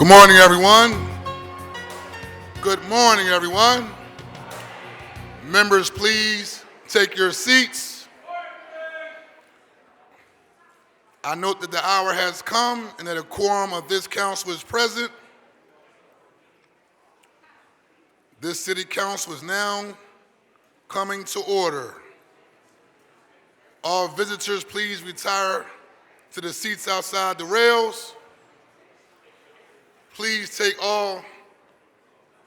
Good morning, everyone. Good morning, everyone. Members, please take your seats. I note that the hour has come and that a quorum of this council is present. This city council is now coming to order. All visitors, please retire to the seats outside the rails. Please take all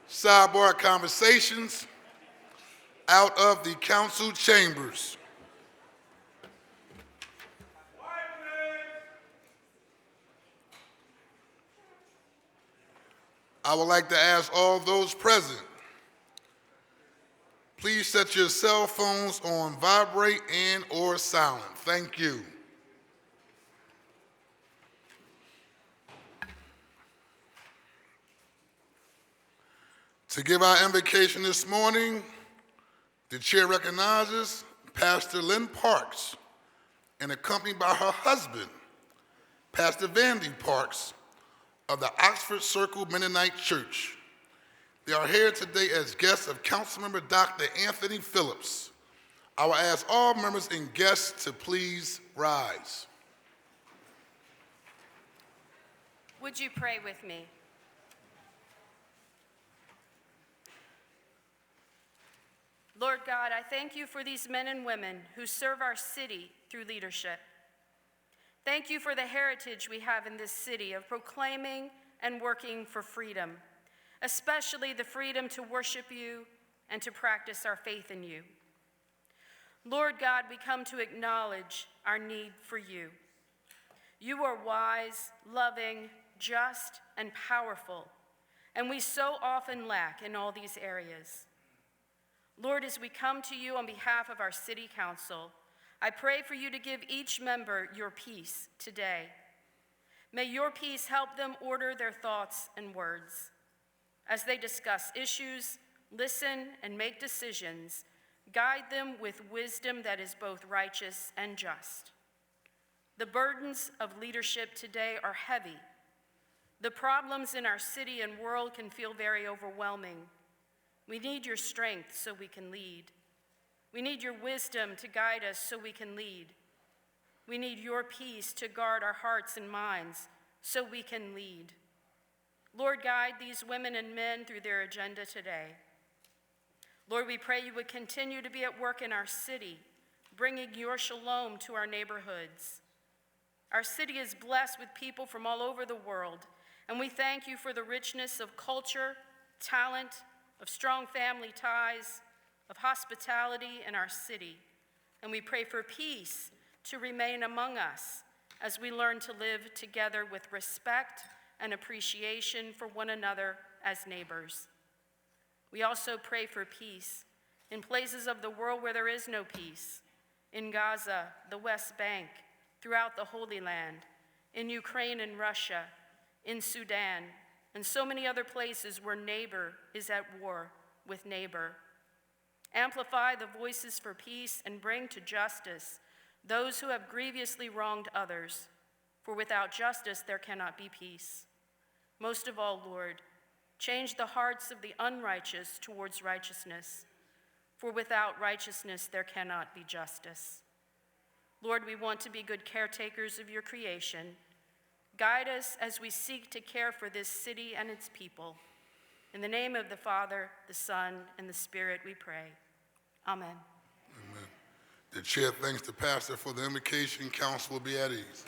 sidebar conversations out of the council chambers. I would like to ask all those present, please set your cell phones on vibrate and or silent. Thank you. To give our invocation this morning, the chair recognizes Pastor Lynn Parks, and accompanied by her husband, Pastor Vandy Parks of the Oxford Circle Mennonite Church. They are here today as guests of Councilmember Dr. Anthony Phillips. I will ask all members and guests to please rise. Would you pray with me? Lord God, I thank you for these men and women who serve our city through leadership. Thank you for the heritage we have in this city of proclaiming and working for freedom, especially the freedom to worship you and to practice our faith in you. Lord God, we come to acknowledge our need for you. You are wise, loving, just, and powerful, and we so often lack in all these areas. Lord, as we come to you on behalf of our city council, I pray for you to give each member your peace today. May your peace help them order their thoughts and words. As they discuss issues, listen, and make decisions, guide them with wisdom that is both righteous and just. The burdens of leadership today are heavy. The problems in our city and world can feel very overwhelming. We need your strength so we can lead. We need your wisdom to guide us so we can lead. We need your peace to guard our hearts and minds so we can lead. Lord, guide these women and men through their agenda today. Lord, we pray you would continue to be at work in our city, bringing your shalom to our neighborhoods. Our city is blessed with people from all over the world, and we thank you for the richness of culture, talent, of strong family ties, of hospitality in our city. And we pray for peace to remain among us as we learn to live together with respect and appreciation for one another as neighbors. We also pray for peace in places of the world where there is no peace, in Gaza, the West Bank, throughout the Holy Land, in Ukraine and Russia, in Sudan, and so many other places where neighbor is at war with neighbor. Amplify the voices for peace and bring to justice those who have grievously wronged others, for without justice there cannot be peace. Most of all, Lord, change the hearts of the unrighteous towards righteousness, for without righteousness there cannot be justice. Lord, we want to be good caretakers of your creation. Guide us as we seek to care for this city and its people. In the name of the Father, the Son, and the Spirit we pray. Amen. Amen. The chair thanks the pastor for the invocation. Council will be at ease.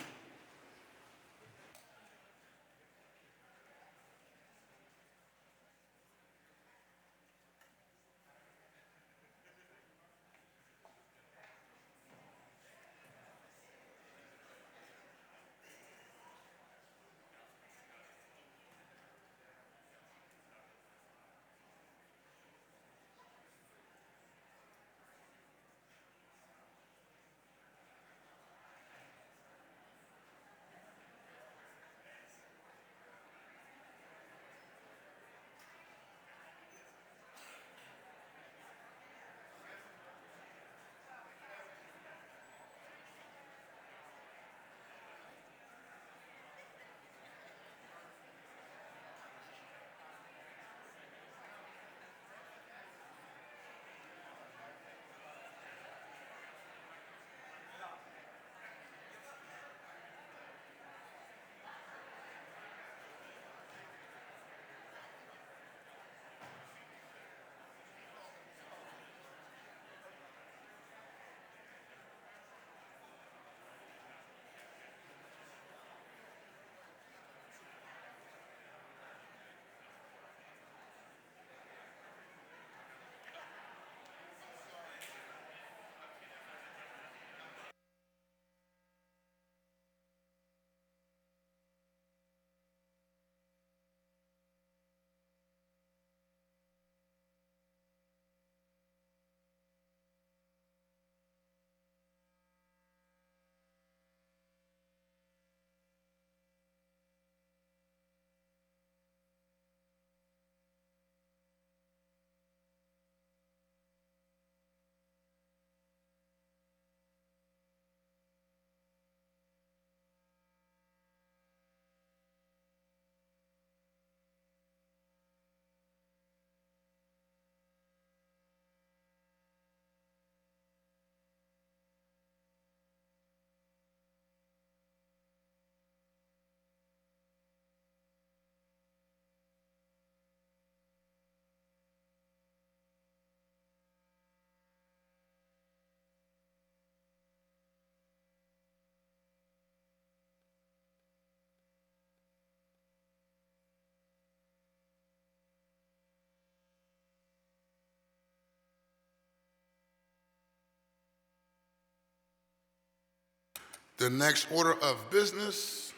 The next order of business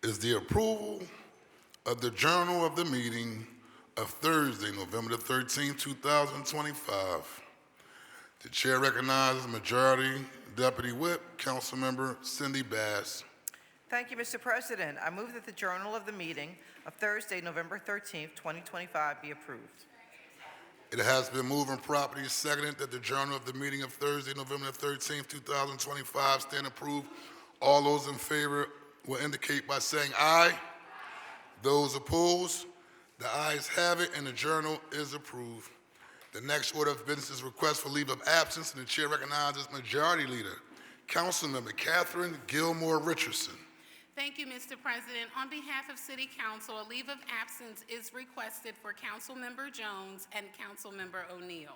is the approval of the journal of the meeting of Thursday, November the 13th, 2025. The chair recognizes Majority Deputy Whip, Councilmember Cindy Bass. Thank you, Mr. President. I move that the journal of the meeting of Thursday, November 13th, 2025 be approved. It has been moved and properly seconded that the journal of the meeting of Thursday, November the 13th, 2025 stand approved. All those in favor will indicate by saying aye. Those opposed, the ayes have it, and the journal is approved. The next order of business is request for leave of absence, and the chair recognizes Majority Leader, Councilmember Catherine Gilmore Richardson. Thank you, Mr. President. On behalf of City Council, a leave of absence is requested for Councilmember Jones and Councilmember O'Neill.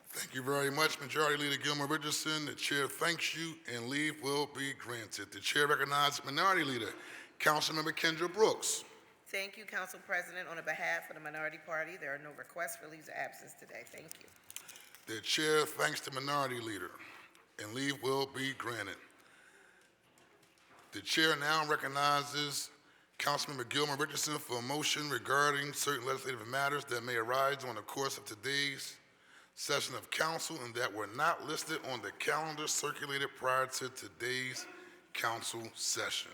Thank you very much, Majority Leader Gilmore Richardson. The chair thanks you, and leave will be granted. The chair recognizes Minority Leader, Councilmember Kendra Brooks. Thank you, Council President. On behalf of the minority party, there are no requests for leaves of absence today. Thank you. The chair thanks the Minority Leader, and leave will be granted. The chair now recognizes Councilmember Gilmore Richardson for a motion regarding certain legislative matters that may arise during the course of today's session of council and that were not listed on the calendar circulated prior to today's council session.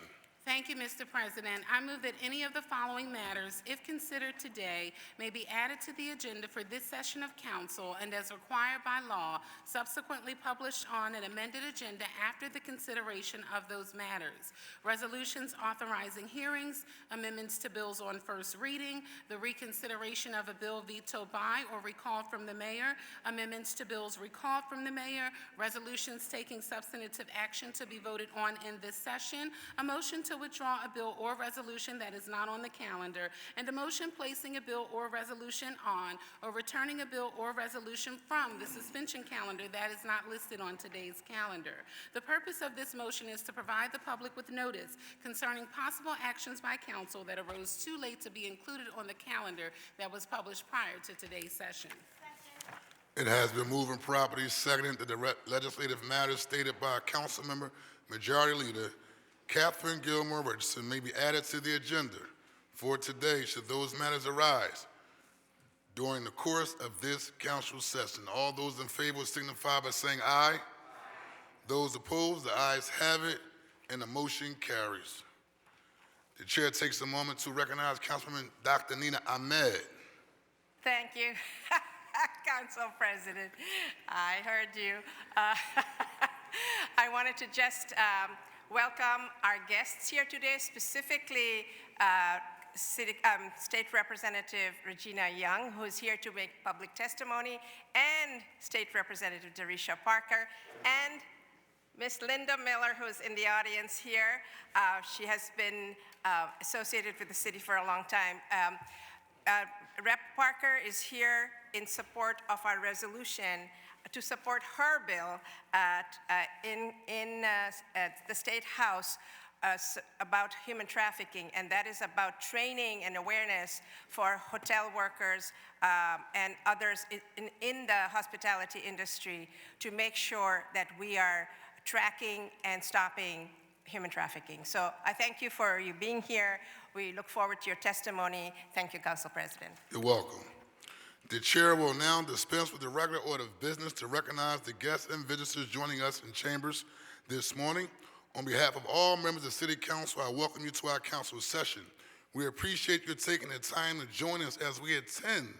Thank you, Mr. President. I move that any of the following matters, if considered today, may be added to the agenda for this session of council and as required by law, subsequently published on an amended agenda after the consideration of those matters. Resolutions authorizing hearings, amendments to bills on first reading, the reconsideration of a bill vetoed by or recalled from the mayor, amendments to bills recalled from the mayor, resolutions taking substantive action to be voted on in this session, a motion to withdraw a bill or resolution that is not on the calendar, and a motion placing a bill or resolution on or returning a bill or resolution from the suspension calendar that is not listed on today's calendar. The purpose of this motion is to provide the public with notice concerning possible actions by council that arose too late to be included on the calendar that was published prior to today's session. It has been moved and properly seconded that the legislative matters stated by Councilmember Majority Leader Catherine Gilmore Richardson may be added to the agenda for today should those matters arise during the course of this council session. All those in favor will signify by saying aye. Those opposed, the ayes have it, and the motion carries. The chair takes a moment to recognize Councilwoman Dr. Nina Ahmed. Thank you, Council President. I heard you. I wanted to just welcome our guests here today, specifically State Representative Regina Young, who is here to make public testimony, and State Representative Darisha Parker, and Ms. Linda Miller, who is in the audience here. She has been associated with the city for a long time. Rep. Parker is here in support of our resolution to support her bill in the State House about human trafficking, and that is about training and awareness for hotel workers and others in the hospitality industry to make sure that we are tracking and stopping human trafficking. So I thank you for you being here. We look forward to your testimony. Thank you, Council President. You're welcome. The chair will now dispense with the regular order of business to recognize the guests and visitors joining us in chambers this morning. On behalf of all members of City Council, I welcome you to our council session. We appreciate you taking the time to join us as we attend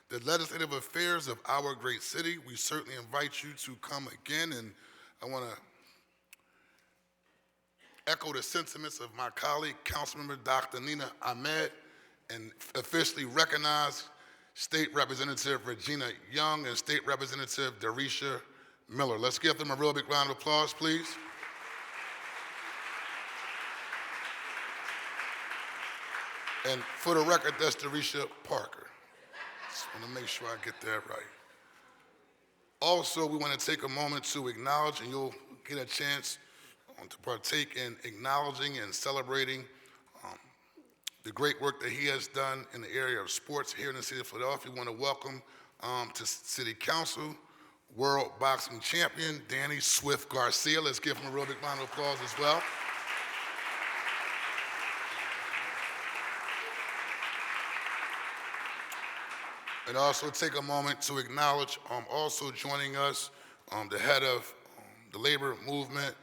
the legislative affairs of our great city. We certainly invite you to come again, and I want to echo the sentiments of my colleague, Councilmember Dr. Nina Ahmed, and officially recognize State Representative Regina Young and State Representative Darisha Miller. Let's give them a real big round of applause, please. And for the record, that's Darisha Parker. Just want to make sure I get that right. Also, we want to take a moment to acknowledge, and you'll get a chance to partake in acknowledging and celebrating the great work that he has done in the area of sports here in the city of Philadelphia. We want to welcome to City Council World Boxing Champion, Danny Swift Garcia. Let's give him a real big round of applause as well. And also take a moment to acknowledge also joining us, the head of the labor movement,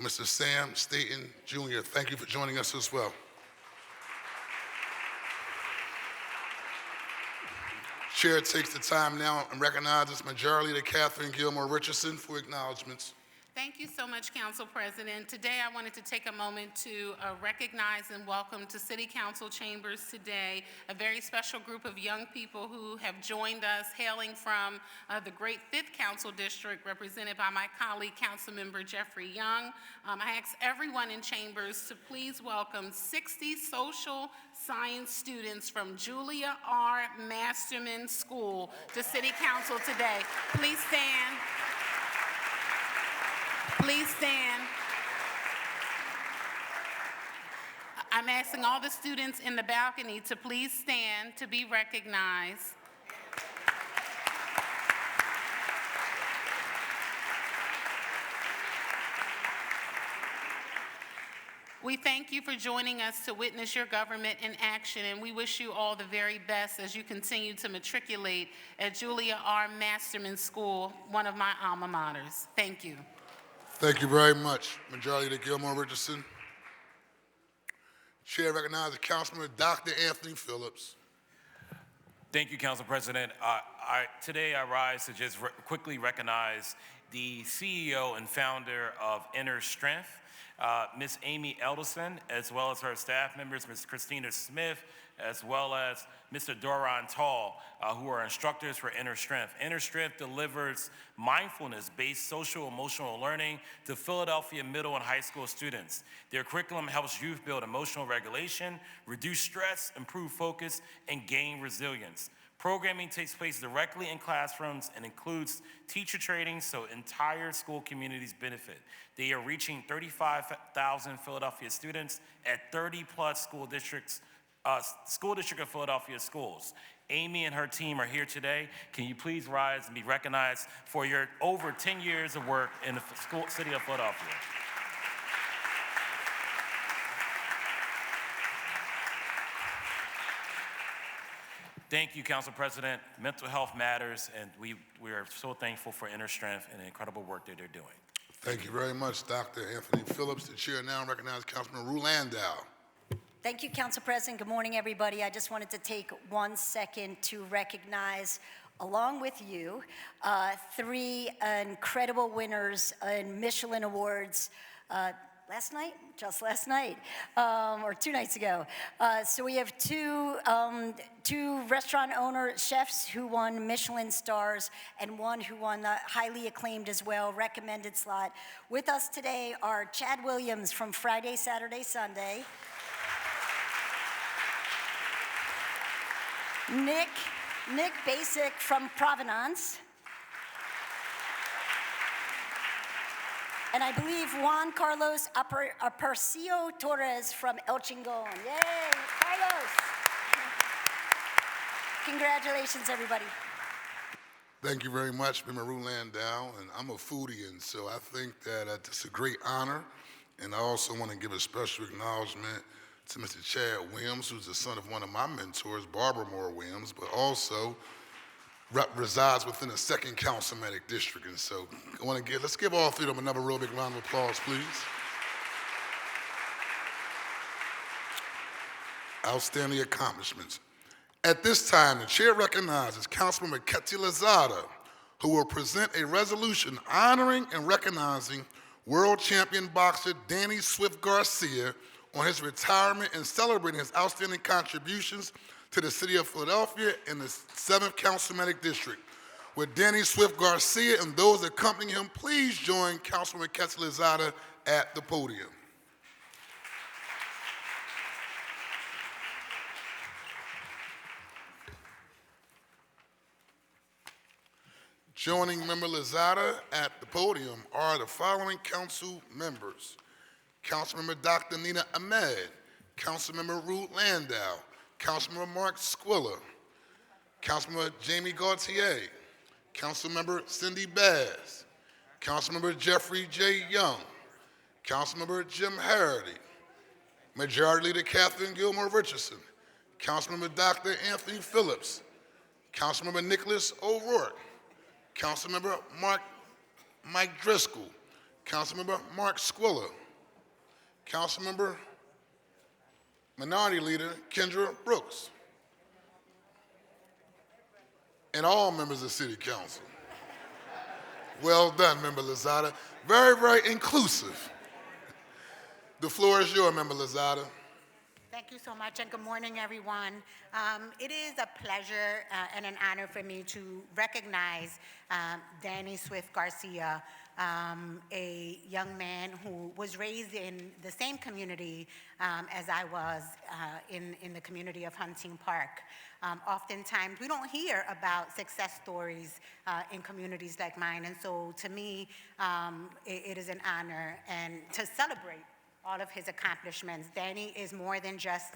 Mr. Sam Staten Jr. Thank you for joining us as well. Chair takes the time now and recognizes Majority Leader Catherine Gilmore Richardson for acknowledgments. Thank you so much, Council President. Today, I wanted to take a moment to recognize and welcome to City Council chambers today a very special group of young people who have joined us, hailing from the great 5th Council District, represented by my colleague, Councilmember Jeffrey Young. I ask everyone in chambers to please welcome 60 social science students from Julia R. Masterman School to City Council today. Please stand. Please stand. I'm asking all the students in the balcony to please stand to be recognized. We thank you for joining us to witness your government in action, and we wish you all the very best as you continue to matriculate at Julia R. Masterman School, one of my alma maters. Thank you. Thank you very much, Majority Leader Gilmore Richardson. Chair recognizes Councilman Dr. Anthony Phillips. Thank you, Council President. Today I rise to just quickly recognize the CEO and founder of Inner Strength, Ms. Amy Elderson, as well as her staff members, Ms. Christina Smith, as well as Mr. Doran Tall, who are instructors for Inner Strength. Inner Strength delivers mindfulness-based social-emotional learning to Philadelphia middle and high school students. Their curriculum helps youth build emotional regulation, reduce stress, improve focus, and gain resilience. Programming takes place directly in classrooms and includes teacher training so entire school communities benefit. They are reaching 35,000 Philadelphia students at 30-plus school district of Philadelphia schools. Amy and her team are here today. Can you please rise and be recognized for your over 10 years of work in the city of Philadelphia? Thank you, Council President. Mental health matters, and we are so thankful for Inner Strength and the incredible work that they're doing. Thank you very much, Dr. Anthony Phillips. The chair now recognizes Councilman Rue Landau. Thank you, Council President. Good morning, everybody. I just wanted to take 1 second to recognize, along with you, 3 incredible winners in Michelin Awards last night, or 2 nights ago. So we have two restaurant owner chefs who won Michelin stars and one who won the highly acclaimed as well, recommended slot. With us today are Chad Williams from Friday, Saturday, Sunday. Nick Basic from Provenance. And I believe Juan Carlos Apercio Torres from El Chingon. Yay, Carlos. Congratulations, everybody. Thank you very much, Ms. Rue Landau. And I'm a foodie, and so I think that it's a great honor. And I also want to give a special acknowledgement to Mr. Chad Williams, who's the son of one of my mentors, Barbara Moore Williams, but also resides within the 2nd Councilmanic District. And so let's give all 3 of them another real big round of applause, please. Outstanding accomplishments. At this time, the chair recognizes Councilmember Ketty Lozada, who will present a resolution honoring and recognizing world champion boxer Danny Swift Garcia on his retirement and celebrating his outstanding contributions to the city of Philadelphia in the 7th Councilmanic District. With Danny Swift Garcia and those accompanying him, please join Councilman Ketty Lozada at the podium. Joining Member Lozada at the podium are the following council members: Councilmember Dr. Nina Ahmed, Councilmember Rue Landau, Councilmember Mark Squilla, Councilmember Jamie Gaultier, Councilmember Cindy Bass, Councilmember Jeffrey J. Young, Councilmember Jim Harity, Majority Leader Catherine Gilmore Richardson, Councilmember Dr. Anthony Phillips, Councilmember Nicholas O'Rourke, Councilmember Mike Driscoll, Councilmember Mark Squilla, Councilmember Minority Leader Kendra Brooks, and all members of City Council. Well done, Member Lozada. Very, very inclusive. The floor is yours, Member Lozada. Thank you so much, and good morning, everyone. It is a pleasure and an honor for me to recognize Danny Swift Garcia, a young man who was raised in the same community as I was in the community of Hunting Park. Oftentimes, we don't hear about success stories in communities like mine, and so to me, it is an honor and to celebrate all of his accomplishments. Danny is more than just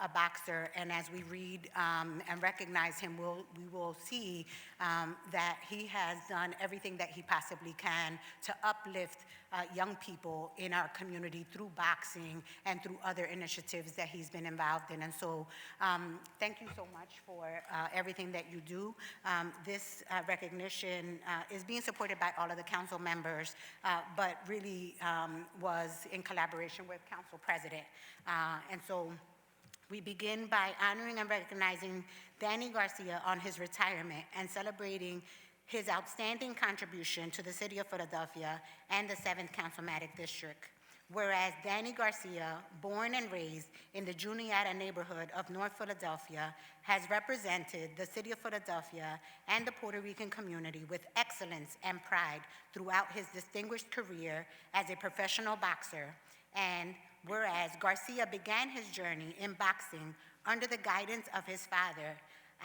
a boxer, and as we read and recognize him, we will see that he has done everything that he possibly can to uplift young people in our community through boxing and through other initiatives that he's been involved in. And so thank you so much for everything that you do. This recognition is being supported by all of the council members, but really was in collaboration with Council President. And so we begin by honoring and recognizing Danny Garcia on his retirement and celebrating his outstanding contribution to the city of Philadelphia and the 7th Councilmanic District. Whereas Danny Garcia, born and raised in the Juniata neighborhood of North Philadelphia, has represented the city of Philadelphia and the Puerto Rican community with excellence and pride throughout his distinguished career as a professional boxer. And whereas Garcia began his journey in boxing under the guidance of his father,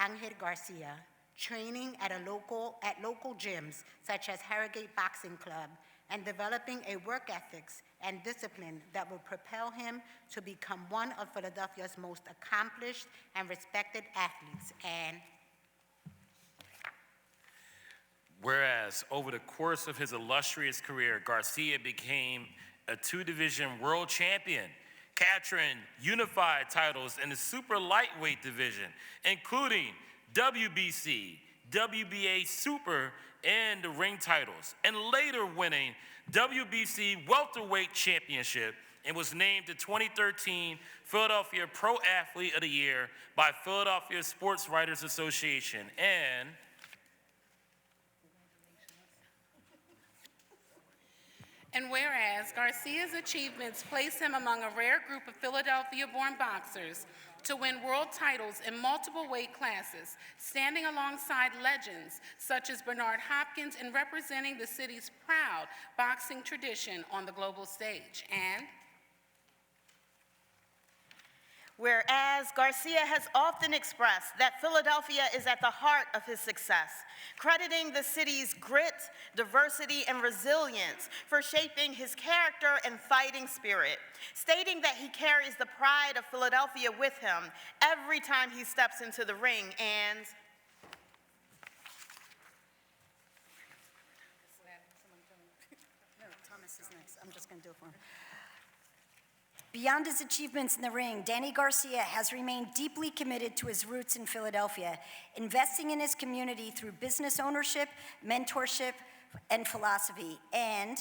Angel Garcia, training at local gyms such as Harrogate Boxing Club, and developing a work ethics and discipline that will propel him to become one of Philadelphia's most accomplished and respected athletes. And whereas over the course of his illustrious career, Garcia became a 2-division world champion, capturing unified titles in the super lightweight division, including WBC, WBA Super, and the ring titles, and later winning WBC Welterweight Championship, and was named the 2013 Philadelphia Pro Athlete of the Year by Philadelphia Sports Writers Association. And whereas Garcia's achievements place him among a rare group of Philadelphia-born boxers to win world titles in multiple weight classes, standing alongside legends such as Bernard Hopkins and representing the city's proud boxing tradition on the global stage. And whereas Garcia has often expressed that Philadelphia is at the heart of his success, crediting the city's grit, diversity, and resilience for shaping his character and fighting spirit, stating that he carries the pride of Philadelphia with him every time he steps into the ring. And Thomas is next. I'm just going to do it for him. Beyond his achievements in the ring, Danny Garcia has remained deeply committed to his roots in Philadelphia, investing in his community through business ownership, mentorship, and philosophy. And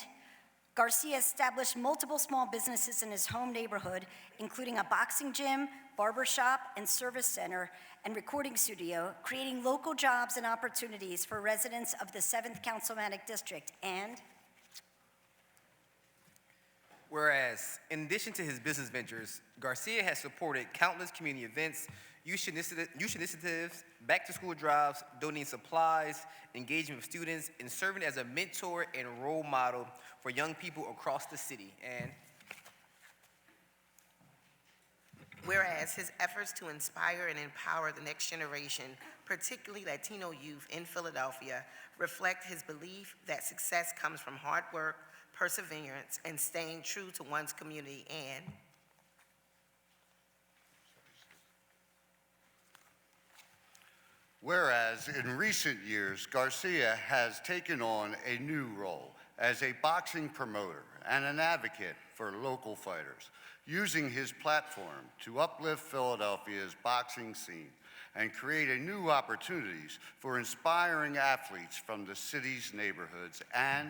Garcia established multiple small businesses in his home neighborhood, including a boxing gym, barbershop, and service center, and recording studio, creating local jobs and opportunities for residents of the 7th Councilmanic District. And whereas, in addition to his business ventures, Garcia has supported countless community events, youth initiatives, back-to-school drives, donating supplies, engaging with students, and serving as a mentor and role model for young people across the city. And whereas his efforts to inspire and empower the next generation, particularly Latino youth in Philadelphia, reflect his belief that success comes from hard work, perseverance, and staying true to one's community. And Whereas in recent years, Garcia has taken on a new role as a boxing promoter and an advocate for local fighters, using his platform to uplift Philadelphia's boxing scene and create new opportunities for inspiring athletes from the city's neighborhoods. And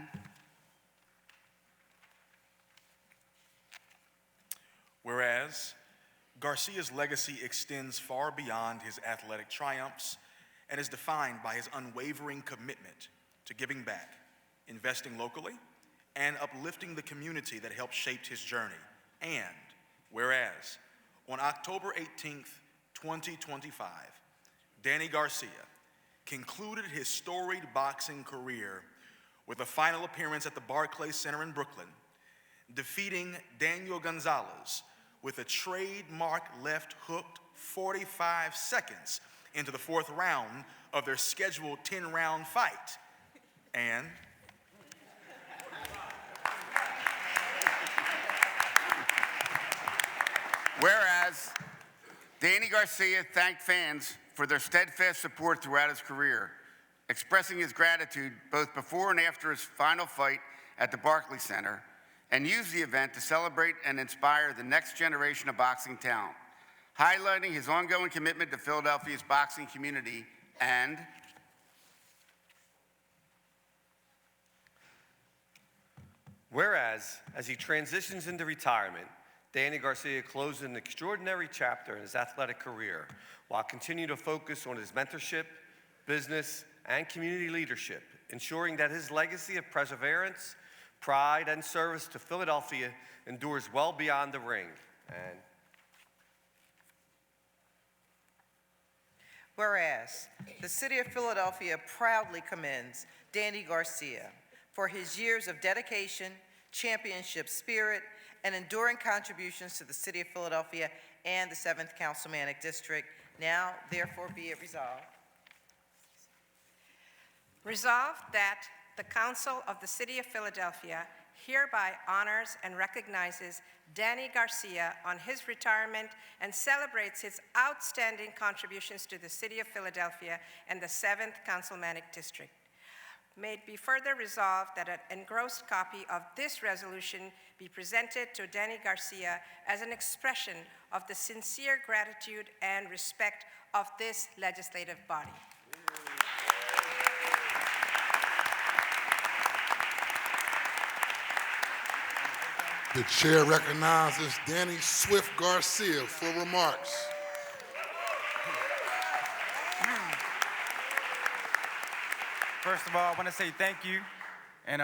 whereas Garcia's legacy extends far beyond his athletic triumphs and is defined by his unwavering commitment to giving back, investing locally, and uplifting the community that helped shape his journey. And whereas on October 18th, 2025, Danny Garcia concluded his storied boxing career with a final appearance at the Barclays Center in Brooklyn, defeating Daniel Gonzalez with a trademark left hooked 45 seconds into the fourth round of their scheduled 10-round fight. And whereas Danny Garcia thanked fans for their steadfast support throughout his career, expressing his gratitude both before and after his final fight at the Barclays Center, and used the event to celebrate and inspire the next generation of boxing talent, highlighting his ongoing commitment to Philadelphia's boxing community. And whereas, as he transitions into retirement, Danny Garcia closed an extraordinary chapter in his athletic career while continuing to focus on his mentorship, business, and community leadership, ensuring that his legacy of perseverance, pride, and service to Philadelphia endures well beyond the ring. And whereas the City of Philadelphia proudly commends Danny Garcia for his years of dedication, championship spirit, and enduring contributions to the City of Philadelphia and the 7th Councilmanic District. Now, therefore, be it resolved. Resolved that the Council of the City of Philadelphia hereby honors and recognizes Danny Garcia on his retirement and celebrates his outstanding contributions to the City of Philadelphia and the 7th Councilmanic District. May it be further resolved that an engrossed copy of this resolution be presented to Danny Garcia as an expression of the sincere gratitude and respect of this legislative body. The chair recognizes Danny Swift Garcia for remarks. First of all, I want to say thank you. And,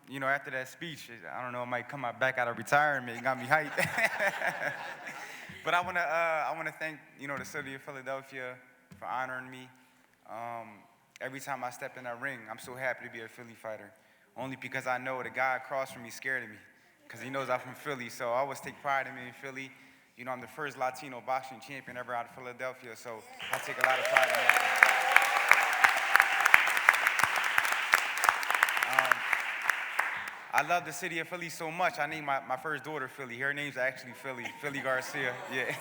you know, after that speech, I don't know, I might come back out of retirement. It got me hyped. But I want to thank, you know, the City of Philadelphia for honoring me. Every time I step in that ring, I'm so happy to be a Philly fighter. Only because I know the guy across from me scared of me, because he knows I'm from Philly. So I always take pride in being in Philly. You know, I'm the first Latino boxing champion ever out of Philadelphia, so I take a lot of pride in that. I love the city of Philly so much. I named my first daughter Philly. Her name's actually Philly Garcia. Yeah.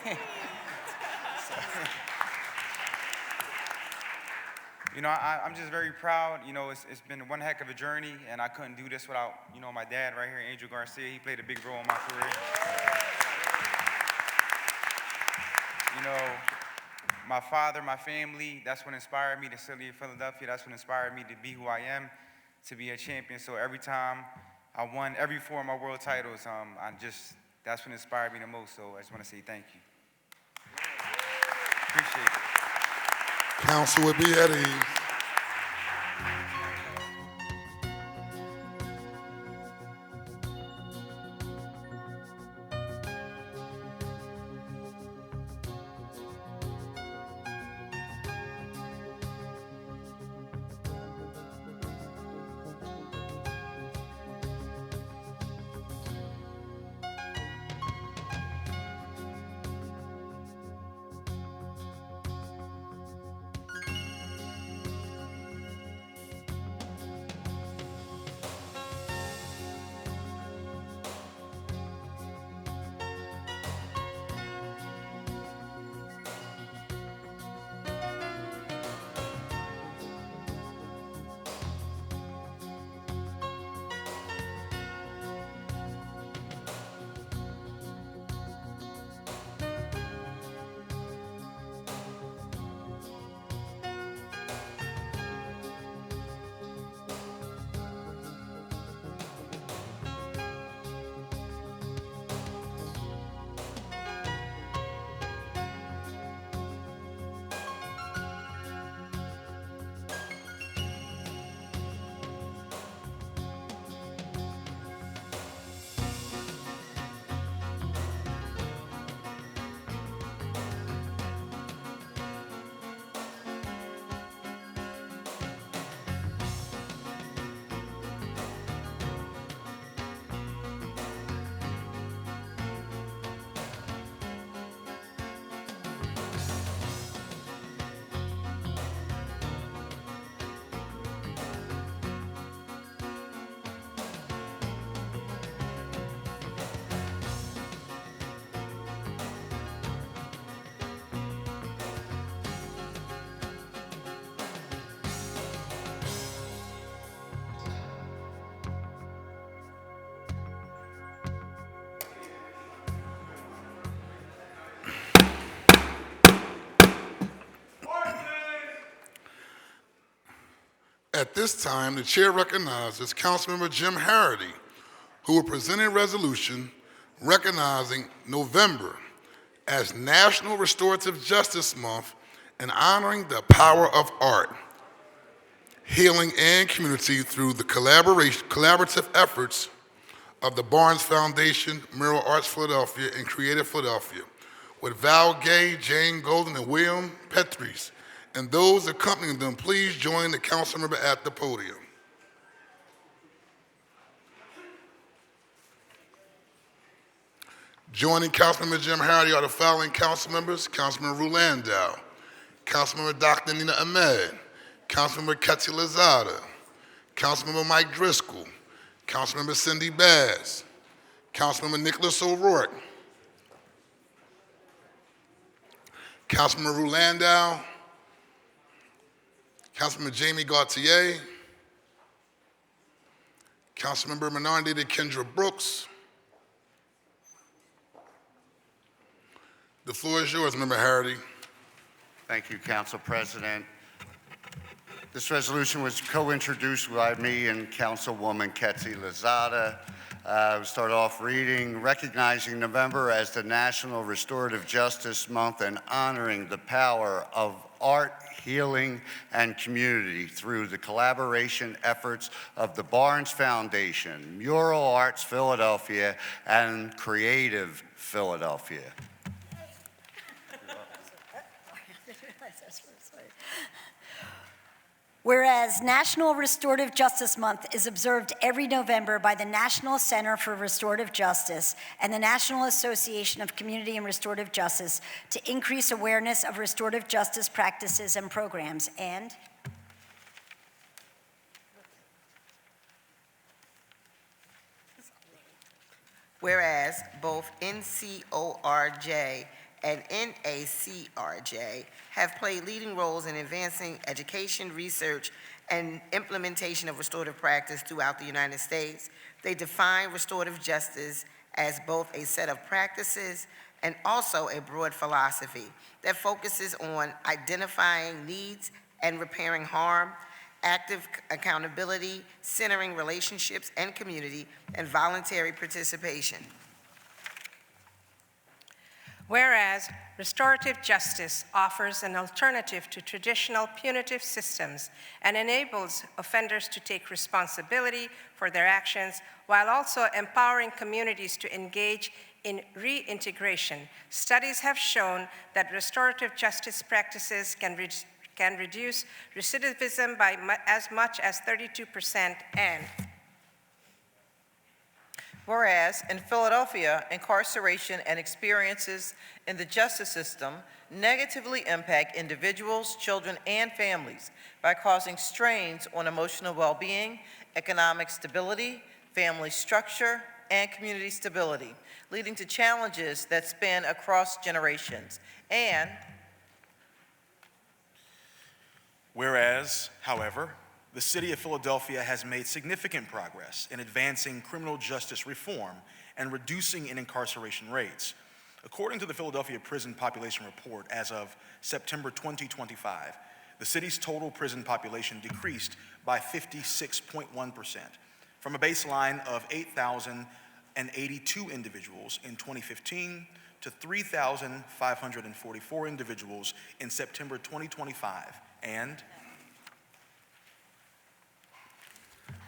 You know, I'm just very proud. You know, it's been one heck of a journey, and I couldn't do this without, you know, my dad right here, Angel Garcia. He played a big role in my career. You know, my father, my family, that's what inspired me, the city of Philadelphia. That's what inspired me to be who I am, to be a champion. So every time I won every 4 of my world titles, that's what inspired me the most. So I just want to say thank you. Appreciate it. Council would be at ease. At this time, the chair recognizes Councilmember Jim Harity, who will present a resolution recognizing November as National Restorative Justice Month and honoring the power of art, healing, and community through the collaborative efforts of the Barnes Foundation, Mural Arts Philadelphia, and Creative Philadelphia, with Val Gay, Jane Golden, and William Petrice, and those accompanying them, please join the council member at the podium. Joining Councilmember Jim Harity are the following council members: Councilmember Rue Landau, Councilmember Dr. Nina Ahmed, Councilmember Ketsi Lozada, Councilmember Mike Driscoll, Councilmember Cindy Baz, Councilmember Nicholas O'Rourke, Councilmember Rue Landau, Councilmember Jamie Gauthier, Councilmember Menardi Kendra Brooks. The floor is yours, Member Harity. Thank you, Council President. This resolution was co-introduced by me and Councilwoman Ketsi Lozada. We'll start off reading, recognizing November as the National Restorative Justice Month and honoring the power of art, healing, and community through the collaboration efforts of the Barnes Foundation, Mural Arts Philadelphia, and Creative Philadelphia. Whereas National Restorative Justice Month is observed every November by the National Center for Restorative Justice and the National Association of Community and Restorative Justice to increase awareness of restorative justice practices and programs, and whereas both NCORJ and NACRJ have played leading roles in advancing education, research, and implementation of restorative practice throughout the United States. They define restorative justice as both a set of practices and also a broad philosophy that focuses on identifying needs and repairing harm, active accountability, centering relationships and community, and voluntary participation. Whereas restorative justice offers an alternative to traditional punitive systems and enables offenders to take responsibility for their actions while also empowering communities to engage in reintegration. Studies have shown that restorative justice practices can reduce recidivism by as much as 32%, and whereas in Philadelphia, incarceration and experiences in the justice system negatively impact individuals, children, and families by causing strains on emotional well-being, economic stability, family structure, and community stability, leading to challenges that span across generations. And whereas, however, the City of Philadelphia has made significant progress in advancing criminal justice reform and reducing incarceration rates. According to the Philadelphia Prison Population Report, as of September 2025, the city's total prison population decreased by 56.1%, from a baseline of 8,082 individuals in 2015 to 3,544 individuals in September 2025, and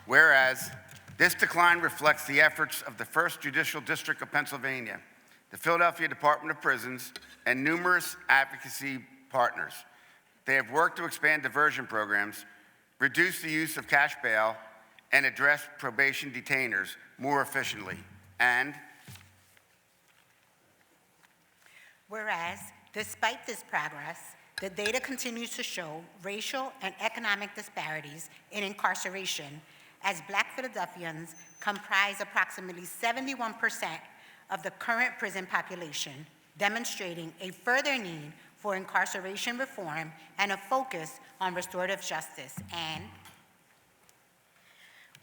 whereas this decline reflects the efforts of the First Judicial District of Pennsylvania, the Philadelphia Department of Prisons, and numerous advocacy partners. They have worked to expand diversion programs, reduce the use of cash bail, and address probation detainers more efficiently. And whereas, despite this progress, the data continues to show racial and economic disparities in incarceration, as Black Philadelphians comprise approximately 71% of the current prison population, demonstrating a further need for incarceration reform and a focus on restorative justice. And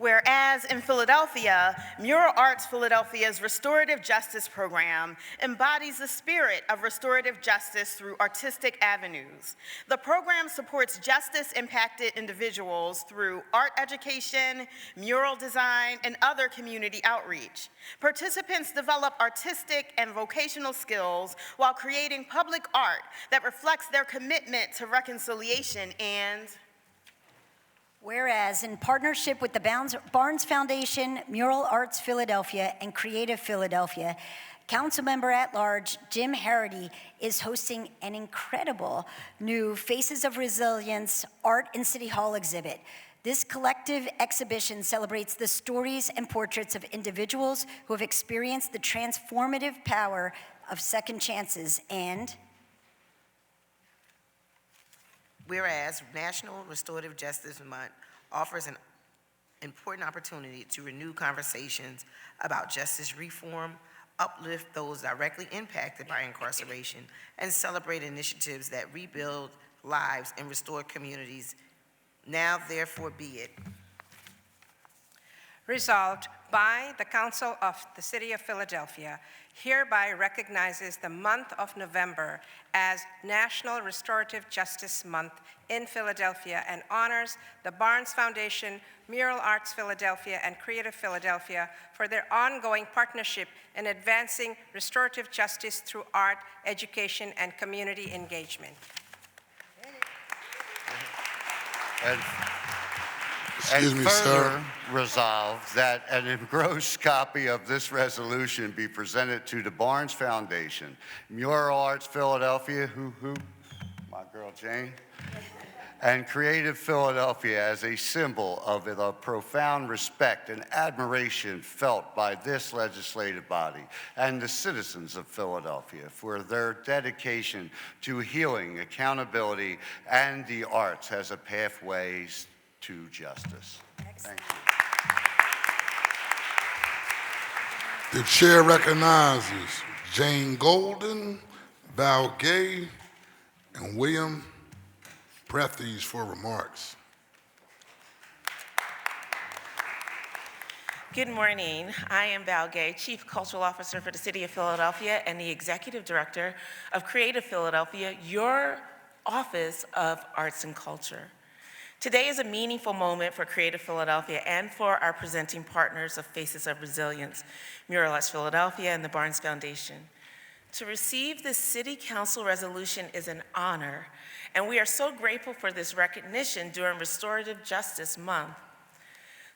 Whereas in Philadelphia, Mural Arts Philadelphia's restorative justice program embodies the spirit of restorative justice through artistic avenues. The program supports justice-impacted individuals through art education, mural design, and other community outreach. Participants develop artistic and vocational skills while creating public art that reflects their commitment to reconciliation and Whereas, in partnership with the Barnes Foundation, Mural Arts Philadelphia, and Creative Philadelphia, Councilmember at Large Jim Harity is hosting an incredible new Faces of Resilience Art in City Hall exhibit. This collective exhibition celebrates the stories and portraits of individuals who have experienced the transformative power of second chances and Whereas National Restorative Justice Month offers an important opportunity to renew conversations about justice reform, uplift those directly impacted by incarceration, and celebrate initiatives that rebuild lives and restore communities. Now, therefore, be it. Resolved by the Council of the City of Philadelphia, hereby recognizes the month of November as National Restorative Justice Month in Philadelphia and honors the Barnes Foundation, Mural Arts Philadelphia, and Creative Philadelphia for their ongoing partnership in advancing restorative justice through art, education, and community engagement. Excuse me, further sir. resolved that an engrossed copy of this resolution be presented to the Barnes Foundation, Mural Arts Philadelphia, my girl Jane, and Creative Philadelphia as a symbol of the profound respect and admiration felt by this legislative body and the citizens of Philadelphia for their dedication to healing, accountability, and the arts as a pathway to justice. Thank you. The chair recognizes Jane Golden, Val Gay, and William Breathies for remarks. Good morning. I am Val Gay, Chief Cultural Officer for the City of Philadelphia and the Executive Director of Creative Philadelphia, your Office of Arts and Culture. Today is a meaningful moment for Creative Philadelphia and for our presenting partners of Faces of Resilience, Mural Arts Philadelphia and the Barnes Foundation. To receive this City Council resolution is an honor, and we are so grateful for this recognition during Restorative Justice Month.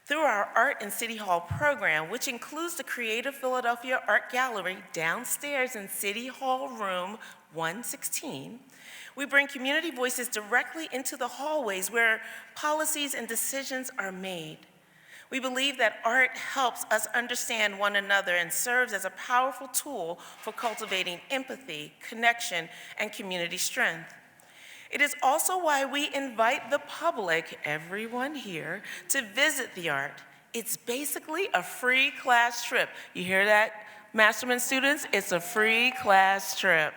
Through our Art in City Hall program, which includes the Creative Philadelphia Art Gallery downstairs in City Hall Room 116, we bring community voices directly into the hallways where policies and decisions are made. We believe that art helps us understand one another and serves as a powerful tool for cultivating empathy, connection, and community strength. It is also why we invite the public, everyone here, to visit the art. It's basically a free class trip. You hear that, Masterman students? It's a free class trip.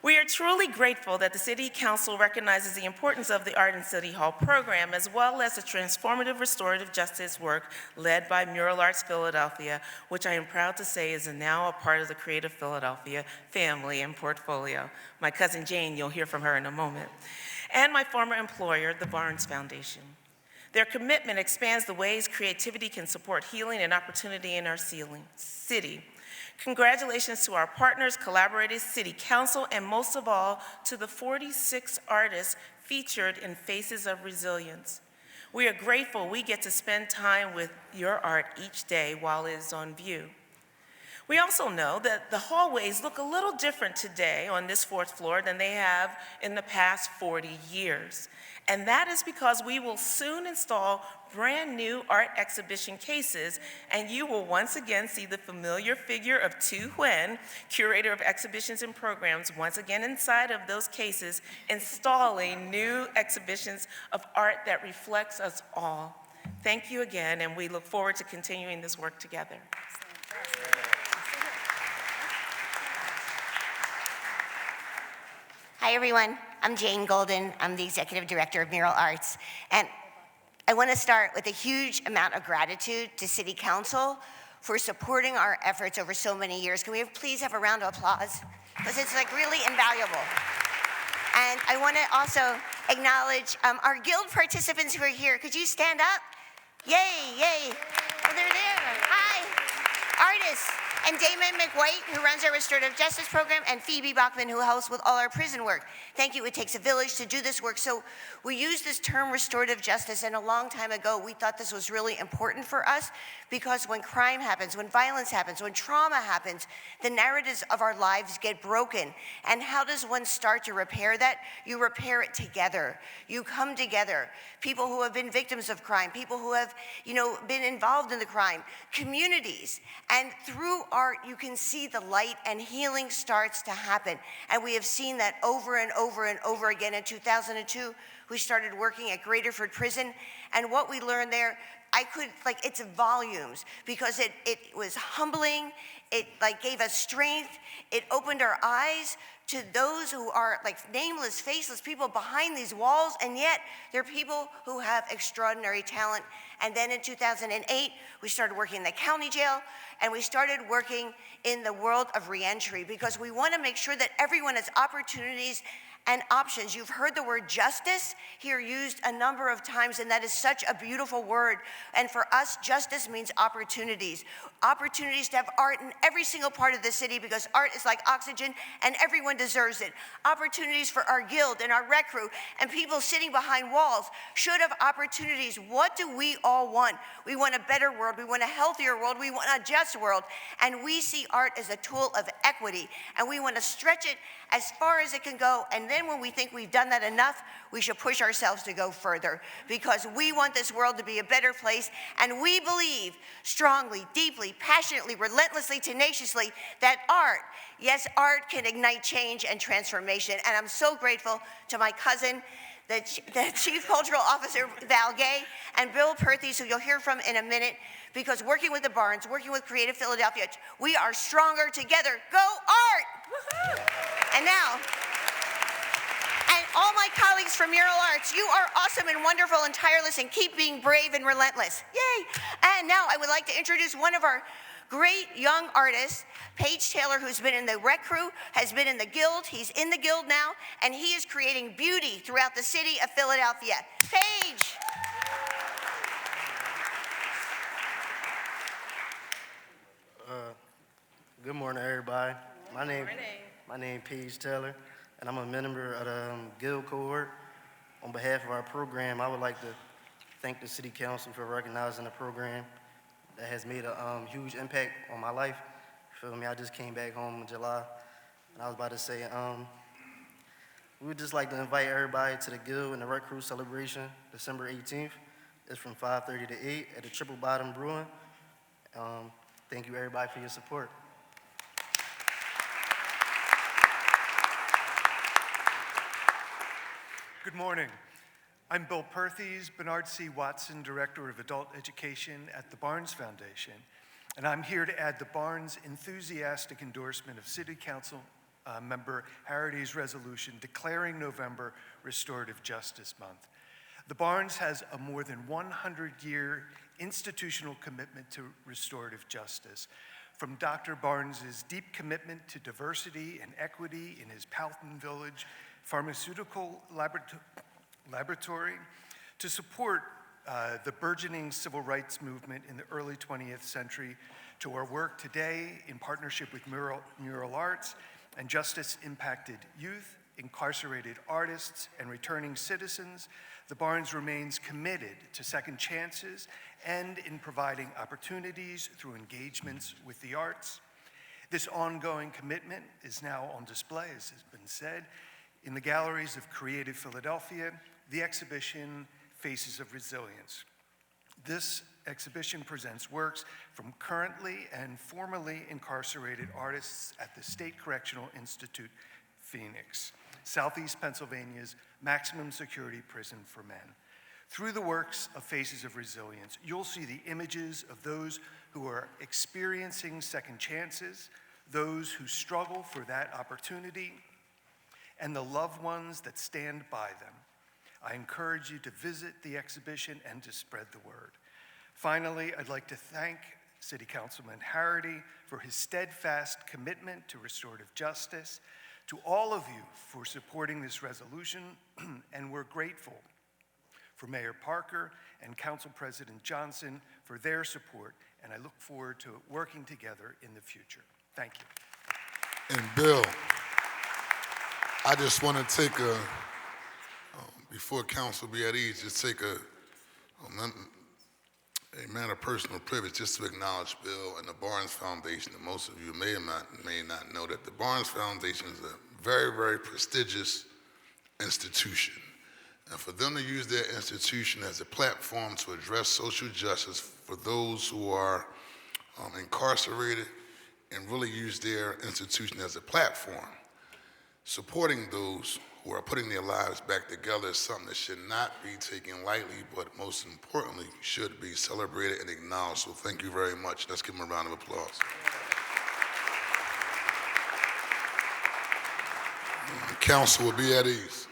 We are truly grateful that the City Council recognizes the importance of the Art in City Hall program, as well as the transformative restorative justice work led by Mural Arts Philadelphia, which I am proud to say is now a part of the Creative Philadelphia family and portfolio. My cousin Jane, you'll hear from her in a moment. And my former employer, the Barnes Foundation. Their commitment expands the ways creativity can support healing and opportunity in our city. Congratulations to our partners, collaborators, City Council, and most of all, to the 46 artists featured in Faces of Resilience. We are grateful we get to spend time with your art each day while it is on view. We also know that the hallways look a little different today on this fourth floor than they have in the past 40 years. And that is because we will soon install brand new art exhibition cases, and you will once again see the familiar figure of Tu Huynh, curator of exhibitions and programs, once again inside of those cases, installing new exhibitions of art that reflects us all. Thank you again, and we look forward to continuing this work together. Hi, everyone. I'm Jane Golden. I'm the Executive Director of Mural Arts. And I want to start with a huge amount of gratitude to City Council for supporting our efforts over so many years. Can we please have a round of applause? Because it's like really invaluable. And I want to also acknowledge our guild participants who are here. Could you stand up? Yay, yay. Oh, they're there. Hi. Artists. And Damon McWhite, who runs our restorative justice program, and Phoebe Bachman, who helps with all our prison work. Thank you. It takes a village to do this work. So we use this term restorative justice, and a long time ago, we thought this was really important for us because when crime happens, when violence happens, when trauma happens, the narratives of our lives get broken. And how does one start to repair that? You repair it together. You come together. People who have been victims of crime, people who have, been involved in the crime, communities. And through art, you can see the light and healing starts to happen. And we have seen that over and over and over again. In 2002, we started working at Graterford Prison. And what we learned there, it's volumes, because it was humbling. It gave us strength. It opened our eyes to those who are nameless, faceless people behind these walls, and yet they're people who have extraordinary talent. And then in 2008, we started working in the county jail, and we started working in the world of reentry because we want to make sure that everyone has opportunities and options. You've heard the word justice here used a number of times, and that is such a beautiful word. And for us, justice means opportunities. Opportunities to have art in every single part of the city because art is like oxygen and everyone deserves it. Opportunities for our guild and our rec crew and people sitting behind walls should have opportunities. What do we all want? We want a better world. We want a healthier world. We want a just world. And we see art as a tool of equity, and we want to stretch it as far as it can go. And then when we think we've done that enough, we should push ourselves to go further because we want this world to be a better place. And we believe strongly, deeply, passionately, relentlessly, tenaciously that art, yes, art can ignite change and transformation. And I'm so grateful to my cousin, the Chief Cultural Officer, Val Gay, and Bill Perthes, who you'll hear from in a minute, because working with the Barnes, working with Creative Philadelphia, we are stronger together. Go art! Woo-hoo! And now, and all my colleagues from Mural Arts, you are awesome and wonderful and tireless and keep being brave and relentless. Yay! And now I would like to introduce one of our great young artists, Paige Taylor, who's been in the rec crew, has been in the guild. He's in the guild now, and he is creating beauty throughout the city of Philadelphia. Paige! Good morning, everybody. My name is Paige Taylor, and I'm a member of the Guild cohort. On behalf of our program, I would like to thank the City Council for recognizing the program that has made a huge impact on my life. Feel me? I just came back home in July, and I was about to say, we would just like to invite everybody to the Guild and the Rec Crew celebration, December 18th. It's from 5:30 to 8 at the Triple Bottom Brewing. Thank you, everybody, for your support. Good morning. I'm Bill Perthes, Bernard C. Watson, Director of Adult Education at the Barnes Foundation, and I'm here to add the Barnes enthusiastic endorsement of City Council member Harity's resolution declaring November Restorative Justice Month. The Barnes has a more than 100-year institutional commitment to restorative justice. From Dr. Barnes's deep commitment to diversity and equity in his Powelton Village pharmaceutical laboratory to support the burgeoning civil rights movement in the early 20th century, to our work today in partnership with Mural Arts and justice-impacted youth, incarcerated artists, and returning citizens, the Barnes remains committed to second chances and in providing opportunities through engagements with the arts. This ongoing commitment is now on display, as has been said, in the galleries of Creative Philadelphia, the exhibition Faces of Resilience. This exhibition presents works from currently and formerly incarcerated artists at the State Correctional Institute, Phoenix, Southeast Pennsylvania's maximum security prison for men. Through the works of Faces of Resilience, you'll see the images of those who are experiencing second chances, those who struggle for that opportunity, and the loved ones that stand by them. I encourage you to visit the exhibition and to spread the word. Finally, I'd like to thank City Councilman Harity for his steadfast commitment to restorative justice, to all of you for supporting this resolution, and we're grateful for Mayor Parker and Council President Johnson for their support, and I look forward to working together in the future. Thank you. And Bill, I just want to take before council be at ease, just take a matter of personal privilege just to acknowledge Bill and the Barnes Foundation. And most of you may not know that the Barnes Foundation is a very, very prestigious institution. And for them to use their institution as a platform to address social justice for those who are incarcerated and really use their institution as a platform, supporting those who are putting their lives back together is something that should not be taken lightly, but most importantly, should be celebrated and acknowledged. So thank you very much. Let's give them a round of applause. The council will be at ease.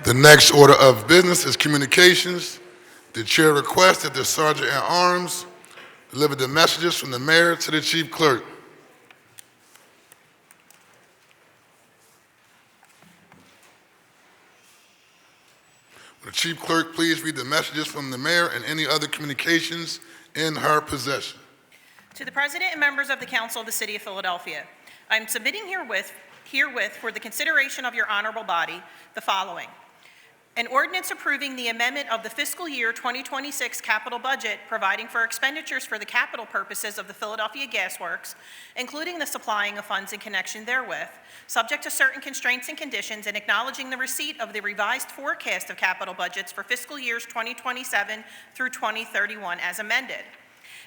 The next order of business is communications. The chair requests that the Sergeant at Arms deliver the messages from the mayor to the chief clerk. Will the chief clerk please read the messages from the mayor and any other communications in her possession? To the President and members of the Council of the City of Philadelphia, I am submitting herewith for the consideration of your honorable body the following. An ordinance approving the amendment of the fiscal year 2026 capital budget, providing for expenditures for the capital purposes of the Philadelphia Gas Works, including the supplying of funds in connection therewith, subject to certain constraints and conditions, and acknowledging the receipt of the revised forecast of capital budgets for fiscal years 2027 through 2031 as amended.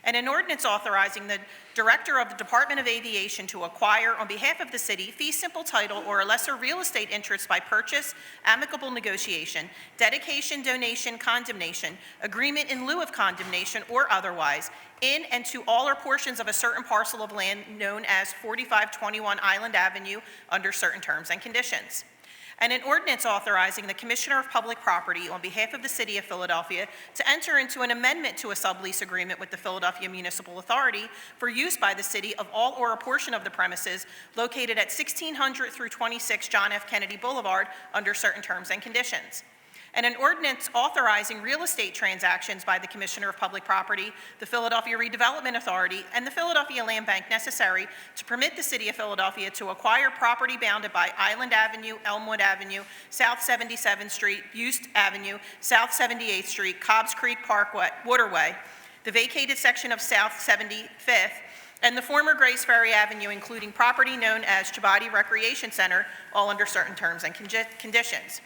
And an ordinance authorizing the Director of the Department of Aviation to acquire, on behalf of the city, fee simple title or a lesser real estate interest by purchase, amicable negotiation, dedication, donation, condemnation, agreement in lieu of condemnation, or otherwise, in and to all or portions of a certain parcel of land known as 4521 Island Avenue under certain terms and conditions. And an ordinance authorizing the Commissioner of Public Property on behalf of the City of Philadelphia to enter into an amendment to a sublease agreement with the Philadelphia Municipal Authority for use by the city of all or a portion of the premises located at 1600 through 26 John F. Kennedy Boulevard under certain terms and conditions. And an ordinance authorizing real estate transactions by the Commissioner of Public Property, the Philadelphia Redevelopment Authority, and the Philadelphia Land Bank necessary to permit the City of Philadelphia to acquire property bounded by Island Avenue, Elmwood Avenue, South 77th Street, Buste Avenue, South 78th Street, Cobbs Creek Parkway, Waterway, the vacated section of South 75th, and the former Grace Ferry Avenue, including property known as Chabadi Recreation Center, all under certain terms and conditions.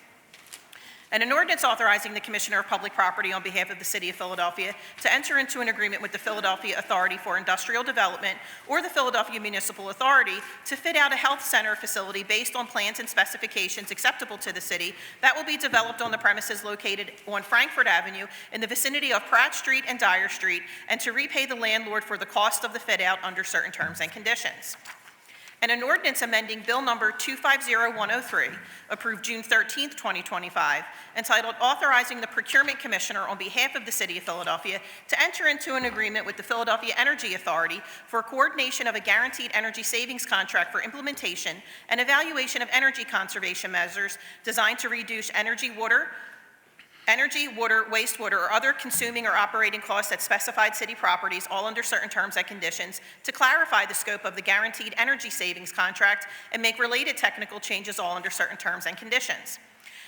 And an ordinance authorizing the Commissioner of Public Property on behalf of the City of Philadelphia to enter into an agreement with the Philadelphia Authority for Industrial Development or the Philadelphia Municipal Authority to fit out a health center facility based on plans and specifications acceptable to the city that will be developed on the premises located on Frankfort Avenue in the vicinity of Pratt Street and Dyer Street, and to repay the landlord for the cost of the fit-out under certain terms and conditions. And an ordinance amending Bill Number 250103, approved June 13, 2025, entitled Authorizing the Procurement Commissioner on behalf of the City of Philadelphia to enter into an agreement with the Philadelphia Energy Authority for coordination of a guaranteed energy savings contract for implementation and evaluation of energy conservation measures designed to reduce energy, water, wastewater, or other consuming or operating costs at specified city properties, all under certain terms and conditions, to clarify the scope of the guaranteed energy savings contract and make related technical changes, all under certain terms and conditions.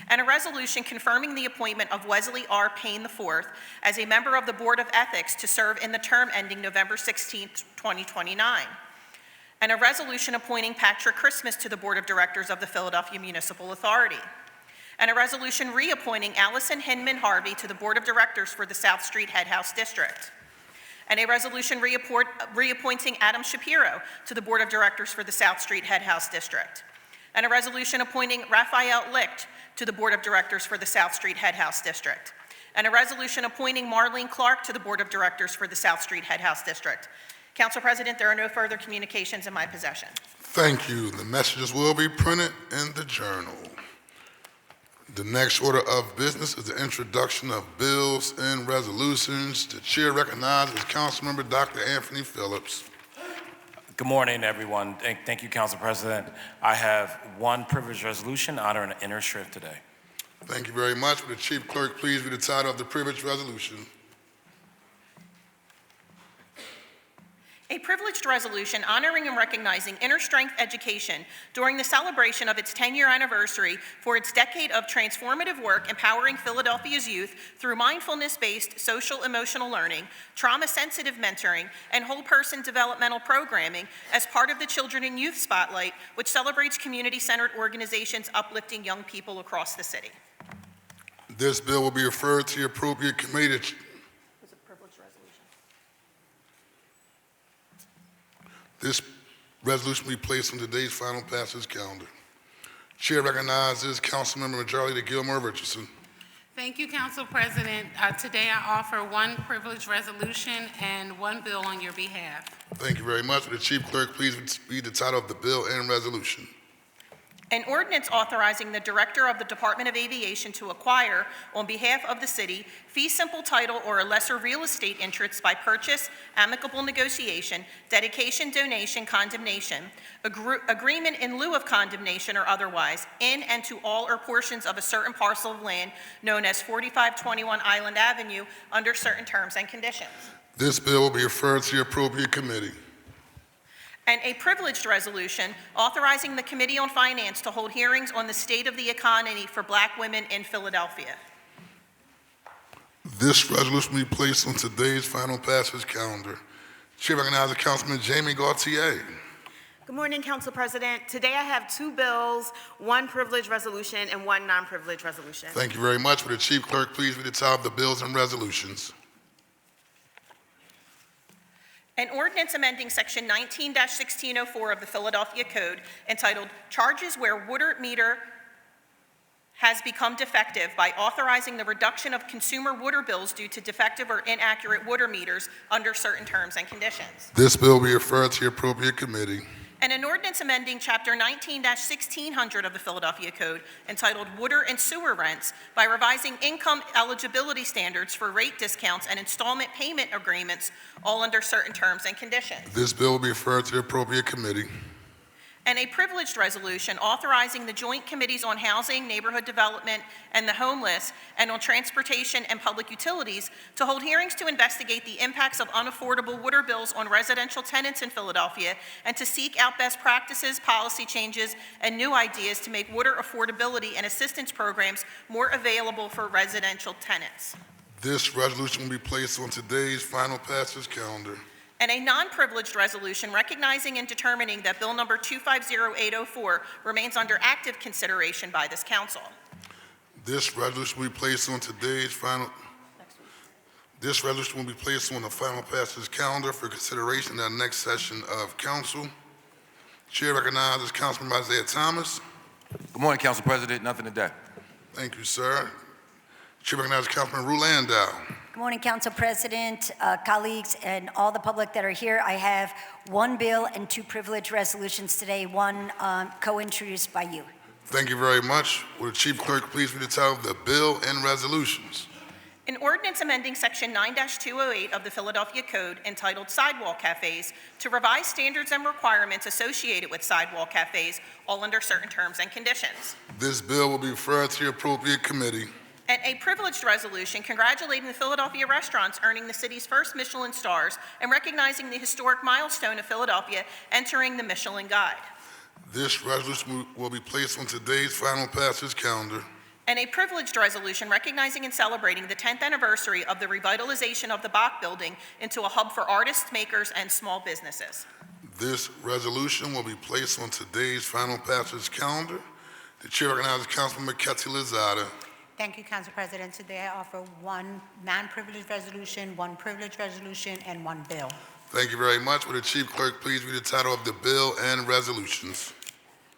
And a resolution confirming the appointment of Wesley R. Payne IV as a member of the Board of Ethics to serve in the term ending November 16, 2029. And a resolution appointing Patrick Christmas to the Board of Directors of the Philadelphia Municipal Authority. And a resolution reappointing Allison Hinman Harvey to the Board of Directors for the South Street Head House District. And a resolution reappointing Adam Shapiro to the Board of Directors for the South Street Head House District. And a resolution appointing Raphael Licht to the Board of Directors for the South Street Head House District. And a resolution appointing Marlene Clark to the Board of Directors for the South Street Head House District. Council President, there are no further communications in my possession. Thank you. The messages will be printed in the journal. The next order of business is the introduction of bills and resolutions. The chair recognizes Councilmember Dr. Anthony Phillips. Good morning, everyone. Thank you, Council President. I have one privileged resolution honoring an inner shrift today. Thank you very much. Would the Chief Clerk please read the title of the privileged resolution? A privileged resolution honoring and recognizing Inner Strength Education during the celebration of its 10-year anniversary for its decade of transformative work empowering Philadelphia's youth through mindfulness-based social-emotional learning, trauma-sensitive mentoring, and whole-person developmental programming as part of the Children and Youth Spotlight, which celebrates community-centered organizations uplifting young people across the city. This bill will be referred to the appropriate committee. This resolution will be placed on today's final passage calendar. Chair recognizes Councilmember Majority Gilmore Richardson. Thank you, Council President. Today I offer one privileged resolution and one bill on your behalf. Thank you very much. Would the Chief Clerk please read the title of the bill and resolution? An ordinance authorizing the Director of the Department of Aviation to acquire, on behalf of the city, fee simple title or a lesser real estate interest by purchase, amicable negotiation, dedication, donation, condemnation, agreement in lieu of condemnation or otherwise, in and to all or portions of a certain parcel of land known as 4521 Island Avenue under certain terms and conditions. This bill will be referred to the appropriate committee. And a privileged resolution authorizing the Committee on Finance to hold hearings on the state of the economy for Black women in Philadelphia. This resolution will be placed on today's final passage calendar. Chair recognizes Councilman Jamie Gaultier. Good morning, Council President. Today I have two bills, one privileged resolution and one non-privileged resolution. Thank you very much. Would the Chief Clerk please read the title of the bills and resolutions? An ordinance amending Section 19-1604 of the Philadelphia Code entitled Charges Where Water Meter Has Become Defective by authorizing the reduction of consumer water bills due to defective or inaccurate water meters under certain terms and conditions. This bill will be referred to the appropriate committee. And an ordinance amending Chapter 19-1600 of the Philadelphia Code entitled Water and Sewer Rents by revising income eligibility standards for rate discounts and installment payment agreements, all under certain terms and conditions. This bill will be referred to the appropriate committee. And a privileged resolution authorizing the Joint Committees on Housing, Neighborhood Development, and the Homeless, and on Transportation and Public Utilities to hold hearings to investigate the impacts of unaffordable water bills on residential tenants in Philadelphia and to seek out best practices, policy changes, and new ideas to make water affordability and assistance programs more available for residential tenants. This resolution will be placed on today's final passage calendar. And a non-privileged resolution recognizing and determining that Bill Number 250804 remains under active consideration by this council. This resolution will be placed on today's final. This resolution will be placed on the final passage calendar for consideration at the next session of council. Chair recognizes Councilman Isaiah Thomas. Good morning, Council President. Nothing today. Thank you, sir. Chair recognizes Councilman Ru Landau. Good morning, Council President, colleagues, and all the public that are here. I have one bill and two privilege resolutions today, one co-introduced by you. Thank you very much. Will the Chief Clerk please read the title of the bill and resolutions? An ordinance amending Section 9-208 of the Philadelphia Code entitled Sidewalk Cafes to revise standards and requirements associated with sidewalk cafes, all under certain terms and conditions. This bill will be referred to the appropriate committee. And a privileged resolution congratulating the Philadelphia restaurants earning the city's first Michelin stars and recognizing the historic milestone of Philadelphia entering the Michelin Guide. This resolution will be placed on today's final passage calendar. And a privileged resolution recognizing and celebrating the 10th anniversary of the revitalization of the Bach Building into a hub for artists, makers, and small businesses. This resolution will be placed on today's final passage calendar. The chair recognizes Councilman McKetty Lozada. Thank you, Council President. Today I offer one non-privileged resolution, one privileged resolution, and one bill. Thank you very much. Will the Chief Clerk please read the title of the bill and resolutions?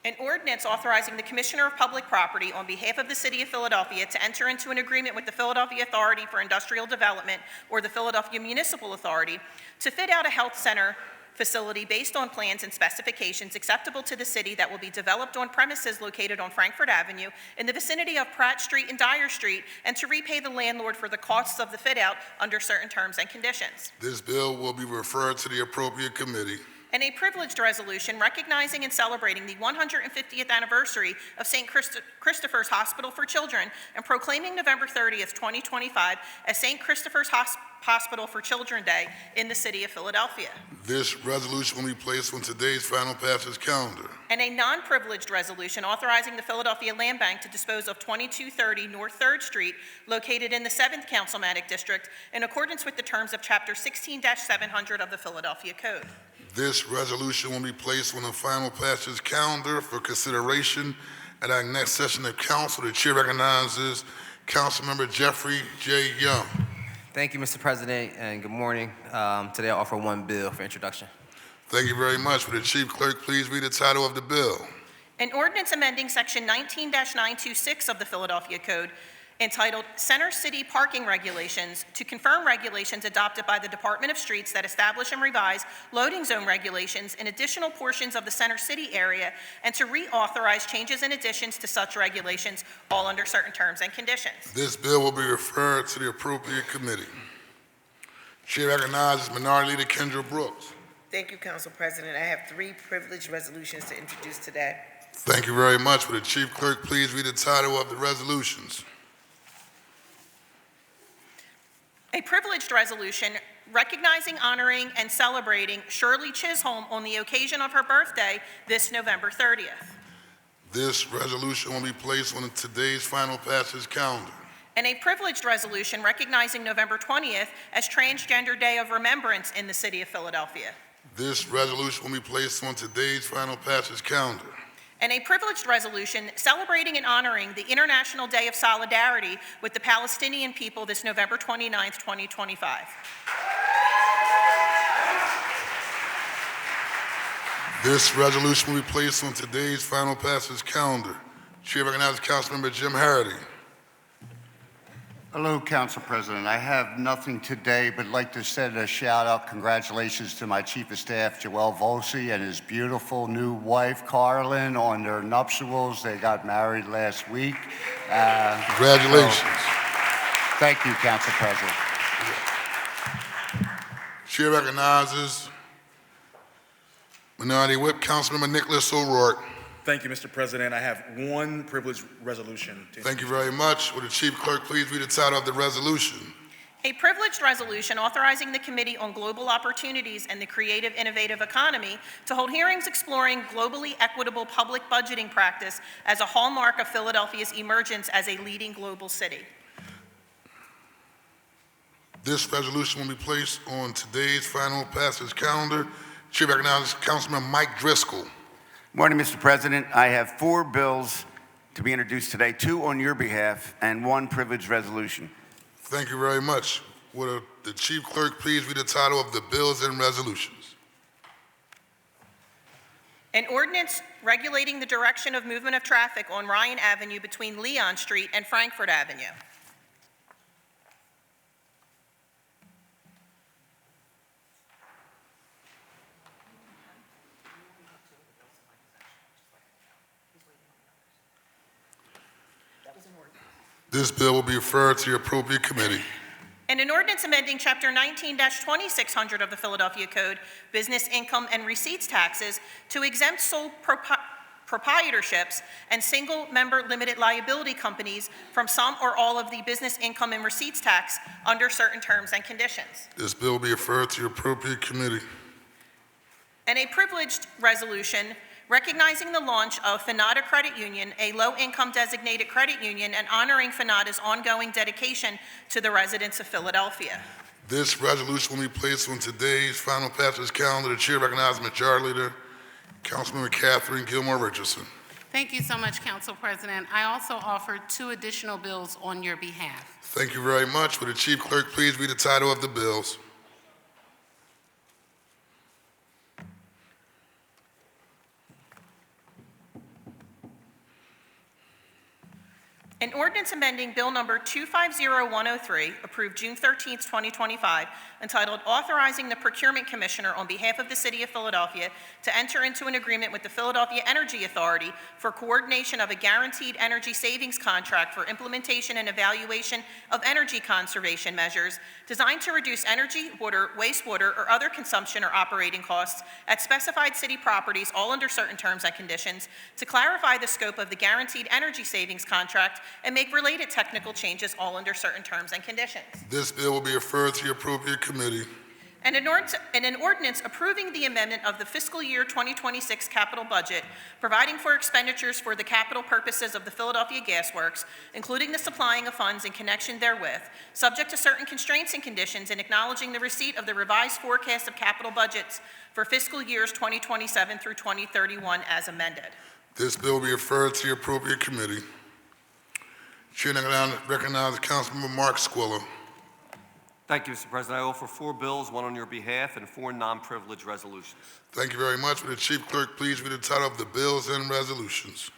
An ordinance authorizing the Commissioner of Public Property on behalf of the City of Philadelphia to enter into an agreement with the Philadelphia Authority for Industrial Development or the Philadelphia Municipal Authority to fit out a health center facility based on plans and specifications acceptable to the city that will be developed on premises located on Frankfurt Avenue in the vicinity of Pratt Street and Dyer Street, and to repay the landlord for the costs of the fit-out under certain terms and conditions. This bill will be referred to the appropriate committee. And a privileged resolution recognizing and celebrating the 150th anniversary of St. Christopher's Hospital for Children and proclaiming November 30th, 2025 as St. Christopher's Hospital for Children Day in the city of Philadelphia. This resolution will be placed on today's final passage calendar. And a non-privileged resolution authorizing the Philadelphia Land Bank to dispose of 2230 North 3rd Street, located in the 7th Councilmanic District, in accordance with the terms of Chapter 16-700 of the Philadelphia Code. This resolution will be placed on the final passage calendar for consideration at our next session of council. The chair recognizes Councilmember Jeffrey J. Young. Thank you, Mr. President, and good morning. Today I offer one bill for introduction. Thank you very much. Will the Chief Clerk please read the title of the bill? An ordinance amending Section 19-926 of the Philadelphia Code entitled Center City Parking Regulations to confirm regulations adopted by the Department of Streets that establish and revise loading zone regulations in additional portions of the Center City area and to reauthorize changes and additions to such regulations, all under certain terms and conditions. This bill will be referred to the appropriate committee. Chair recognizes Minority Leader Kendra Brooks. Thank you, Council President. I have three privileged resolutions to introduce today. Thank you very much. Will the Chief Clerk please read the title of the resolutions? A privileged resolution recognizing, honoring, and celebrating Shirley Chisholm on the occasion of her birthday this November 30th. This resolution will be placed on today's final passage calendar. And a privileged resolution recognizing November 20th as Transgender Day of Remembrance in the city of Philadelphia. This resolution will be placed on today's final passage calendar. And a privileged resolution celebrating and honoring the International Day of Solidarity with the Palestinian people this November 29th, 2025. This resolution will be placed on today's final passage calendar. Chair recognizes Councilmember Jim Harity. Hello, Council President. I have nothing today, but like to send a shout out, congratulations to my Chief of Staff, Joel Volsi, and his beautiful new wife, Carlin, on their nuptials. They got married last week. Congratulations. Thank you, Council President. Chair recognizes Minority Whip, Councilmember Nicholas O'Rourke. Thank you, Mr. President. I have one privileged resolution. Thank you very much. Would the Chief Clerk please read the title of the resolution? A privileged resolution authorizing the Committee on Global Opportunities and the Creative Innovative Economy to hold hearings exploring globally equitable public budgeting practice as a hallmark of Philadelphia's emergence as a leading global city. This resolution will be placed on today's final passage calendar. Chair recognizes Councilman Mike Driscoll. Morning, Mr. President. I have 4 bills to be introduced today, 2 on your behalf and 1 privileged resolution. Thank you very much. Would the Chief Clerk please read the title of the bills and resolutions? An ordinance regulating the direction of movement of traffic on Ryan Avenue between Leon Street and Frankfurt Avenue. This bill will be referred to the appropriate committee. And an ordinance amending Chapter 19-2600 of the Philadelphia Code, Business Income and Receipts Taxes, to exempt sole proprietorships and single-member limited liability companies from some or all of the business income and receipts tax under certain terms and conditions. This bill will be referred to the appropriate committee. And a privileged resolution recognizing the launch of Finada Credit Union, a low-income designated credit union, and honoring Finada's ongoing dedication to the residents of Philadelphia. This resolution will be placed on today's final passage calendar. The Chair recognizes Majority Leader, Councilmember Catherine Gilmore Richardson. Thank you so much, Council President. I also offer 2 additional bills on your behalf. Thank you very much. Would the Chief Clerk please read the title of the bills? An ordinance amending Bill Number 250103, approved June 13, 2025, entitled Authorizing the Procurement Commissioner on behalf of the City of Philadelphia to enter into an agreement with the Philadelphia Energy Authority for coordination of a guaranteed energy savings contract for implementation and evaluation of energy conservation measures designed to reduce energy, water, wastewater, or other consumption or operating costs at specified city properties, all under certain terms and conditions, to clarify the scope of the guaranteed energy savings contract and make related technical changes, all under certain terms and conditions. This bill will be referred to the appropriate committee. And an ordinance approving the amendment of the fiscal year 2026 capital budget, providing for expenditures for the capital purposes of the Philadelphia Gas Works, including the supplying of funds in connection therewith, subject to certain constraints and conditions, and acknowledging the receipt of the revised forecast of capital budgets for fiscal years 2027 through 2031 as amended. This bill will be referred to the appropriate committee. Chair recognizes Councilmember Mark Squilla. Thank you, Mr. President. I offer 4 bills, 1 on your behalf, and 4 non-privileged resolutions. Thank you very much. Would the Chief Clerk please read the title of the bills and resolutions?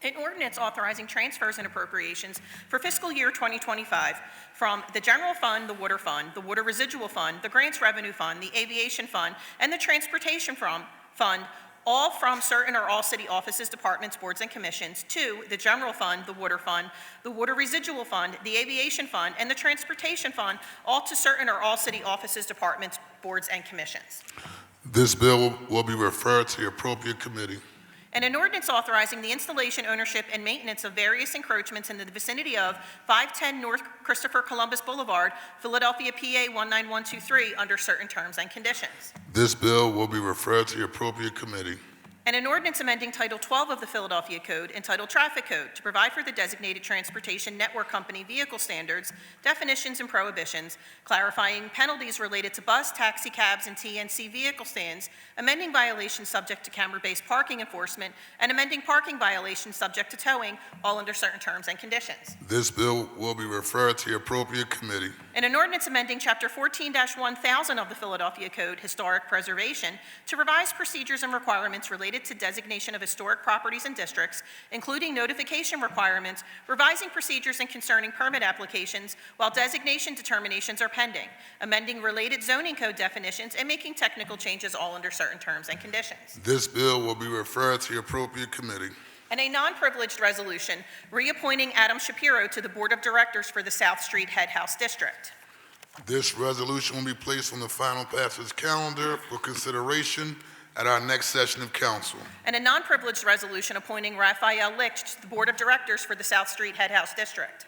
An ordinance authorizing transfers and appropriations for fiscal year 2025 from the General Fund, the Water Fund, the Water Residual Fund, the Grants Revenue Fund, the Aviation Fund, and the Transportation Fund, all from certain or all city offices, departments, boards, and commissions, to the General Fund, the Water Residual Fund, the Aviation Fund, and the Transportation Fund, all to certain or all city offices, departments, boards, and commissions. This bill will be referred to the appropriate committee. And an ordinance authorizing the installation, ownership, and maintenance of various encroachments in the vicinity of 510 North Christopher Columbus Boulevard, Philadelphia, PA 19123, under certain terms and conditions. This bill will be referred to the appropriate committee. And an ordinance amending Title 12 of the Philadelphia Code entitled Traffic Code to provide for the designated transportation network company vehicle standards, definitions, and prohibitions, clarifying penalties related to bus, taxi cabs, and TNC vehicle stands, amending violations subject to camera-based parking enforcement, and amending parking violations subject to towing, all under certain terms and conditions. This bill will be referred to the appropriate committee. And an ordinance amending Chapter 14-1000 of the Philadelphia Code, Historic Preservation, to revise procedures and requirements related to designation of historic properties and districts, including notification requirements, revising procedures and concerning permit applications while designation determinations are pending, amending related zoning code definitions, and making technical changes, all under certain terms and conditions. This bill will be referred to the appropriate committee. And a non-privileged resolution reappointing Adam Shapiro to the Board of Directors for the South Street Head House District. This resolution will be placed on the final passage calendar for consideration at our next session of council. And a non-privileged resolution appointing Raphael Licht to the Board of Directors for the South Street Head House District.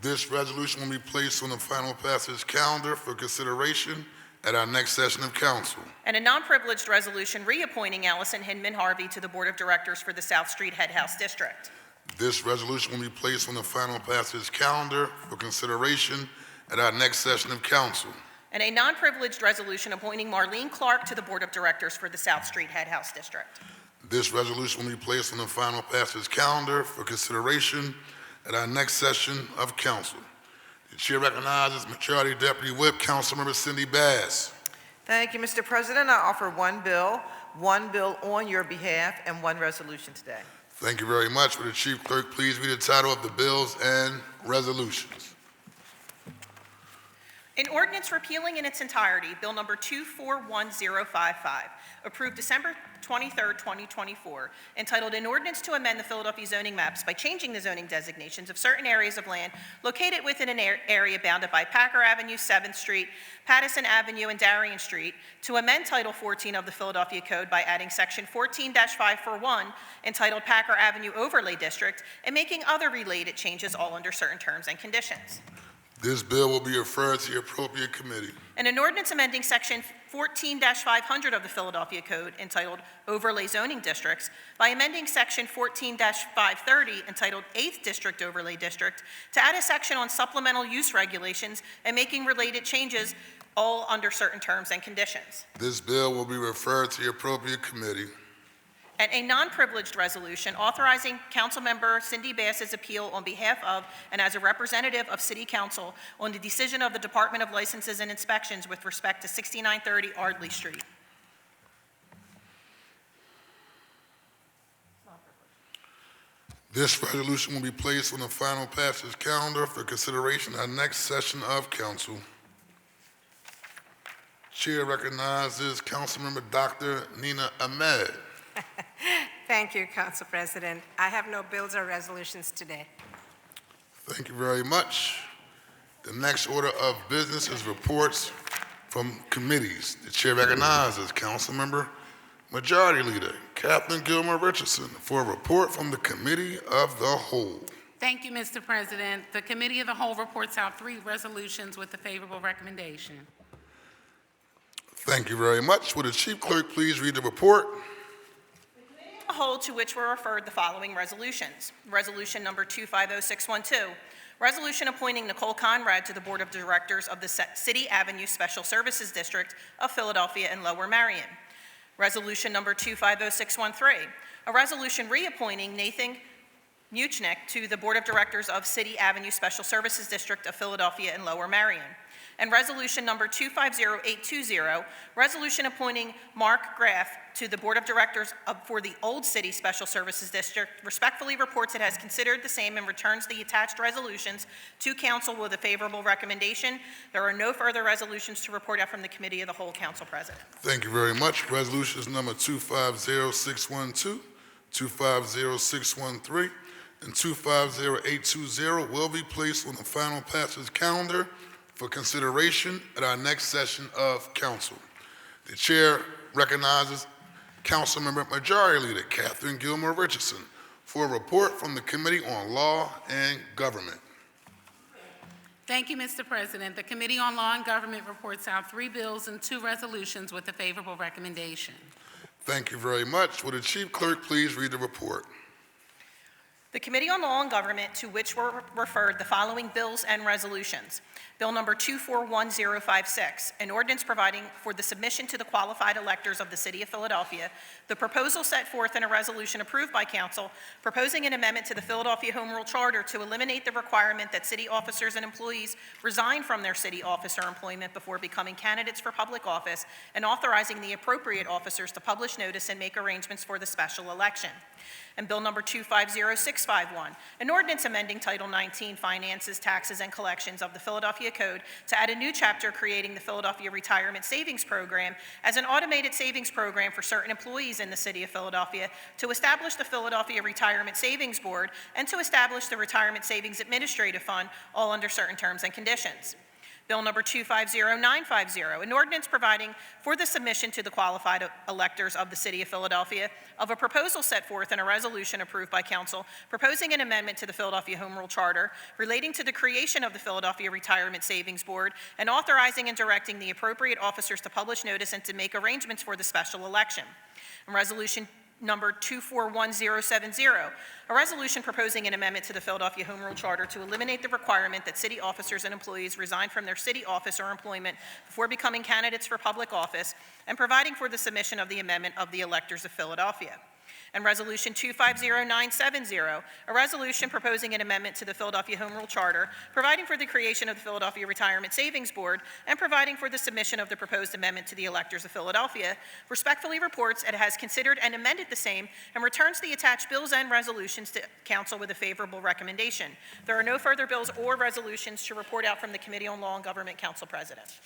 This resolution will be placed on the final passage calendar for consideration at our next session of council. And a non-privileged resolution reappointing Allison Hinman Harvey to the Board of Directors for the South Street Head House District. This resolution will be placed on the final passage calendar for consideration at our next session of council. And a non-privileged resolution appointing Marlene Clark to the Board of Directors for the South Street Head House District. This resolution will be placed on the final passage calendar for consideration at our next session of council. The chair recognizes Majority Deputy Whip, Councilmember Cindy Bass. Thank you, Mr. President. I offer one bill on your behalf, and one resolution today. Thank you very much. Would the Chief Clerk please read the title of the bills and resolutions? An ordinance repealing in its entirety Bill Number 241055, approved December 23, 2024, entitled An Ordinance to Amend the Philadelphia Zoning Maps by changing the zoning designations of certain areas of land located within an area bounded by Packer Avenue, 7th Street, Pattison Avenue, and Darien Street, to amend Title 14 of the Philadelphia Code by adding Section 14-541, entitled Packer Avenue Overlay District, and making other related changes, all under certain terms and conditions. This bill will be referred to the appropriate committee. And an ordinance amending Section 14-500 of the Philadelphia Code, entitled Overlay Zoning Districts, by amending Section 14-530, entitled 8th District Overlay District, to add a section on supplemental use regulations and making related changes, all under certain terms and conditions. This bill will be referred to the appropriate committee. And a non-privileged resolution authorizing Councilmember Cindy Bass's appeal on behalf of and as a representative of City Council on the decision of the Department of Licenses and Inspections with respect to 6930 Ardley Street. This resolution will be placed on the final passage calendar for consideration at next session of council. Chair recognizes Councilmember Dr. Nina Ahmed. Thank you, Council President. I have no bills or resolutions today. Thank you very much. The next order of business is reports from committees. The chair recognizes Councilmember Majority Leader Kathleen Gilmore Richardson for a report from the Committee of the Whole. Thank you, Mr. President. The Committee of the Whole reports out 3 resolutions with a favorable recommendation. Thank you very much. Would the Chief Clerk please read the report? The whole to which were referred the following resolutions. Resolution number 250612, resolution appointing Nicole Conrad to the Board of Directors of the City Avenue Special Services District of Philadelphia and Lower Marion. Resolution number 250613, a resolution reappointing Nathan Muchnick to the Board of Directors of City Avenue Special Services District of Philadelphia and Lower Marion. And resolution number 250820, resolution appointing Mark Graff to the Board of Directors for the Old City Special Services District, respectfully reports it has considered the same and returns the attached resolutions to council with a favorable recommendation. There are no further resolutions to report out from the Committee of the Whole, Council President. Thank you very much. Resolutions number 250612, 250613, and 250820 will be placed on the final passage calendar for consideration at our next session of council. The chair recognizes Councilmember Majority Leader Catherine Gilmore Richardson for a report from the Committee on Law and Government. Thank you, Mr. President. The Committee on Law and Government reports out 3 bills and 2 resolutions with a favorable recommendation. Thank you very much. Will the Chief Clerk please read the report? The Committee on Law and Government, to which were referred the following bills and resolutions. Bill number 241056, an ordinance providing for the submission to the qualified electors of the City of Philadelphia, the proposal set forth in a resolution approved by Council, proposing an amendment to the Philadelphia Home Rule Charter to eliminate the requirement that city officers and employees resign from their city office or employment before becoming candidates for public office, and authorizing the appropriate officers to publish notice and make arrangements for the special election. And Bill number 250651, an ordinance amending Title 19 Finances, Taxes, and Collections of the Philadelphia Code to add a new chapter creating the Philadelphia Retirement Savings Program as an automated savings program for certain employees in the City of Philadelphia, to establish the Philadelphia Retirement Savings Board, and to establish the Retirement Savings Administrative Fund, all under certain terms and conditions. Bill number 250950, an ordinance providing for the submission to the qualified electors of the City of Philadelphia of a proposal set forth in a resolution approved by Council, proposing an amendment to the Philadelphia Home Rule Charter relating to the creation of the Philadelphia Retirement Savings Board, and authorizing and directing the appropriate officers to publish notice and to make arrangements for the special election. And resolution number 241070, a resolution proposing an amendment to the Philadelphia Home Rule Charter to eliminate the requirement that city officers and employees resign from their city office or employment before becoming candidates for public office, and providing for the submission of the amendment of the electors of Philadelphia. And Resolution 250970, a resolution proposing an amendment to the Philadelphia Home Rule Charter, providing for the creation of the Philadelphia Retirement Savings Board, and providing for the submission of the proposed amendment to the electors of Philadelphia, respectfully reports it has considered and amended the same, and returns the attached bills and resolutions to Council with a favorable recommendation. There are no further bills or resolutions to report out from the Committee on Law and Government, Council President.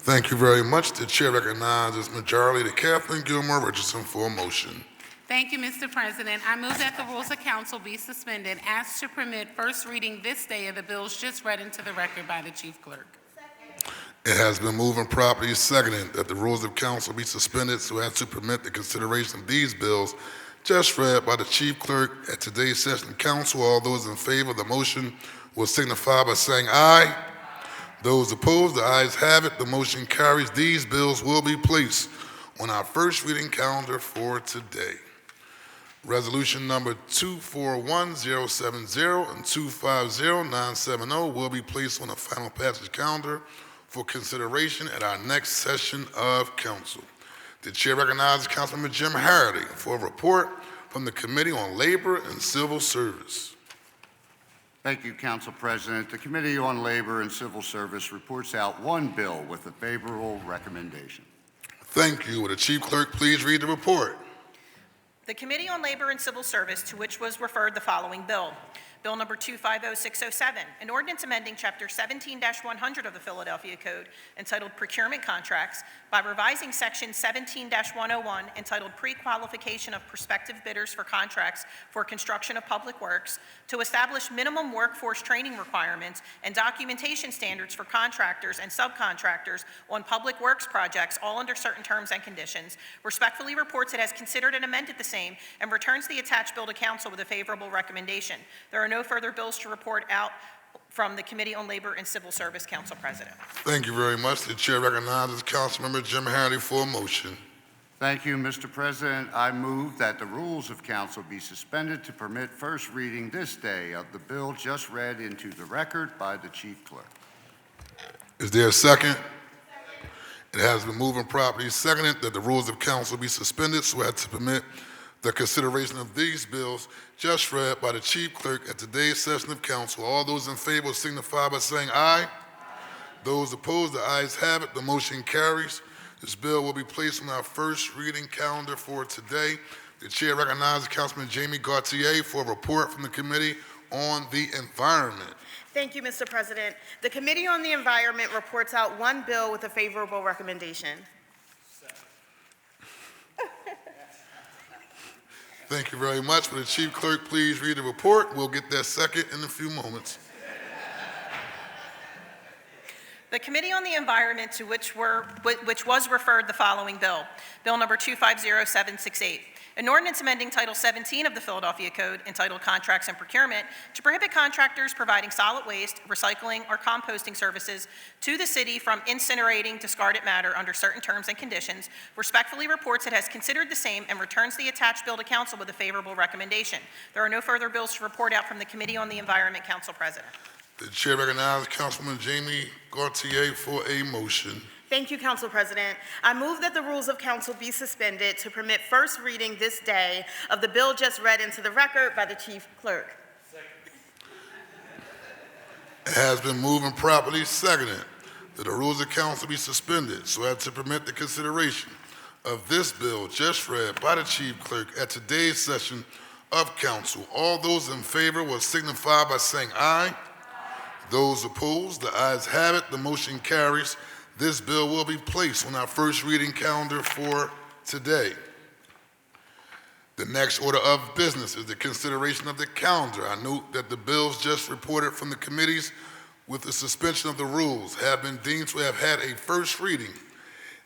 Thank you very much. The chair recognizes Majority Leader Catherine Gilmore Richardson for a motion. Thank you, Mr. President. I move that the rules of council be suspended as to permit first reading this day of the bills just read into the record by the Chief Clerk. It has been moved and properly seconded that the rules of council be suspended so as to permit the consideration of these bills just read by the Chief Clerk at today's session of council. All those in favor of the motion will signify by saying aye. Those opposed, the ayes have it. The motion carries. These bills will be placed on our first reading calendar for today. Resolution number 241070 and 250970 will be placed on the final passage calendar for consideration at our next session of council. The chair recognizes Councilmember Jim Harity for a report from the Committee on Labor and Civil Service. Thank you, Council President. The Committee on Labor and Civil Service reports out 1 bill with a favorable recommendation. Thank you. Will the Chief Clerk please read the report? The Committee on Labor and Civil Service, to which was referred the following bill. Bill number 250607, an ordinance amending Chapter 17-100 of the Philadelphia Code entitled Procurement Contracts by revising Section 17-101 entitled Pre-Qualification of Prospective Bidders for Contracts for Construction of Public Works to establish minimum workforce training requirements and documentation standards for contractors and subcontractors on public works projects, all under certain terms and conditions. Respectfully reports it has considered and amended the same, and returns the attached bill to council with a favorable recommendation. There are no further bills to report out from the Committee on Labor and Civil Service, Council President. Thank you very much. The chair recognizes Councilmember Jim Harity for a motion. Thank you, Mr. President. I move that the rules of council be suspended to permit first reading this day of the bill just read into the record by the Chief Clerk. Is there a second? It has been moved and properly seconded that the rules of council be suspended so as to permit the consideration of these bills just read by the Chief Clerk at today's session of council. All those in favor signify by saying aye. Those opposed, the ayes have it. The motion carries. This bill will be placed on our first reading calendar for today. The chair recognizes Councilman Jamie Gauthier for a report from the Committee on the Environment. Thank you, Mr. President. The Committee on the Environment reports out 1 bill with a favorable recommendation. Thank you very much. Will the Chief Clerk please read the report? We'll get that second in a few moments. The the Committee on the Environment, to which was referred the following bill. Bill number 250768. An ordinance amending Title 17 of the Philadelphia Code entitled Contracts and Procurement to prohibit contractors providing solid waste, recycling, or composting services to the city from incinerating discarded matter under certain terms and conditions, respectfully reports it has considered the same and returns the attached bill to council with a favorable recommendation. There are no further bills to report out from the Committee on the Environment, Council President. The chair recognizes Councilwoman Jamie Gaultier for a motion. Thank you, Council President. I move that the rules of council be suspended to permit first reading this day of the bill just read into the record by the Chief Clerk. It has been moved and properly seconded that the rules of council be suspended so as to permit the consideration of this bill just read by the Chief Clerk at today's session of council. All those in favor will signify by saying aye. Those opposed, the ayes have it. The motion carries. This bill will be placed on our first reading calendar for today. The next order of business is the consideration of the calendar. I note that the bills just reported from the committees with the suspension of the rules have been deemed to have had a first reading.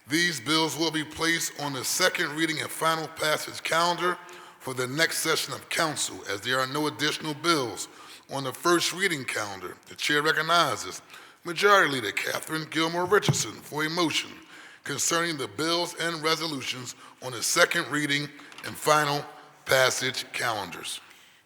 These bills will be placed on the second reading and final passage calendar for the next session of council. As there are no additional bills on the first reading calendar, the chair recognizes Majority Leader Catherine Gilmore Richardson for a motion concerning the bills and resolutions on the second reading and final passage calendars.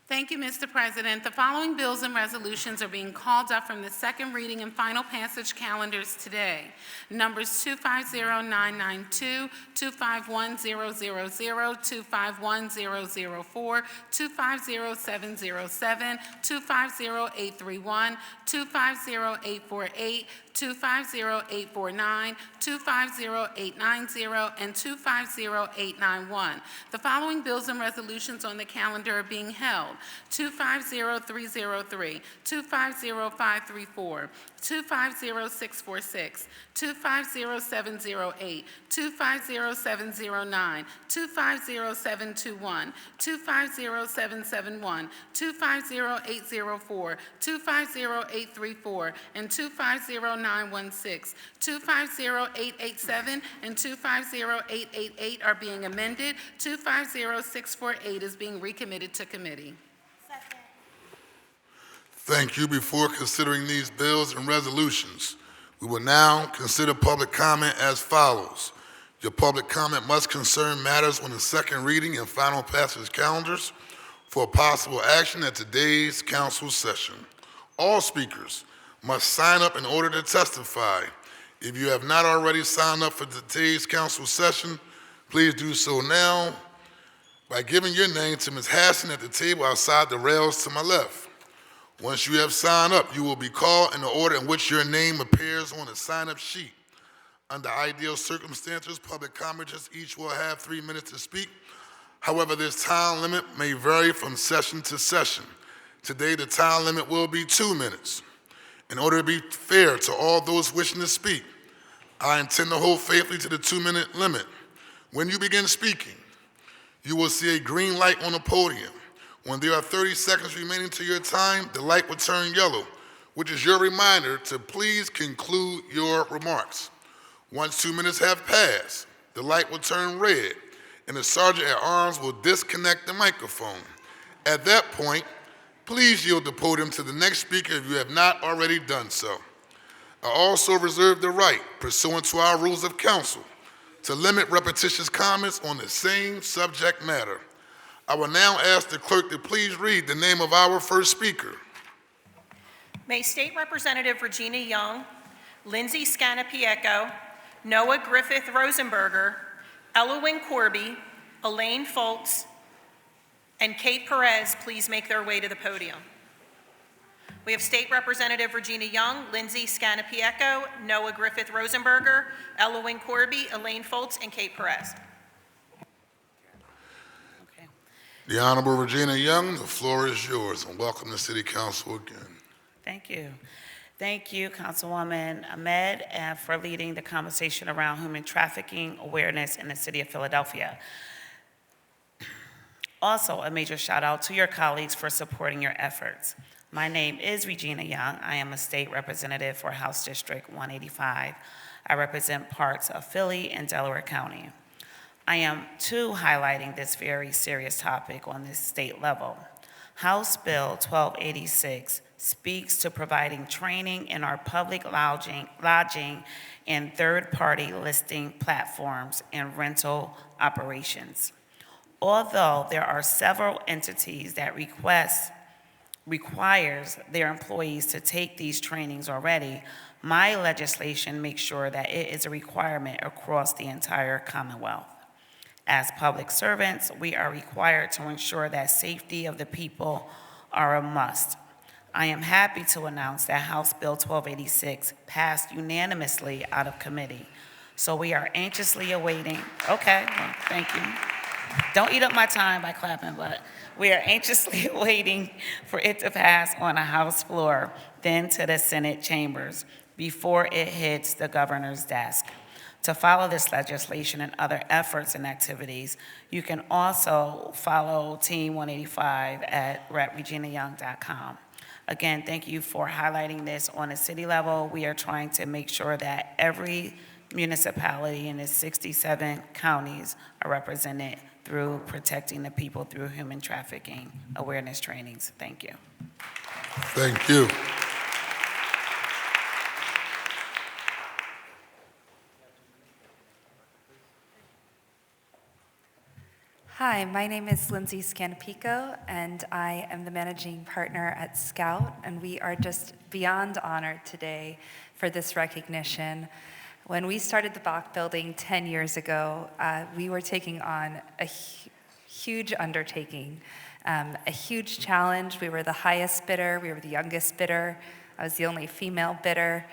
Thank you, Mr. President. The following bills and resolutions are being called up from the second reading and final passage calendars today. Numbers 250992, 251000, 251004, 250707, 250831, 250848, 250849, 250890, and 250891. The following bills and resolutions on the calendar are being held: 250303, 250534, 250646, 250708, 250709, 250721, 250771, 250804, 250834, and 250916, 250887, and 250888 are being amended. 250648 is being recommitted to committee. Thank you. Before considering these bills and resolutions, we will now consider public comment as follows. Your public comment must concern matters on the second reading and final passage calendars for possible action at today's council session. All speakers must sign up in order to testify. If you have not already signed up for today's council session, please do so now by giving your name to Ms. Hassan at the table outside the rails to my left. Once you have signed up, you will be called in the order in which your name appears on the sign-up sheet. Under ideal circumstances, public commenters each will have 3 minutes to speak. However, this time limit may vary from session to session. Today, the time limit will be 2 minutes. In order to be fair to all those wishing to speak, I intend to hold faithfully to the 2-minute limit. When you begin speaking, you will see a green light on the podium. When there are 30 seconds remaining to your time, the light will turn yellow, which is your reminder to please conclude your remarks. Once 2 minutes have passed, the light will turn red, and the sergeant at arms will disconnect the microphone. At that point, please yield the podium to the next speaker if you have not already done so. I also reserve the right, pursuant to our rules of council, to limit repetitious comments on the same subject matter. I will now ask the clerk to please read the name of our first speaker. May State Representative Regina Young, Lindsay Scannapieco, Noah Griffith Rosenberger, Elowin Corby, Elaine Foltz, and Kate Perez please make their way to the podium. We have State Representative Regina Young, Lindsay Scannapieco, Noah Griffith Rosenberger, Elowin Corby, Elaine Foltz, and Kate Perez. The Honorable Regina Young, the floor is yours, and welcome to City Council again. Thank you. Thank you, Councilwoman Ahmed, for leading the conversation around human trafficking awareness in the city of Philadelphia. Also, a major shout out to your colleagues for supporting your efforts. My name is Regina Young. I am a state representative for House District 185. I represent parts of Philly and Delaware County. I am, too, highlighting this very serious topic on this state level. House Bill 1286 speaks to providing training in our public lodging and third-party listing platforms and rental operations. Although there are several entities that requires their employees to take these trainings already, my legislation makes sure that it is a requirement across the entire Commonwealth. As public servants, we are required to ensure that safety of the people are a must. I am happy to announce that House Bill 1286 passed unanimously out of committee. So we are anxiously awaiting, okay, well, thank you. Don't eat up my time by clapping, but we are anxiously waiting for it to pass on the House floor, then to the Senate chambers, before it hits the governor's desk. To follow this legislation and other efforts and activities, you can also follow Team 185 at reginayoung.com. Again, thank you for highlighting this on a city level. We are trying to make sure that every municipality in the 67 counties are represented through protecting the people through human trafficking awareness trainings. Thank you. Thank you. Hi, my name is Lindsay Scanapico, and I am the managing partner at Scout, and we are just beyond honored today for this recognition. When we started the Bach Building 10 years ago, we were taking on a huge undertaking, a huge challenge. We were the highest bidder, we were the youngest bidder, I was the only female bidder,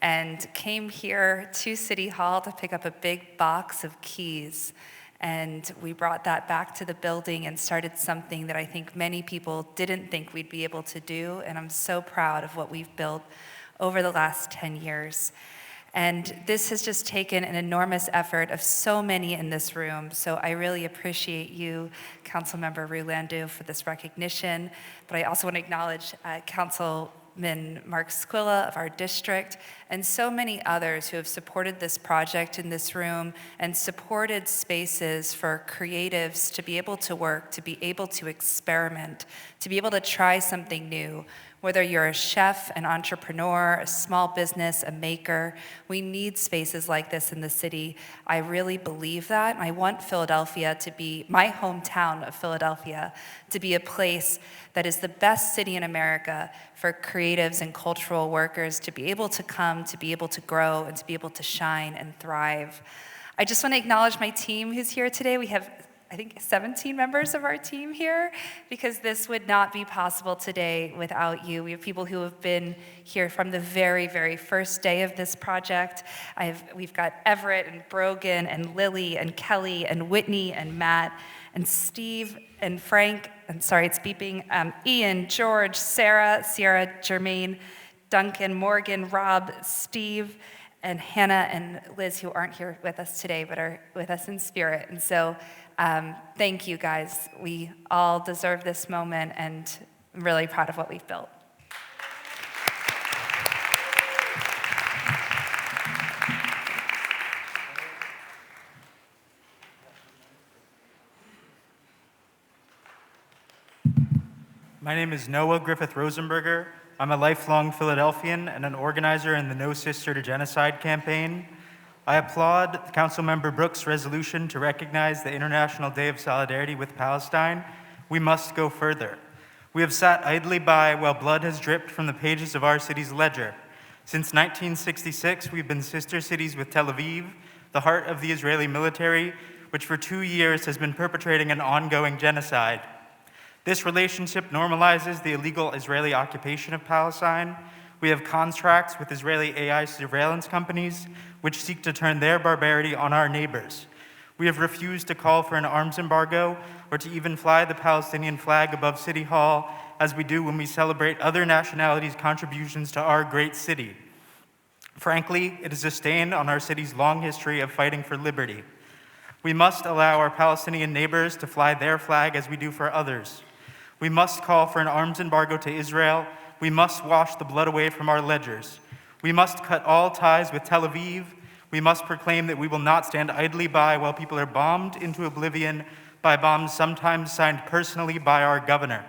and came here to City Hall to pick up a big box of keys. And we brought that back to the building and started something that I think many people didn't think we'd be able to do. And I'm so proud of what we've built over the last 10 years. And this has just taken an enormous effort of so many in this room. So I really appreciate you, Councilmember Rulandu, for this recognition. But I also want to acknowledge Councilman Mark Squilla of our district, and so many others who have supported this project in this room and supported spaces for creatives to be able to work, to be able to experiment, to be able to try something new. Whether you're a chef, an entrepreneur, a small business, a maker, we need spaces like this in the city. I really believe that. I want Philadelphia to be, my hometown of Philadelphia, to be a place that is the best city in America for creatives and cultural workers to be able to come, to be able to grow, and to be able to shine and thrive. I just want to acknowledge my team who's here today. We have, I think, 17 members of our team here, because this would not be possible today without you. We have people who have been here from the very, very first day of this project. We've got Everett and Brogan and Lily and Kelly and Whitney and Matt and Steve and Frank, and sorry, it's beeping, Ian, George, Sarah, Sierra, Jermaine, Duncan, Morgan, Rob, Steve, and Hannah and Liz, who aren't here with us today, but are with us in spirit. And so thank you, guys. We all deserve this moment, and I'm really proud of what we've built. My name is Noah Griffith Rosenberger. I'm a lifelong Philadelphian and an organizer in the No Sister to Genocide campaign. I applaud Councilmember Brooks' resolution to recognize the International Day of Solidarity with Palestine. We must go further. We have sat idly by while blood has dripped from the pages of our city's ledger. Since 1966, we've been sister cities with Tel Aviv, the heart of the Israeli military, which for 2 years has been perpetrating an ongoing genocide. This relationship normalizes the illegal Israeli occupation of Palestine. We have contracts with Israeli AI surveillance companies, which seek to turn their barbarity on our neighbors. We have refused to call for an arms embargo or to even fly the Palestinian flag above City Hall, as we do when we celebrate other nationalities' contributions to our great city. Frankly, it is a stain on our city's long history of fighting for liberty. We must allow our Palestinian neighbors to fly their flag as we do for others. We must call for an arms embargo to Israel. We must wash the blood away from our ledgers. We must cut all ties with Tel Aviv. We must proclaim that we will not stand idly by while people are bombed into oblivion by bombs sometimes signed personally by our governor.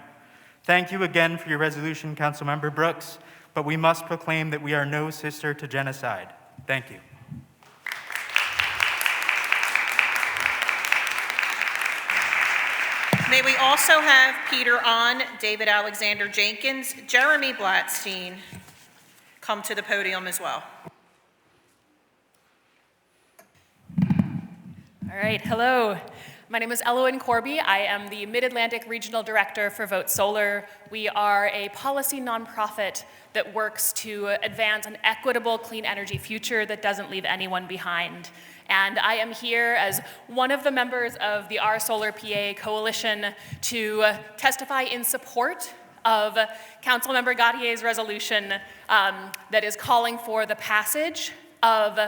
Thank you again for your resolution, Councilmember Brooks, but we must proclaim that we are no sister to genocide. Thank you. May we also have Peter On, David Alexander Jenkins, Jeremy Blatstein come to the podium as well. All right, hello. My name is Elowen Corby. I am the Mid-Atlantic Regional Director for Vote Solar. We are a policy nonprofit that works to advance an equitable clean energy future that doesn't leave anyone behind. And I am here as one of the members of the Our Solar PA Coalition to testify in support of Councilmember Gautier's resolution that is calling for the passage of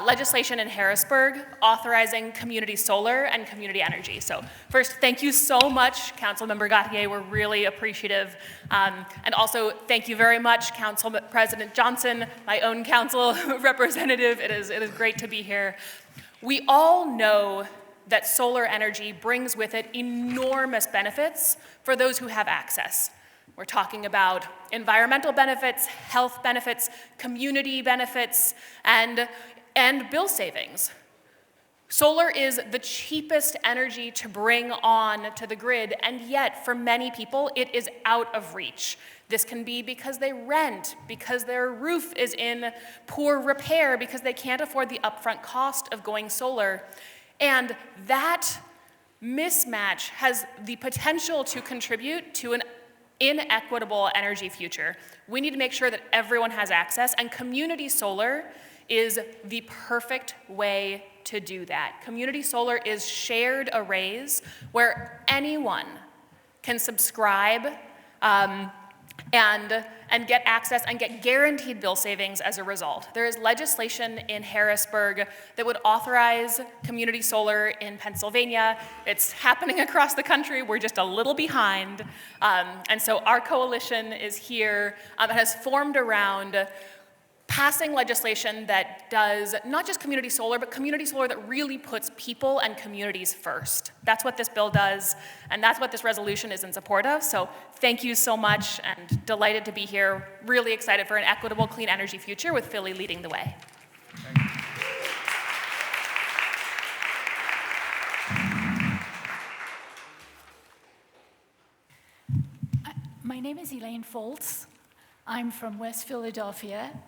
legislation in Harrisburg authorizing community solar and community energy. So first, thank you so much, Councilmember Gautier. We're really appreciative. And also, thank you very much, Council President Johnson, my own council representative. It is great to be here. We all know that solar energy brings with it enormous benefits for those who have access. We're talking about environmental benefits, health benefits, community benefits, and bill savings. Solar is the cheapest energy to bring on to the grid, and yet for many people it is out of reach. This can be because they rent, because their roof is in poor repair, because they can't afford the upfront cost of going solar. And that mismatch has the potential to contribute to an inequitable energy future. We need to make sure that everyone has access, and community solar is the perfect way to do that. Community solar is shared arrays where anyone can subscribe and get access and get guaranteed bill savings as a result. There is legislation in Harrisburg that would authorize community solar in Pennsylvania. It's happening across the country. We're just a little behind. And so our coalition is here and has formed around passing legislation that does not just community solar, but community solar that really puts people and communities first. That's what this bill does, and that's what this resolution is in support of. So thank you so much, and delighted to be here. Really excited for an equitable, clean energy future with Philly leading the way. My name is Elaine Foltz. I'm from West Philadelphia.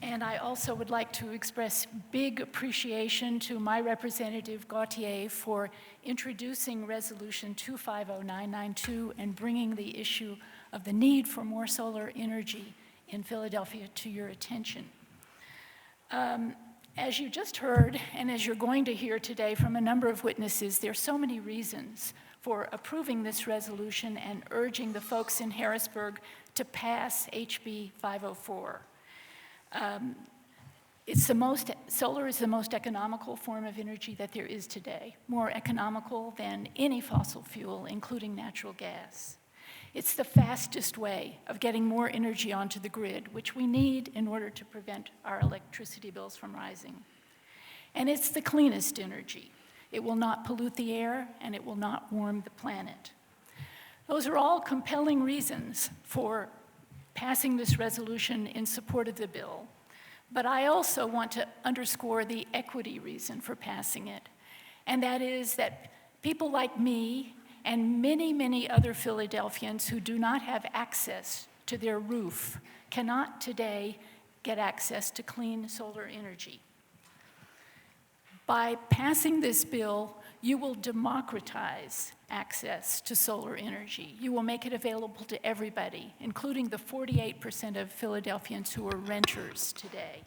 And I also would like to express big appreciation to my representative Gautier for introducing Resolution 250992 and bringing the issue of the need for more solar energy in Philadelphia to your attention. As you just heard, and as you're going to hear today from a number of witnesses, there are so many reasons for approving this resolution and urging the folks in Harrisburg to pass HB 504. Solar is the most economical form of energy that there is today, more economical than any fossil fuel, including natural gas. It's the fastest way of getting more energy onto the grid, which we need in order to prevent our electricity bills from rising. And it's the cleanest energy. It will not pollute the air, and it will not warm the planet. Those are all compelling reasons for passing this resolution in support of the bill. But I also want to underscore the equity reason for passing it. And that is that people like me and many, many other Philadelphians who do not have access to their roof cannot today get access to clean solar energy. By passing this bill, you will democratize access to solar energy. You will make it available to everybody, including the 48% of Philadelphians who are renters today.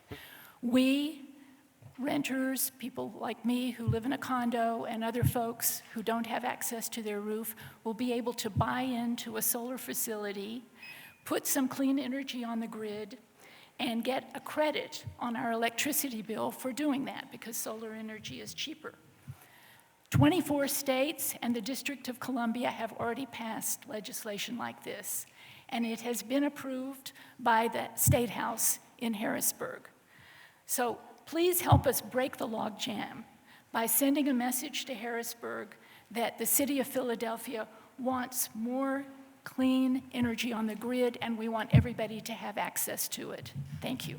We, renters, people like me who live in a condo, and other folks who don't have access to their roof, will be able to buy into a solar facility, put some clean energy on the grid, and get a credit on our electricity bill for doing that, because solar energy is cheaper. 24 states and the District of Columbia have already passed legislation like this, and it has been approved by the State House in Harrisburg. So please help us break the logjam by sending a message to Harrisburg that the City of Philadelphia wants more clean energy on the grid, and we want everybody to have access to it. Thank you.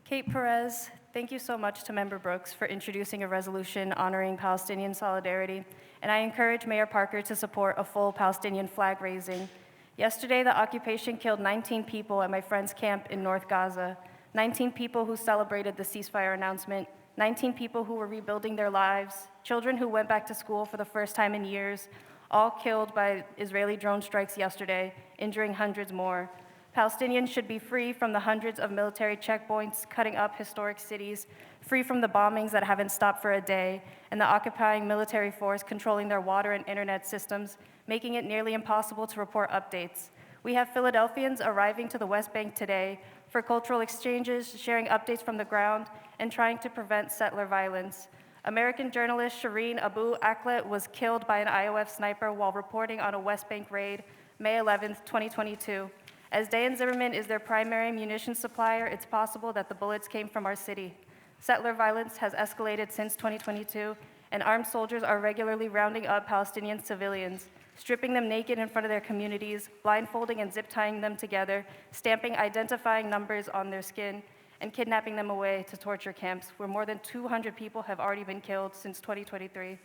Kate Perez, thank you so much to Member Brooks for introducing a resolution honoring Palestinian solidarity, and I encourage Mayor Parker to support a full Palestinian flag raising. Yesterday, the occupation killed 19 people at my friend's camp in North Gaza, 19 people who celebrated the ceasefire announcement, 19 people who were rebuilding their lives, children who went back to school for the first time in years, all killed by Israeli drone strikes yesterday, injuring hundreds more. Palestinians should be free from the hundreds of military checkpoints cutting up historic cities, free from the bombings that haven't stopped for a day, and the occupying military force controlling their water and internet systems, making it nearly impossible to report updates. We have Philadelphians arriving to the West Bank today for cultural exchanges, sharing updates from the ground, and trying to prevent settler violence. American journalist Shireen Abu Akleh was killed by an IOF sniper while reporting on a West Bank raid, May 11, 2022. As Day and Zimmerman is their primary munitions supplier, it's possible that the bullets came from our city. Settler violence has escalated since 2022, and armed soldiers are regularly rounding up Palestinian civilians, stripping them naked in front of their communities, blindfolding and zip-tying them together, stamping identifying numbers on their skin, and kidnapping them away to torture camps, where more than 200 people have already been killed since 2023.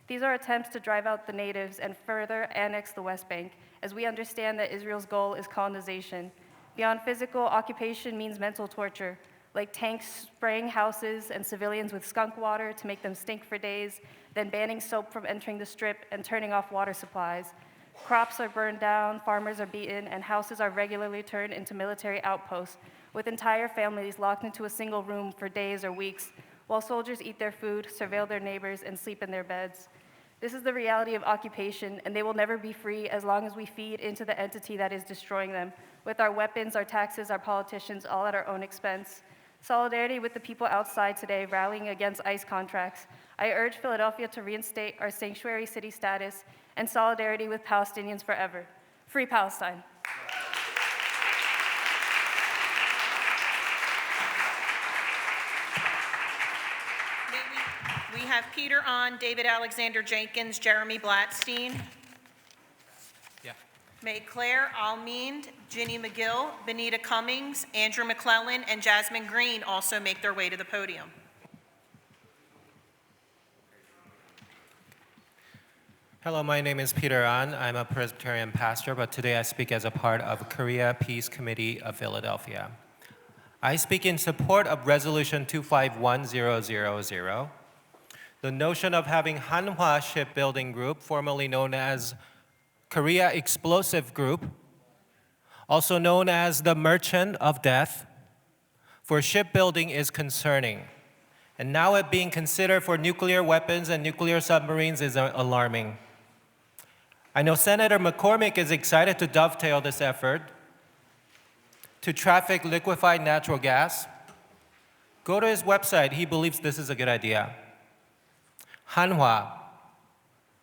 These are attempts to drive out the natives and further annex the West Bank, as we understand that Israel's goal is colonization. Beyond physical, occupation means mental torture, like tanks spraying houses and civilians with skunk water to make them stink for days, then banning soap from entering the strip and turning off water supplies. Crops are burned down, farmers are beaten, and houses are regularly turned into military outposts, with entire families locked into a single room for days or weeks, while soldiers eat their food, surveil their neighbors, and sleep in their beds. This is the reality of occupation, and they will never be free as long as we feed into the entity that is destroying them, with our weapons, our taxes, our politicians, all at our own expense. Solidarity with the people outside today rallying against ICE contracts. I urge Philadelphia to reinstate our sanctuary city status and solidarity with Palestinians forever. Free Palestine. We have Peter On, David Alexander Jenkins, Jeremy Blattstein. Yeah. May Claire Almind, Ginny McGill, Benita Cummings, Andrew McClellan, and Jasmine Green also make their way to the podium. Hello, my name is Peter An. I'm a Presbyterian pastor, but today I speak as a part of Korea Peace Committee of Philadelphia. I speak in support of Resolution 251000. The notion of having Hanwha Shipbuilding Group, formerly known as Korea Explosive Group, also known as the Merchant of Death, for shipbuilding is concerning. And now it being considered for nuclear weapons and nuclear submarines is alarming. I know Senator McCormick is excited to dovetail this effort to traffic liquefied natural gas. Go to his website, he believes this is a good idea. Hanwha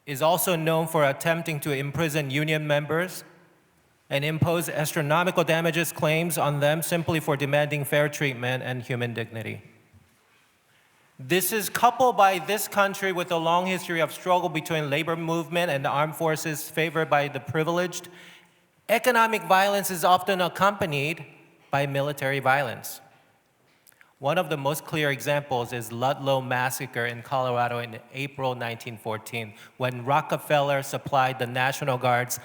is also known for attempting to imprison union members and impose astronomical damages claims on them simply for demanding fair treatment and human dignity. This is coupled by this country with a long history of struggle between labor movement and the armed forces favored by the privileged. Economic violence is often accompanied by military violence. One of the most clear examples is Ludlow Massacre in Colorado in April 1914, when Rockefeller supplied the National Guards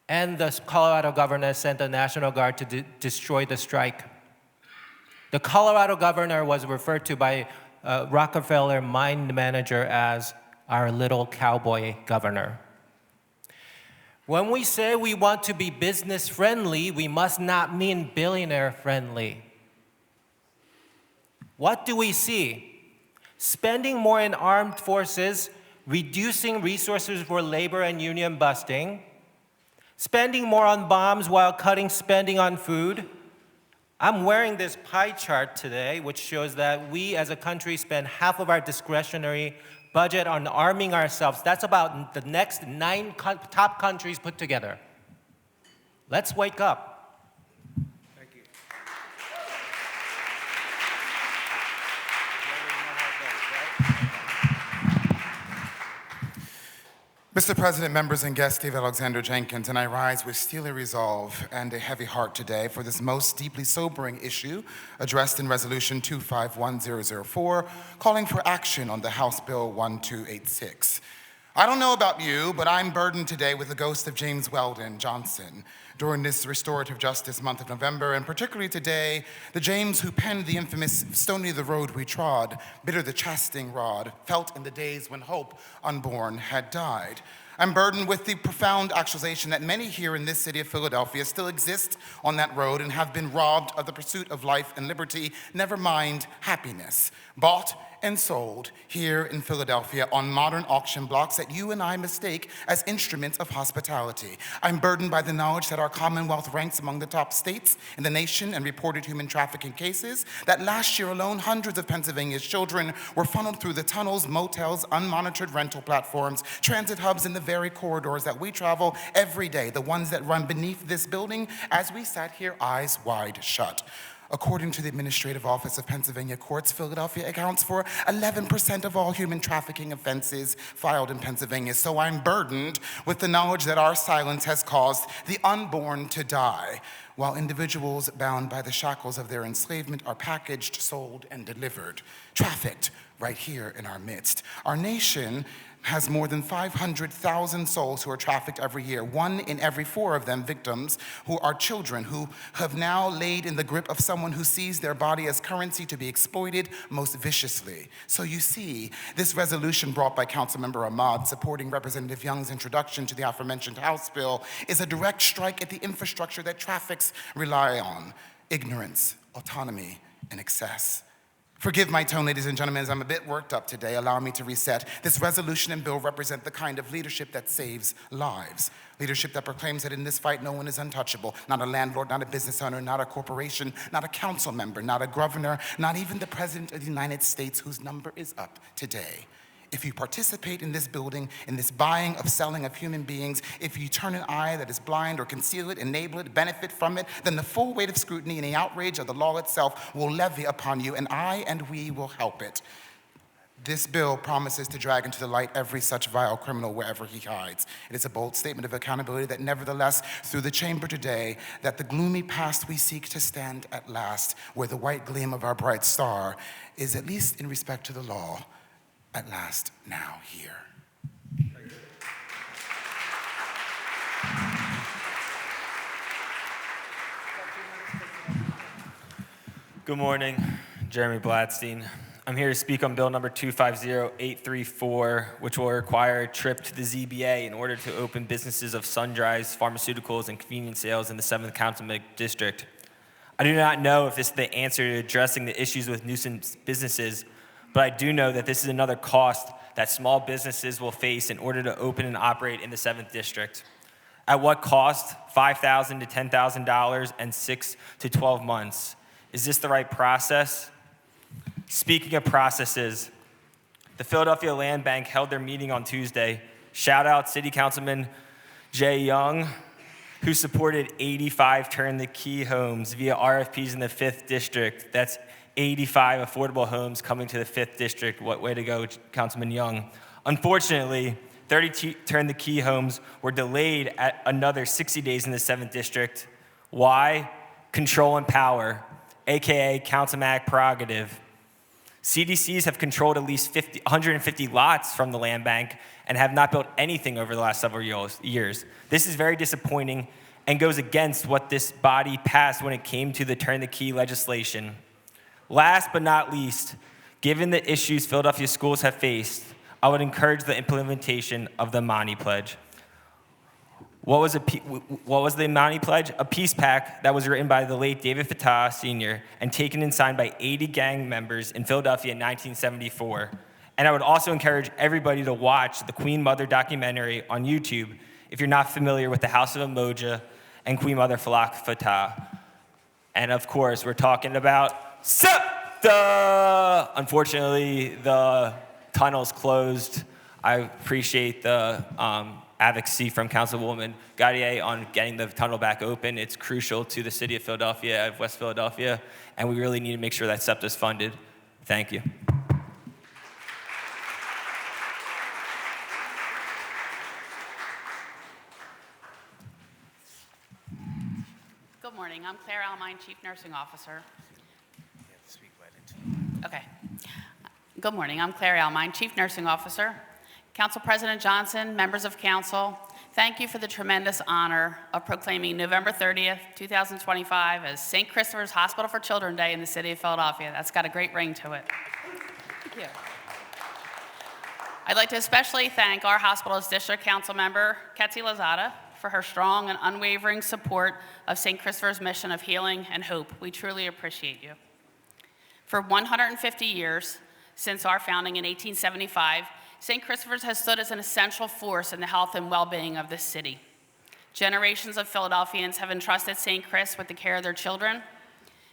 and the Colorado governor sent the National Guard to destroy the strike. The Colorado governor was referred to by Rockefeller mine manager as our little cowboy governor. When we say we want to be business friendly, we must not mean billionaire friendly. What do we see? Spending more in armed forces, reducing resources for labor and union busting, Spending more on bombs while cutting spending on food. I'm wearing this pie chart today, which shows that we as a country spend half of our discretionary budget on arming ourselves. That's about the next 9 top countries put together. Let's wake up. Thank you. Mr. President, members and guests, Steve Alexander Jenkins, and I rise with steely resolve and a heavy heart today for this most deeply sobering issue addressed in Resolution 251004, calling for action on the House Bill 1286. I don't know about you, but I'm burdened today with the ghost of James Weldon Johnson. During this Restorative Justice month of November, and particularly today, the James who penned the infamous "Stony the road we trod, bitter the chastening rod," felt in the days when hope unborn had died. I'm burdened with the profound actualization that many here in this city of Philadelphia still exist on that road and have been robbed of the pursuit of life and liberty, never mind happiness, bought and sold here in Philadelphia on modern auction blocks that you and I mistake as instruments of hospitality. I'm burdened by the knowledge that our Commonwealth ranks among the top states in the nation in reported human trafficking cases, that last year alone, hundreds of Pennsylvania's children were funneled through the tunnels, motels, unmonitored rental platforms, transit hubs, and the very corridors that we travel every day, the ones that run beneath this building as we sat here eyes wide shut. According to the Administrative Office of Pennsylvania Courts, Philadelphia accounts for 11% of all human trafficking offenses filed in Pennsylvania. So I'm burdened with the knowledge that our silence has caused the unborn to die, while individuals bound by the shackles of their enslavement are packaged, sold, and delivered, trafficked right here in our midst. Our nation has more than 500,000 souls who are trafficked every year. 1 in every 4 of them victims who are children who have now laid in the grip of someone who sees their body as currency to be exploited most viciously. So you see, this resolution brought by Councilmember Ahmad supporting Representative Young's introduction to the aforementioned House bill is a direct strike at the infrastructure that traffics rely on: ignorance, autonomy, and excess. Forgive my tone, ladies and gentlemen, as I'm a bit worked up today. Allow me to reset. This resolution and bill represent the kind of leadership that saves lives. Leadership that proclaims that in this fight, no one is untouchable. Not a landlord, not a business owner, not a corporation, not a council member, not a governor, not even the President of the United States, whose number is up today. If you participate in this building, in this buying of selling of human beings, if you turn an eye that is blind or conceal it, enable it, benefit from it, then the full weight of scrutiny and the outrage of the law itself will levy upon you, and I and we will help it. This bill promises to drag into the light every such vile criminal wherever he hides. It is a bold statement of accountability that nevertheless, through the chamber today, that the gloomy past we seek to stand at last, where the white gleam of our bright star is, at least in respect to the law, at last now here. Good morning, Jeremy Blatstein. I'm here to speak on bill number 250834, which will require a trip to the ZBA in order to open businesses of sundries, pharmaceuticals, and convenience sales in the 7th Councilman District. I do not know if this is the answer to addressing the issues with nuisance businesses, but I do know that this is another cost that small businesses will face in order to open and operate in the 7th District. At what cost? $5,000 to $10,000 and 6 to 12 months. Is this the right process? Speaking of processes, the Philadelphia Land Bank held their meeting on Tuesday. Shout out City Councilman Jay Young, who supported 85 turn-the-key homes via RFPs in the 5th District. That's 85 affordable homes coming to the 5th District. What way to go, Councilman Young. Unfortunately, 30 turn-the-key homes were delayed at another 60 days in the 7th District. Why? Control and power, AKA councilmanic prerogative. CDCs have controlled at least 150 lots from the land bank and have not built anything over the last several years. This is very disappointing and goes against what this body passed when it came to the turn-the-key legislation. Last but not least, given the issues Philadelphia schools have faced, I would encourage the implementation of the Imani Pledge. What was the Imani Pledge? A peace pact that was written by the late David Fattah Sr. and taken and signed by 80 gang members in Philadelphia in 1974. And I would also encourage everybody to watch the Queen Mother documentary on YouTube. if you're not familiar with the House of Umoja and Queen Mother Falak Fatah. And of course, we're talking about SEPTA! Unfortunately, the tunnel's closed. I appreciate the advocacy from Councilwoman Gaudier on getting the tunnel back open. It's crucial to the city of Philadelphia, of West Philadelphia, and we really need to make sure that SEPTA is funded. Thank you. Good morning. I'm Claire Almine, Chief Nursing Officer. Okay. Good morning. I'm Claire Almine, Chief Nursing Officer. Council President Johnson, members of council, thank you for the tremendous honor of proclaiming November 30th, 2025 as St. Christopher's Hospital for Children Day in the city of Philadelphia. That's got a great ring to it. Thank you. I'd like to especially thank our hospital's district council member, Ketsi Lozada, for her strong and unwavering support of St. Christopher's mission of healing and hope. We truly appreciate you. For 150 years, since our founding in 1875, St. Christopher's has stood as an essential force in the health and well-being of this city. Generations of Philadelphians have entrusted St. Chris with the care of their children,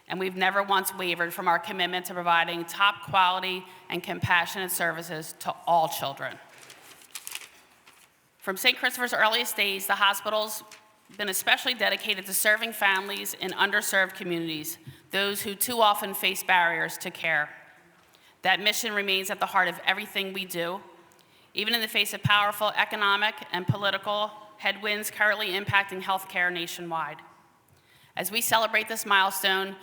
and we've never once wavered from our commitment to providing top quality and compassionate services to all children. From St. Christopher's earliest days, the hospital's been especially dedicated to serving families in underserved communities, those who too often face barriers to care. That mission remains at the heart of everything we do, even in the face of powerful economic and political headwinds currently impacting healthcare nationwide. As we celebrate this milestone,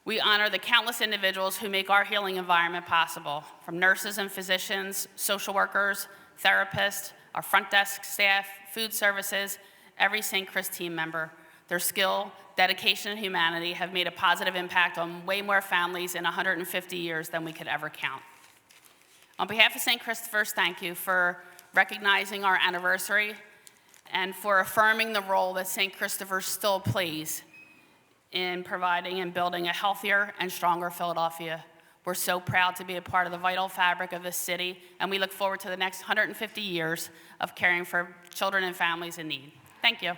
we honor the countless individuals who make our healing environment possible, from nurses and physicians, social workers, therapists, our front desk staff, food services, every St. Chris team member. Their skill, dedication, and humanity have made a positive impact on way more families in 150 years than we could ever count. On behalf of St. Christopher's, thank you for recognizing our anniversary and for affirming the role that St. Christopher's still plays in providing and building a healthier and stronger Philadelphia. We're so proud to be a part of the vital fabric of this city, and we look forward to the next 150 years of caring for children and families in need. Thank you.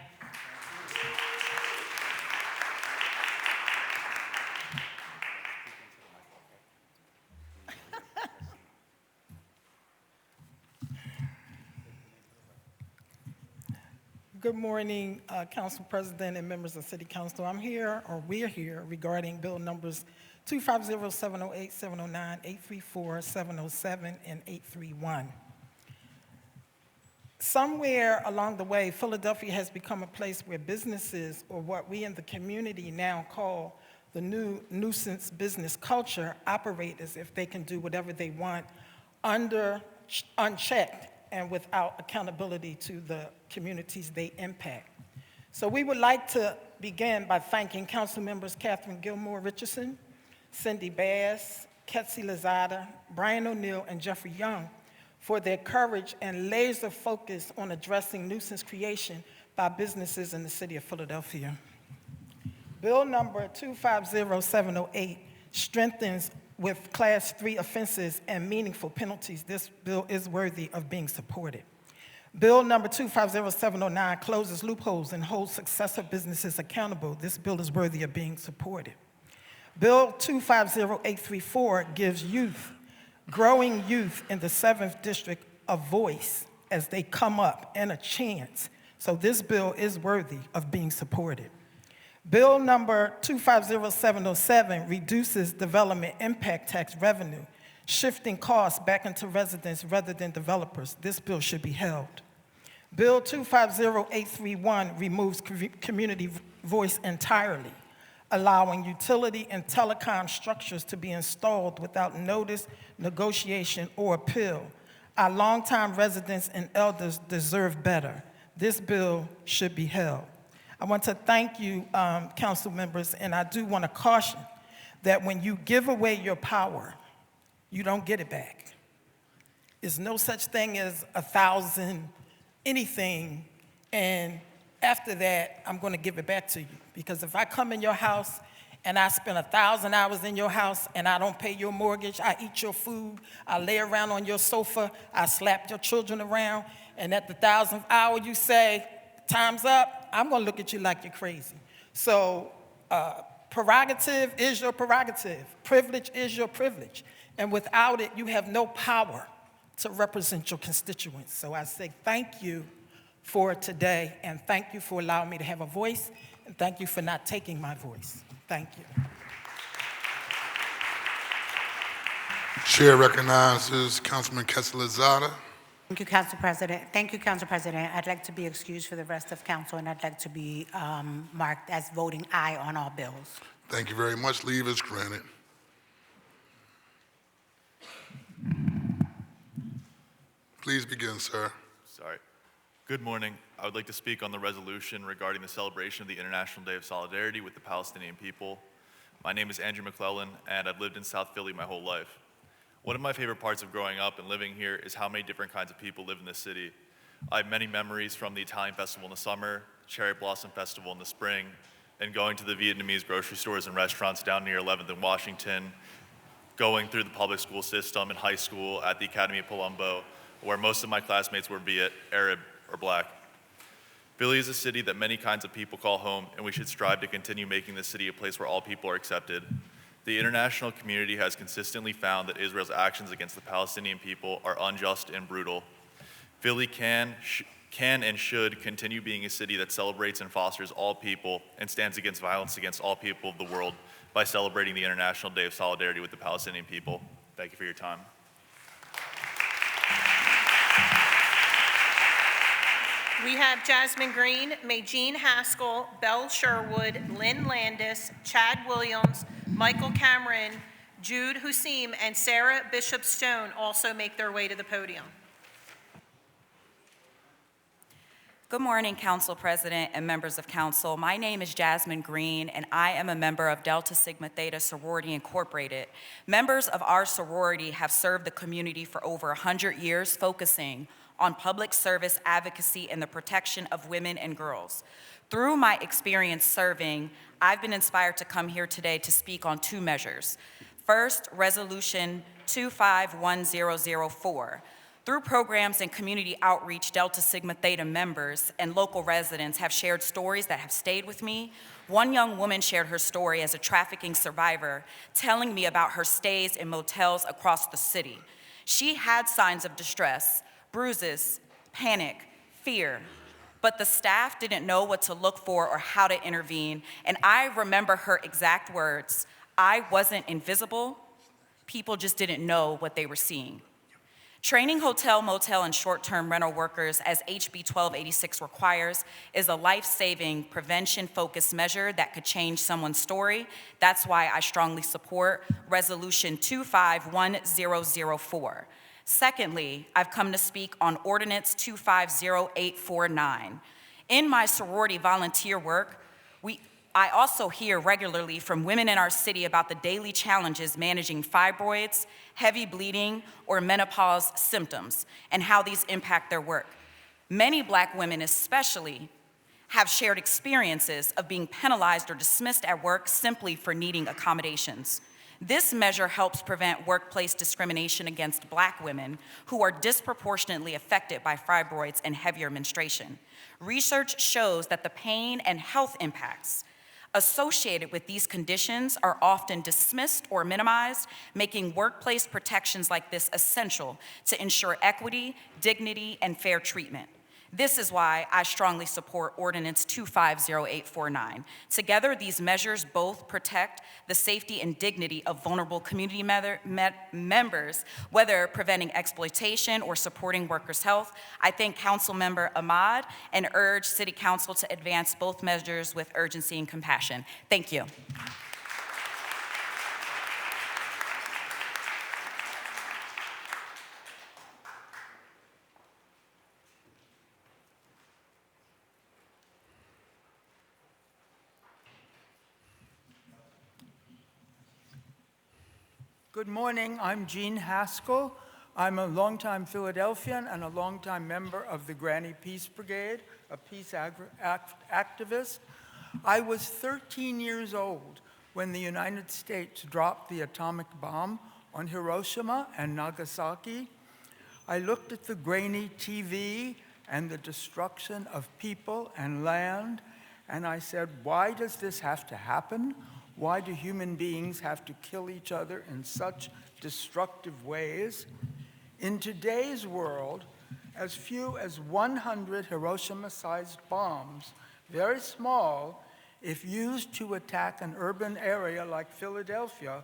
Good morning, Council President and members of City Council. We're here regarding bill numbers 250, 708, 709, 834, 707, and 831. Somewhere along the way, Philadelphia has become a place where businesses, or what we in the community now call the new nuisance business culture, operate as if they can do whatever they want unchecked and without accountability to the communities they impact. So we would like to begin by thanking Council members Catherine Gilmore Richardson, Cindy Bass, Ketsi Lozada, Brian O'Neill, and Jeffrey Young for their courage and laser focus on addressing nuisance creation by businesses in the city of Philadelphia. Bill number 250708 strengthens with Class 3 offenses and meaningful penalties. This bill is worthy of being supported. Bill number 250709 closes loopholes and holds successive businesses accountable. This bill is worthy of being supported. Bill 250834 gives growing youth in the 7th District, a voice as they come up and a chance. So this bill is worthy of being supported. Bill number 250707 reduces development impact tax revenue, shifting costs back into residents rather than developers. This bill should be held. Bill 250831 removes community voice entirely, allowing utility and telecom structures to be installed without notice, negotiation, or appeal. Our longtime residents and elders deserve better. This bill should be held. I want to thank you, council members, and I do want to caution that when you give away your power, you don't get it back. There's no such thing as 1,000 anything, and after that, I'm going to give it back to you. Because if I come in your house and I spend 1,000 hours in your house and I don't pay your mortgage, I eat your food, I lay around on your sofa, I slap your children around, and at the 1,000th hour you say, time's up, I'm gonna look at you like you're crazy. So prerogative is your prerogative. Privilege is your privilege. And without it, you have no power to represent your constituents. So I say thank you for today, and thank you for allowing me to have a voice, and thank you for not taking my voice. Thank you. Chair recognizes Councilman Kessler-Zada. Thank you, Council President. Thank you, Council President. I'd like to be excused for the rest of council, and I'd like to be marked as voting aye on all bills. Thank you very much. Leave is granted. Please begin, sir. Sorry. Good morning. I would like to speak on the resolution regarding the celebration of the International Day of Solidarity with the Palestinian people. My name is Andrew McClellan, and I've lived in South Philly my whole life. One of my favorite parts of growing up and living here is how many different kinds of people live in this city. I have many memories from the Italian Festival in the summer, Cherry Blossom Festival in the spring, and going to the Vietnamese grocery stores and restaurants down near 11th and Washington, going through the public school system in high school at the Academy of Palumbo, where most of my classmates were be it Arab or Black. Philly is a city that many kinds of people call home, and we should strive to continue making this city a place where all people are accepted. The international community has consistently found that Israel's actions against the Palestinian people are unjust and brutal. Philly can and should continue being a city that celebrates and fosters all people and stands against violence against all people of the world by celebrating the International Day of Solidarity with the Palestinian people. Thank you for your time. We have Jasmine Green, Majeen Haskell, Belle Sherwood, Lynn Landis, Chad Williams, Michael Cameron, Jude Husim, and Sarah Bishop Stone also make their way to the podium. Good morning, Council President and members of Council. My name is Jasmine Green, and I am a member of Delta Sigma Theta Sorority Incorporated. Members of our sorority have served the community for over 100 years, focusing on public service advocacy and the protection of women and girls. Through my experience serving, I've been inspired to come here today to speak on two measures. First, Resolution 251004. Through programs and community outreach, Delta Sigma Theta members and local residents have shared stories that have stayed with me. One young woman shared her story as a trafficking survivor, telling me about her stays in motels across the city. She had signs of distress, bruises, panic, fear, but the staff didn't know what to look for or how to intervene, and I remember her exact words: "I wasn't invisible, people just didn't know what they were seeing." Training hotel, motel, and short-term rental workers, as HB 1286 requires, is a life-saving, prevention-focused measure that could change someone's story. That's why I strongly support Resolution 251004. Secondly, I've come to speak on Ordinance 250849. In my sorority volunteer work, I also hear regularly from women in our city about the daily challenges managing fibroids, heavy bleeding, or menopause symptoms, and how these impact their work. Many Black women especially have shared experiences of being penalized or dismissed at work simply for needing accommodations. This measure helps prevent workplace discrimination against Black women who are disproportionately affected by fibroids and heavier menstruation. Research shows that the pain and health impacts associated with these conditions are often dismissed or minimized, making workplace protections like this essential to ensure equity, dignity, and fair treatment. This is why I strongly support Ordinance 250849. Together, these measures both protect the safety and dignity of vulnerable community members, whether preventing exploitation or supporting workers' health. I thank Councilmember Ahmad and urge City Council to advance both measures with urgency and compassion. Thank you. Good morning, I'm Gene Haskell. I'm a longtime Philadelphian and a longtime member of the Granny Peace Brigade, a peace activist. I was 13 years old when the United States dropped the atomic bomb on Hiroshima and Nagasaki. I looked at the grainy TV and the destruction of people and land. And I said, why does this have to happen? Why do human beings have to kill each other in such destructive ways? In today's world, as few as 100 Hiroshima-sized bombs, very small, if used to attack an urban area like Philadelphia,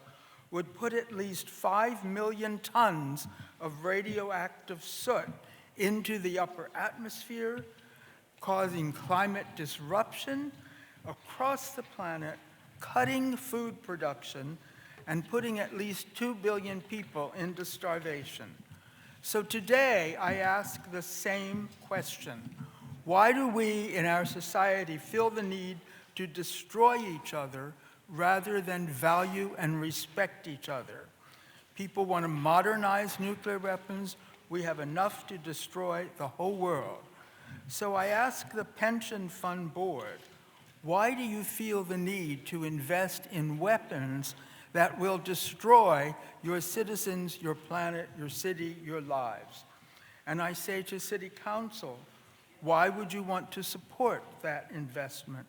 would put at least 5 million tons of radioactive soot into the upper atmosphere, causing climate disruption across the planet, cutting food production, and putting at least 2 billion people into starvation. So today, I ask the same question. Why do we in our society feel the need to destroy each other rather than value and respect each other? People want to modernize nuclear weapons. We have enough to destroy the whole world. So I ask the Pension Fund Board, why do you feel the need to invest in weapons that will destroy your citizens, your planet, your city, your lives? And I say to City Council, why would you want to support that investment?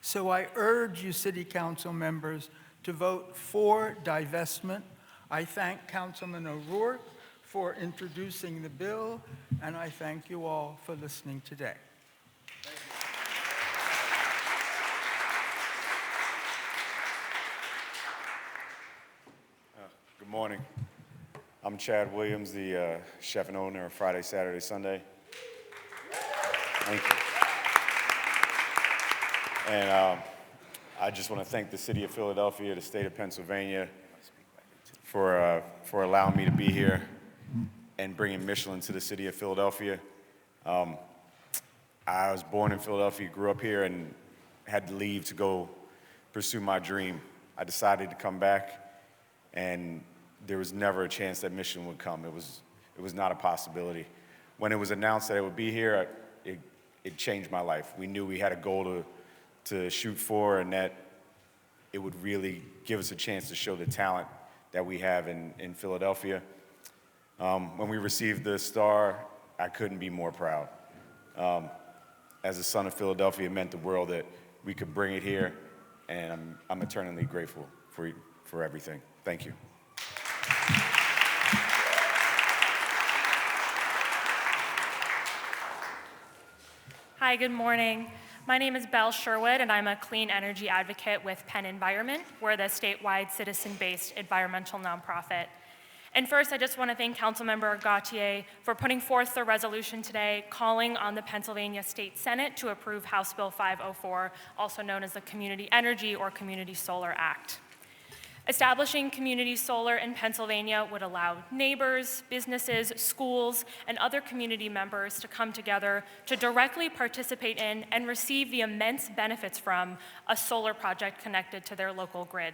So I urge you, City Council members, to vote for divestment. I thank Councilman O'Rourke for introducing the bill, and I thank you all for listening today. Good morning. I'm Chad Williams, the chef and owner of Friday, Saturday, Sunday. Thank you. And I just want to thank the city of Philadelphia, the state of Pennsylvania, for allowing me to be here and bringing Michelin to the city of Philadelphia. I was born in Philadelphia, grew up here, and had to leave to go pursue my dream. I decided to come back, and there was never a chance that Michelin would come. It was not a possibility. When it was announced that it would be here, it changed my life. We knew we had a goal to shoot for, and that it would really give us a chance to show the talent that we have in Philadelphia. When we received the star, I couldn't be more proud. As a son of Philadelphia, it meant the world that we could bring it here, and I'm eternally grateful for everything. Thank you. Hi, good morning. My name is Belle Sherwood, and I'm a clean energy advocate with Penn Environment. We're the statewide citizen-based environmental nonprofit. And first, I just want to thank Councilmember Gautier for putting forth the resolution today calling on the Pennsylvania State Senate to approve House Bill 504, also known as the Community Energy or Community Solar Act. Establishing community solar in Pennsylvania would allow neighbors, businesses, schools, and other community members to come together to directly participate in and receive the immense benefits from a solar project connected to their local grid.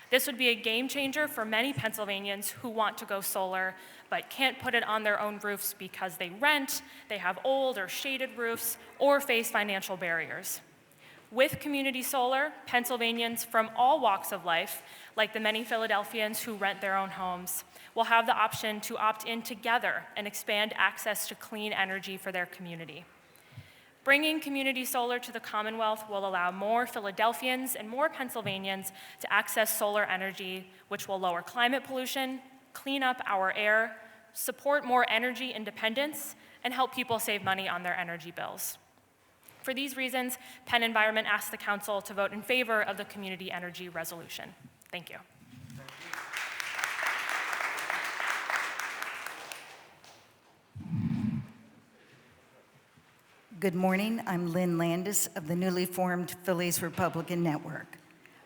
This would be a game changer for many Pennsylvanians who want to go solar but can't put it on their own roofs because they rent, they have old or shaded roofs, or face financial barriers. With community solar, Pennsylvanians from all walks of life, like the many Philadelphians who rent their own homes, will have the option to opt in together and expand access to clean energy for their community. Bringing community solar to the Commonwealth will allow more Philadelphians and more Pennsylvanians to access solar energy, which will lower climate pollution, clean up our air, support more energy independence, and help people save money on their energy bills. For these reasons, Penn Environment asks the Council to vote in favor of the Community Energy Resolution. Thank you. Good morning. I'm Lynn Landis of the newly formed Phillies Republican Network.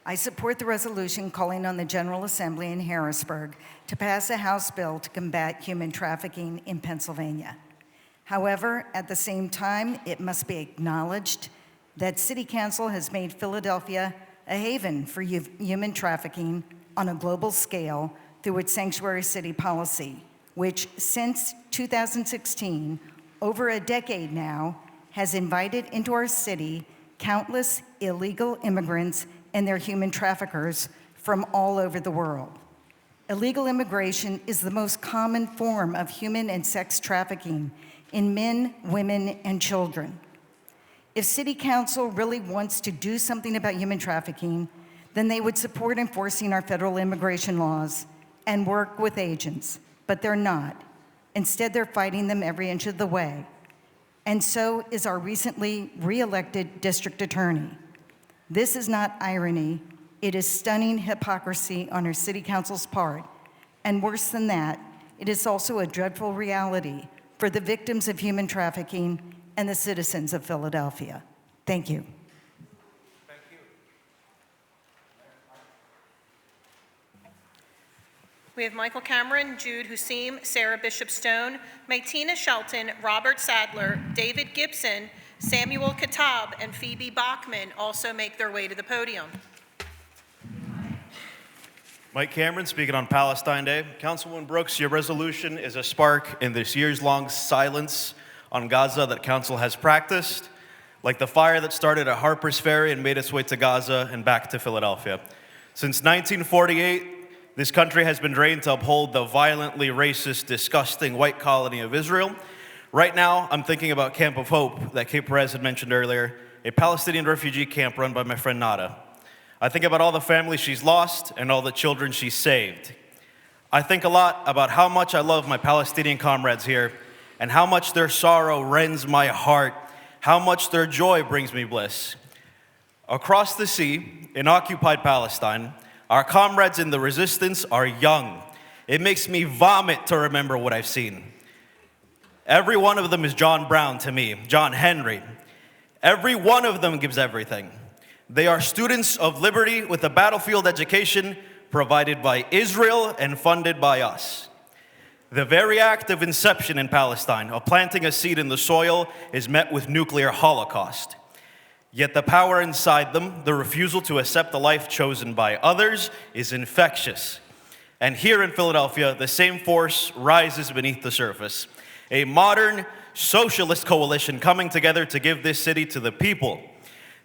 I support the resolution calling on the General Assembly in Harrisburg to pass a House bill to combat human trafficking in Pennsylvania. However, at the same time, it must be acknowledged that City Council has made Philadelphia a haven for human trafficking on a global scale through its sanctuary city policy, which since 2016, over a decade now, has invited into our city countless illegal immigrants and their human traffickers from all over the world. Illegal immigration is the most common form of human and sex trafficking, in men, women, and children. If City Council really wants to do something about human trafficking, then they would support enforcing our federal immigration laws and work with agents, but they're not. Instead, they're fighting them every inch of the way. And so is our recently re-elected district attorney. This is not irony, it is stunning hypocrisy on our City Council's part. And worse than that, it is also a dreadful reality for the victims of human trafficking and the citizens of Philadelphia. Thank you. We have Michael Cameron, Jude Husim, Sarah Bishop Stone, Maytina Shelton, Robert Sadler, David Gibson, Samuel Katab, and Phoebe Bachman also make their way to the podium. Mike Cameron speaking on Palestine Day. Councilwoman Brooks, your resolution is a spark in this years-long silence on Gaza that Council has practiced, like the fire that started at Harper's Ferry and made its way to Gaza and back to Philadelphia. Since 1948, this country has been trained to uphold the violently racist, disgusting white colony of Israel. Right now, I'm thinking about Camp of Hope that Kate Perez had mentioned earlier, a Palestinian refugee camp run by my friend Nada. I think about all the families she's lost and all the children she's saved. I think a lot about how much I love my Palestinian comrades here and how much their sorrow rends my heart, how much their joy brings me bliss. Across the sea, in occupied Palestine, our comrades in the resistance are young. It makes me vomit to remember what I've seen. Every one of them is John Brown to me, John Henry. Every one of them gives everything. They are students of liberty with a battlefield education provided by Israel and funded by us. The very act of inception in Palestine, of planting a seed in the soil, is met with nuclear holocaust. Yet the power inside them, the refusal to accept the life chosen by others, is infectious. And here in Philadelphia, the same force rises beneath the surface. A modern socialist coalition coming together to give this city to the people.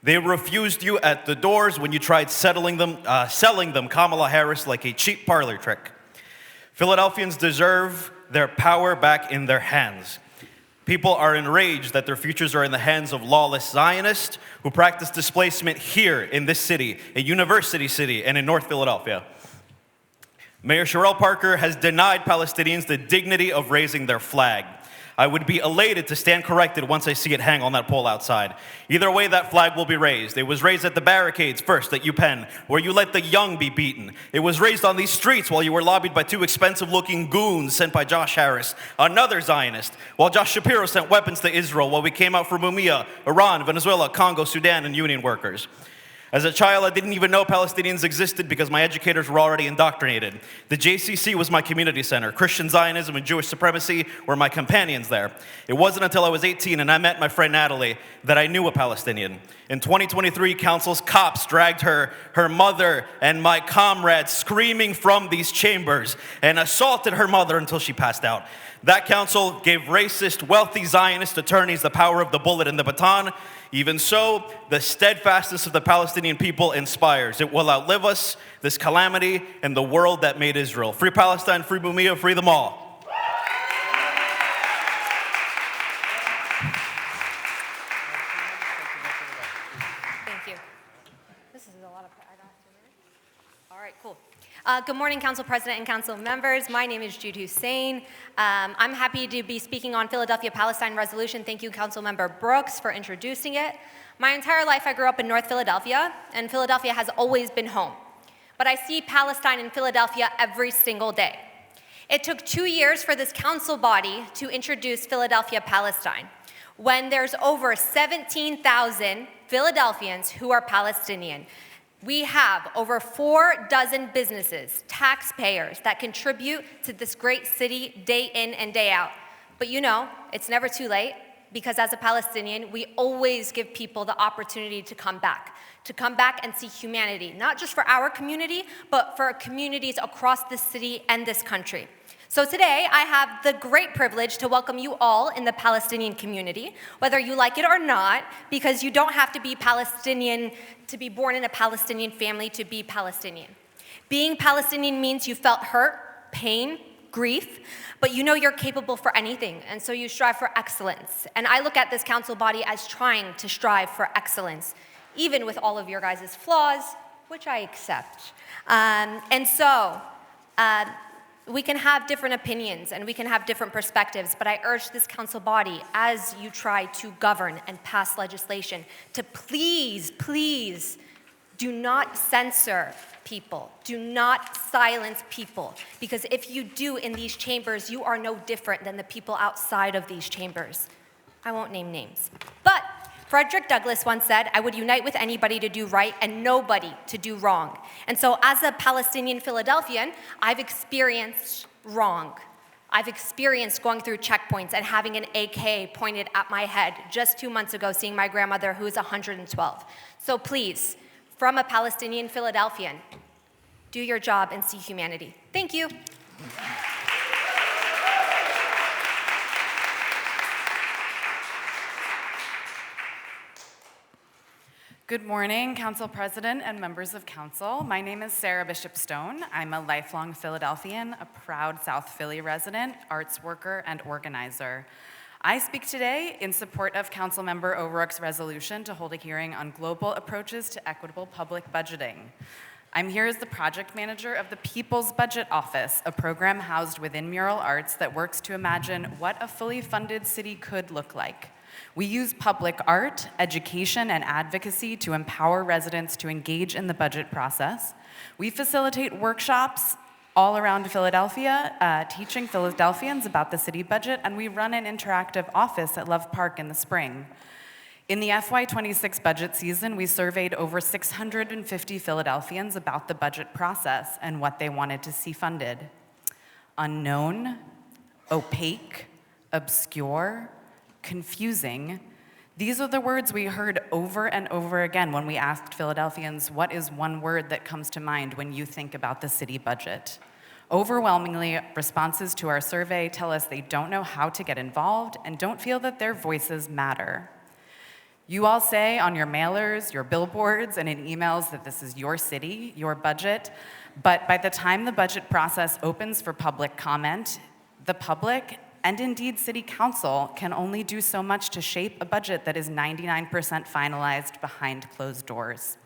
They refused you at the doors when you tried selling them Kamala Harris like a cheap parlor trick. Philadelphians deserve their power back in their hands. People are enraged that their futures are in the hands of lawless Zionists who practice displacement here in this city, a university city, and in North Philadelphia. Mayor Sherrell Parker has denied Palestinians the dignity of raising their flag. I would be elated to stand corrected once I see it hang on that pole outside. Either way, that flag will be raised. It was raised at the barricades first at UPenn, where you let the young be beaten. It was raised on these streets while you were lobbied by two expensive-looking goons sent by Josh Harris, another Zionist, while Josh Shapiro sent weapons to Israel while we came out for Mumia, Iran, Venezuela, Congo, Sudan, and union workers. As a child, I didn't even know Palestinians existed because my educators were already indoctrinated. The JCC was my community center. Christian Zionism and Jewish supremacy were my companions there. It wasn't until I was 18 and I met my friend Natalie that I knew a Palestinian. In 2023, council's cops dragged her mother, and my comrades screaming from these chambers and assaulted her mother until she passed out. That council gave racist, wealthy Zionist attorneys the power of the bullet and the baton. Even so, the steadfastness of the Palestinian people inspires. It will outlive us, this calamity, and the world that made Israel. Free Palestine, free Mumia, free them all. Thank you. This is a lot of, I don't have to read. All right, cool. Good morning, Council President and Council members. My name is Jude Hussein. I'm happy to be speaking on Philadelphia-Palestine resolution. Thank you, Councilmember Brooks, for introducing it. My entire life, I grew up in North Philadelphia, and Philadelphia has always been home. But I see Palestine in Philadelphia every single day. It took 2 years for this council body to introduce Philadelphia-Palestine, when there's over 17,000 Philadelphians who are Palestinian. We have over 4 dozen businesses, taxpayers, that contribute to this great city day in and day out. But you know, it's never too late, because as a Palestinian, we always give people the opportunity to come back and see humanity, not just for our community, but for communities across this city and this country. So today, I have the great privilege to welcome you all in the Palestinian community, whether you like it or not, because you don't have to be Palestinian to be born in a Palestinian family to be Palestinian. Being Palestinian means you felt hurt, pain, grief, but you know you're capable for anything, and so you strive for excellence. And I look at this council body as trying to strive for excellence, even with all of your guys' flaws, which I accept. We can have different opinions and we can have different perspectives, but I urge this council body, as you try to govern and pass legislation, to please, please do not censor people. Do not silence people, because if you do in these chambers, you are no different than the people outside of these chambers. I won't name names. But Frederick Douglass once said, "I would unite with anybody to do right and nobody to do wrong." And so as a Palestinian Philadelphian, I've experienced wrong. I've experienced going through checkpoints and having an AK pointed at my head just 2 months ago, seeing my grandmother who is 112. So please, from a Palestinian Philadelphian, do your job and see humanity. Thank you. Good morning, Council President and members of Council. My name is Sarah Bishop Stone. I'm a lifelong Philadelphian, a proud South Philly resident, arts worker, and organizer. I speak today in support of Councilmember O'Rourke's resolution to hold a hearing on global approaches to equitable public budgeting. I'm here as the project manager of the People's Budget Office, a program housed within Mural Arts that works to imagine what a fully funded city could look like. We use public art, education, and advocacy to empower residents to engage in the budget process. We facilitate workshops all around Philadelphia, teaching Philadelphians about the city budget, and we run an interactive office at Love Park in the spring. In the FY26 budget season, we surveyed over 650 Philadelphians about the budget process and what they wanted to see funded. Unknown, opaque, obscure, confusing. These are the words we heard over and over again when we asked Philadelphians, what is one word that comes to mind when you think about the city budget? Overwhelmingly, responses to our survey tell us they don't know how to get involved and don't feel that their voices matter. You all say on your mailers, your billboards, and in emails that this is your city, your budget, but by the time the budget process opens for public comment, the public and indeed City Council can only do so much to shape a budget that is 99% finalized behind closed doors.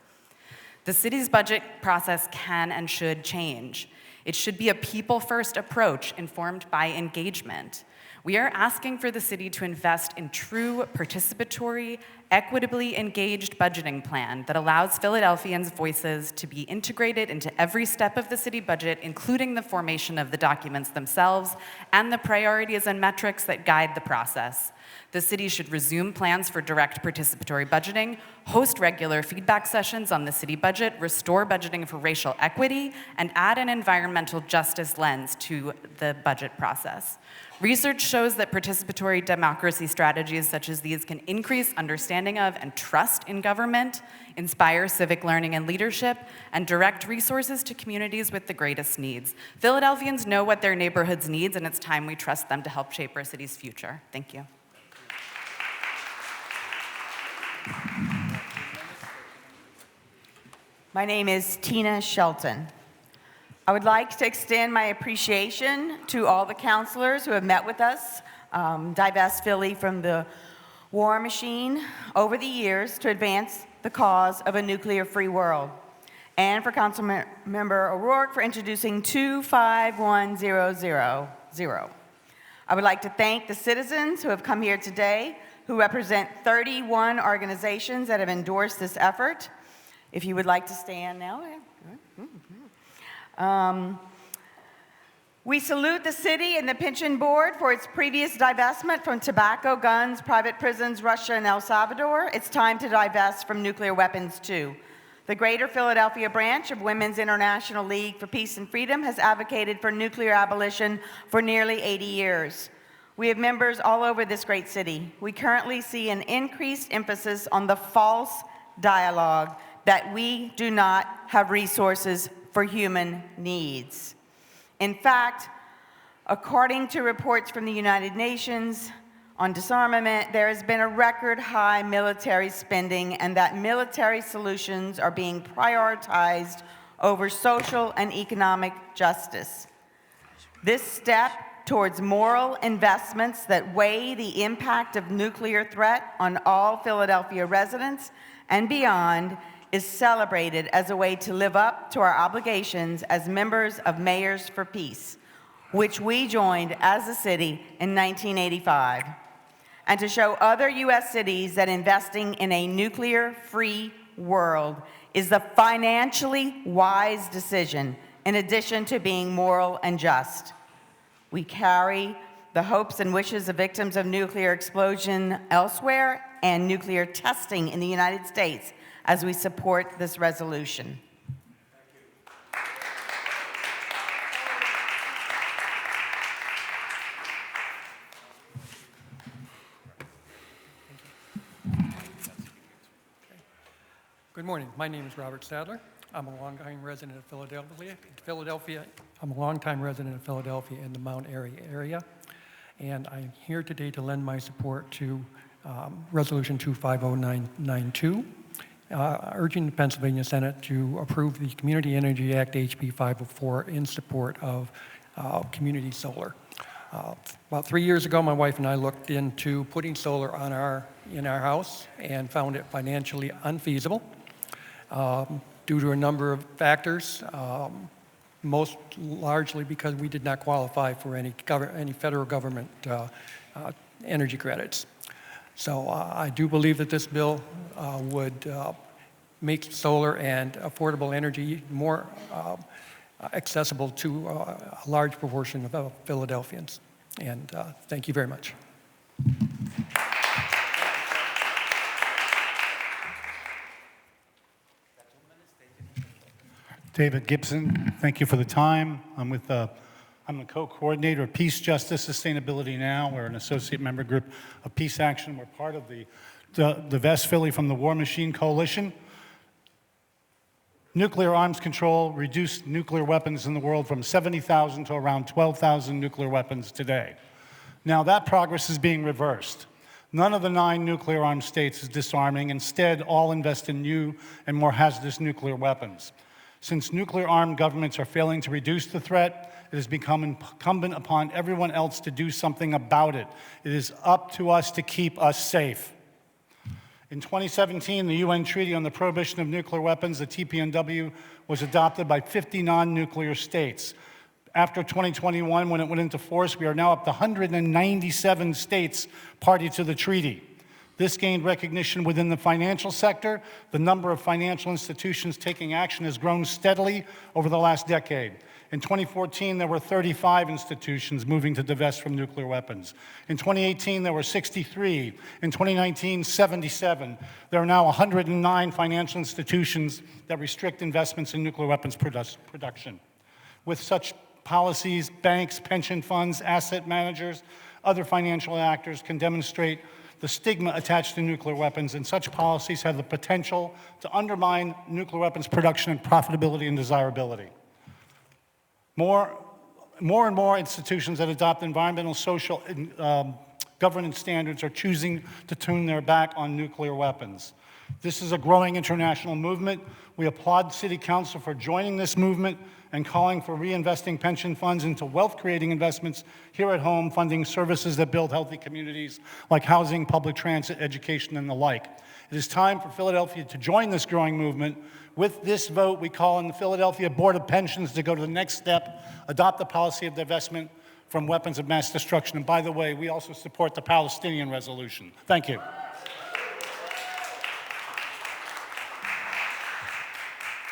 The city's budget process can and should change. It should be a people-first approach informed by engagement. We are asking for the city to invest in true participatory, equitably engaged budgeting plan that allows Philadelphians' voices to be integrated into every step of the city budget, including the formation of the documents themselves and the priorities and metrics that guide the process. The city should resume plans for direct participatory budgeting, host regular feedback sessions on the city budget, restore budgeting for racial equity, and add an environmental justice lens to the budget process. Research shows that participatory democracy strategies such as these can increase understanding of and trust in government, inspire civic learning and leadership, and direct resources to communities with the greatest needs. Philadelphians know what their neighborhoods need, and it's time we trust them to help shape our city's future. Thank you. My name is Tina Shelton. I would like to extend my appreciation to all the counselors who have met with us, divest Philly from the war machine over the years to advance the cause of a nuclear-free world, and for Councilmember O'Rourke for introducing 251000. I would like to thank the citizens who have come here today, who represent 31 organizations that have endorsed this effort. If you would like to stand now. We salute the city and the pension board for its previous divestment from tobacco, guns, private prisons, Russia, and El Salvador. It's time to divest from nuclear weapons, too. The Greater Philadelphia branch of Women's International League for Peace and Freedom has advocated for nuclear abolition for nearly 80 years. We have members all over this great city. We currently see an increased emphasis on the false dialogue that we do not have resources for human needs. In fact, according to reports from the United Nations on disarmament, there has been a record high military spending, and that military solutions are being prioritized over social and economic justice. This step towards moral investments that weigh the impact of nuclear threat on all Philadelphia residents and beyond is celebrated as a way to live up to our obligations as members of Mayors for Peace, which we joined as a city in 1985, and to show other U.S. cities that investing in a nuclear-free world is the financially wise decision in addition to being moral and just. We carry the hopes and wishes of victims of nuclear explosion elsewhere and nuclear testing in the United States as we support this resolution. Good morning. My name is Robert Sadler. I'm a longtime resident of Philadelphia. I'm a longtime resident of Philadelphia in the Mount Airy area, and I'm here today to lend my support to Resolution 25092, urging the Pennsylvania Senate to approve the Community Energy Act HB 504 in support of community solar. About 3 years ago, my wife and I looked into putting solar on in our house and found it financially unfeasible. Due to a number of factors, most largely because we did not qualify for any federal government energy credits. So I do believe that this bill would make solar and affordable energy more accessible to a large proportion of Philadelphians. And thank you very much. David Gibson, thank you for the time. I'm the co-coordinator of Peace, Justice, Sustainability Now. We're an associate member group of Peace Action. We're part of the Vest Philly from the War Machine Coalition. Nuclear arms control reduced nuclear weapons in the world from 70,000 to around 12,000 nuclear weapons today. Now that progress is being reversed. None of the 9 nuclear armed states is disarming. Instead, all invest in new and more hazardous nuclear weapons. Since nuclear-armed governments are failing to reduce the threat, it has become incumbent upon everyone else to do something about it. It is up to us to keep us safe. In 2017, the UN Treaty on the Prohibition of Nuclear Weapons, the TPNW, was adopted by 50 non-nuclear states. After 2021, when it went into force, we are now up to 197 states party to the treaty. This gained recognition within the financial sector. The number of financial institutions taking action has grown steadily over the last decade. In 2014, there were 35 institutions moving to divest from nuclear weapons. In 2018, there were 63. In 2019, 77. There are now 109 financial institutions that restrict investments in nuclear weapons production. With such policies, banks, pension funds, asset managers, other financial actors can demonstrate the stigma attached to nuclear weapons, and such policies have the potential to undermine nuclear weapons production and profitability and desirability. More and more institutions that adopt environmental, social, and governance standards are choosing to turn their back on nuclear weapons. This is a growing international movement. We applaud City Council for joining this movement and calling for reinvesting pension funds into wealth-creating investments here at home, funding services that build healthy communities like housing, public transit, education, and the like. It is time for Philadelphia to join this growing movement. With this vote, we call on the Philadelphia Board of Pensions to go to the next step, adopt the policy of divestment from weapons of mass destruction. And by the way, we also support the Palestinian resolution. Thank you.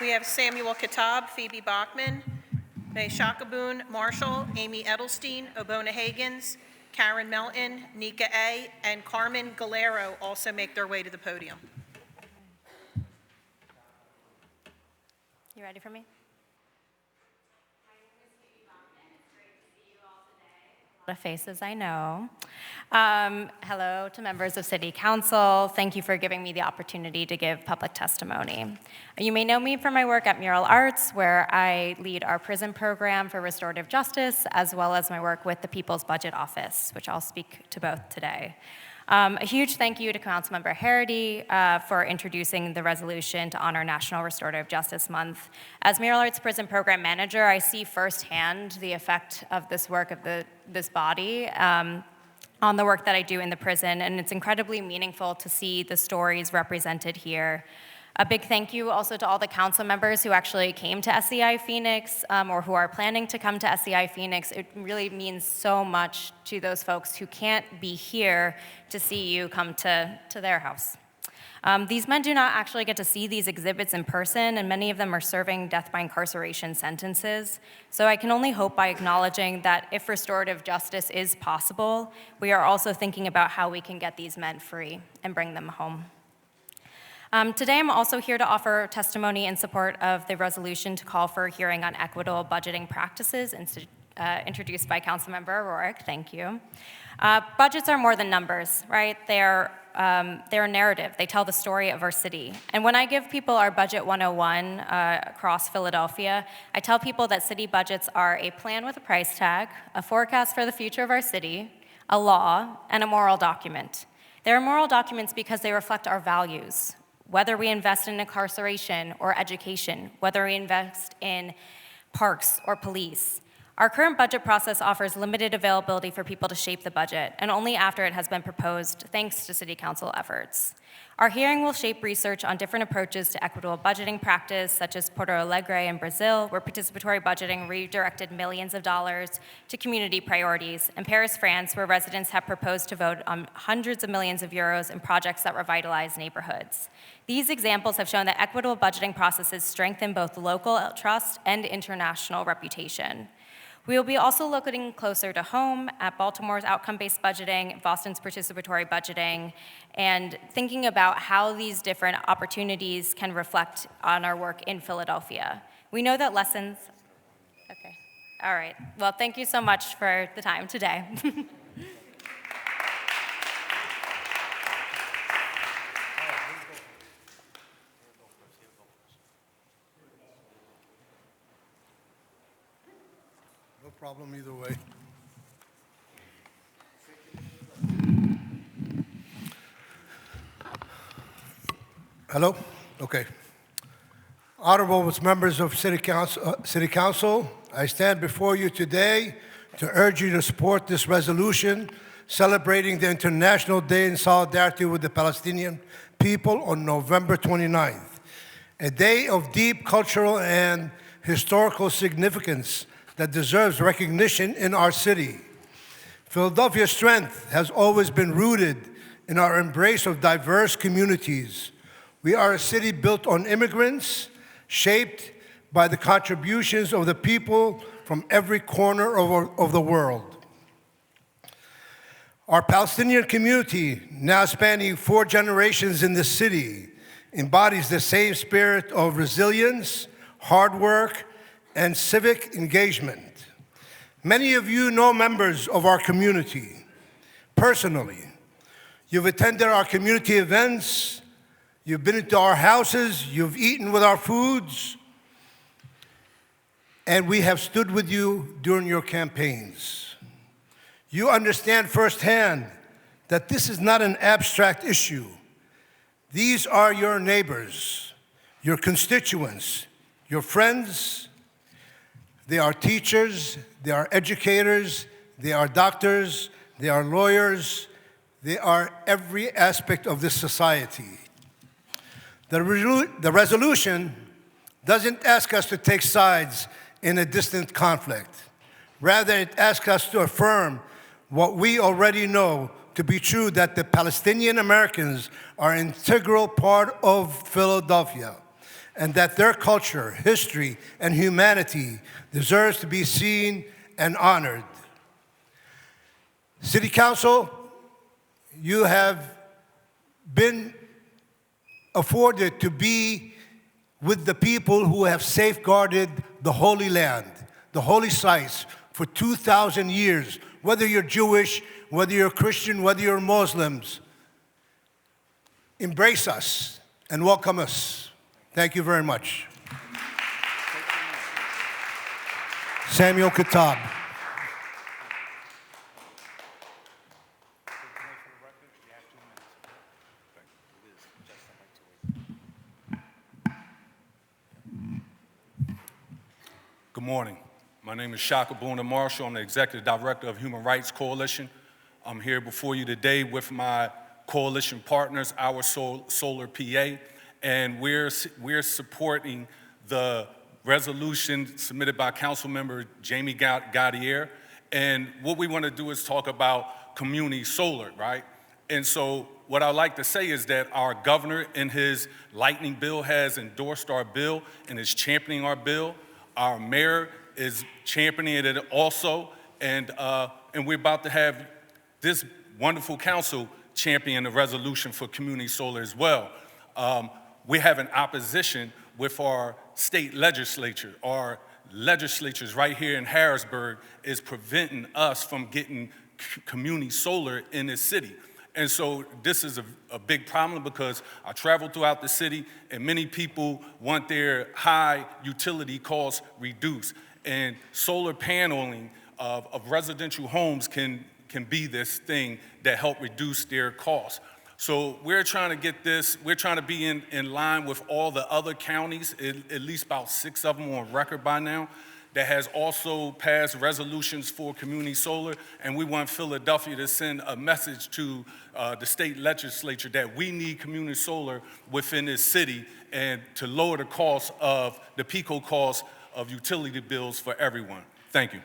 We have Samuel Kitab, Phoebe Bachman, May Shakaboon, Marshall, Amy Edelstein, Obona Hagins, Karen Melton, Nika A., and Carmen Galero also make their way to the podium. You ready for me? A lot of faces I know. Hello to members of City Council. Thank you for giving me the opportunity to give public testimony. You may know me from my work at Mural Arts, where I lead our prison program for restorative justice, as well as my work with the People's Budget Office, which I'll speak to both today. A huge thank you to Councilmember Harity for introducing the resolution to honor National Restorative Justice Month. As Mayoral Arts Prison Program Manager, I see firsthand the effect of this work of this body on the work that I do in the prison, and it's incredibly meaningful to see the stories represented here. A big thank you also to all the council members who actually came to SEI Phoenix or who are planning to come to SEI Phoenix. It really means so much to those folks who can't be here to see you come to their house. These men do not actually get to see these exhibits in person, and many of them are serving death by incarceration sentences. So I can only hope by acknowledging that if restorative justice is possible, we are also thinking about how we can get these men free and bring them home. Today, I'm also here to offer testimony in support of the resolution to call for a hearing on equitable budgeting practices introduced by Councilmember O'Rourke. Thank you. Budgets are more than numbers, right? They're a narrative. They tell the story of our city. And when I give people our Budget 101 across Philadelphia, I tell people that city budgets are a plan with a price tag, a forecast for the future of our city, a law, and a moral document. They're moral documents because they reflect our values. Whether we invest in incarceration or education, whether we invest in parks or police. Our current budget process offers limited availability for people to shape the budget, and only after it has been proposed, thanks to City Council efforts. Our hearing will shape research on different approaches to equitable budgeting practice, such as Porto Alegre in Brazil, where participatory budgeting redirected millions of dollars to community priorities, and Paris, France, where residents have proposed to vote on hundreds of millions of euros in projects that revitalize neighborhoods. These examples have shown that equitable budgeting processes strengthen both local trust and international reputation. We will be also looking closer to home at Baltimore's outcome-based budgeting, Boston's participatory budgeting, and thinking about how these different opportunities can reflect on our work in Philadelphia. We know that lessons, okay, all right. Well, thank you so much for the time today. No problem either way. Hello? Okay. Honorable members of City Council, I stand before you today to urge you to support this resolution celebrating the International Day in Solidarity with the Palestinian people on November 29th, a day of deep cultural and historical significance that deserves recognition in our city. Philadelphia's strength has always been rooted in our embrace of diverse communities. We are a city built on immigrants, shaped by the contributions of the people from every corner of the world. Our Palestinian community, now spanning 4 generations in the city, embodies the same spirit of resilience, hard work, and civic engagement. Many of you know members of our community personally. You've attended our community events, you've been into our houses, you've eaten with our foods, and we have stood with you during your campaigns. You understand firsthand that this is not an abstract issue. These are your neighbors, your constituents, your friends. They are teachers, they are educators, they are doctors, they are lawyers, they are every aspect of this society. The resolution doesn't ask us to take sides in a distant conflict. Rather, it asks us to affirm what we already know to be true, that the Palestinian Americans are an integral part of Philadelphia, and that their culture, history, and humanity deserves to be seen and honored. City Council, you have been afforded to be with the people who have safeguarded the Holy Land, the holy sites, for 2,000 years, whether you're Jewish, whether you're Christian, whether you're Muslims. Embrace us and welcome us. Thank you very much. Samuel Kitab. Good morning. My name is Shaka Boona Marshall. I'm the Executive Director of Human Rights Coalition. I'm here before you today with my coalition partners, Our Solar PA, and we're supporting the resolution submitted by Councilmember Jamie Gaudier. And what we want to do is talk about community solar, right? And so what I'd like to say is that our governor in his lightning bill has endorsed our bill and is championing our bill. Our mayor is championing it also. And we're about to have this wonderful council champion a resolution for community solar as well. We have an opposition with our state legislature. Our legislatures right here in Harrisburg is preventing us from getting community solar in this city. And so this is a big problem because I travel throughout the city and many people want their high utility costs reduced. And solar paneling of residential homes can be this thing that help reduce their costs. So we're trying to get this, we're trying to be in line with all the other counties, at least about 6 of them on record by now, that has also passed resolutions for community solar, and we want Philadelphia to send a message to the state legislature that we need community solar within this city and to lower the cost of, the PICO cost of utility bills for everyone. Thank you.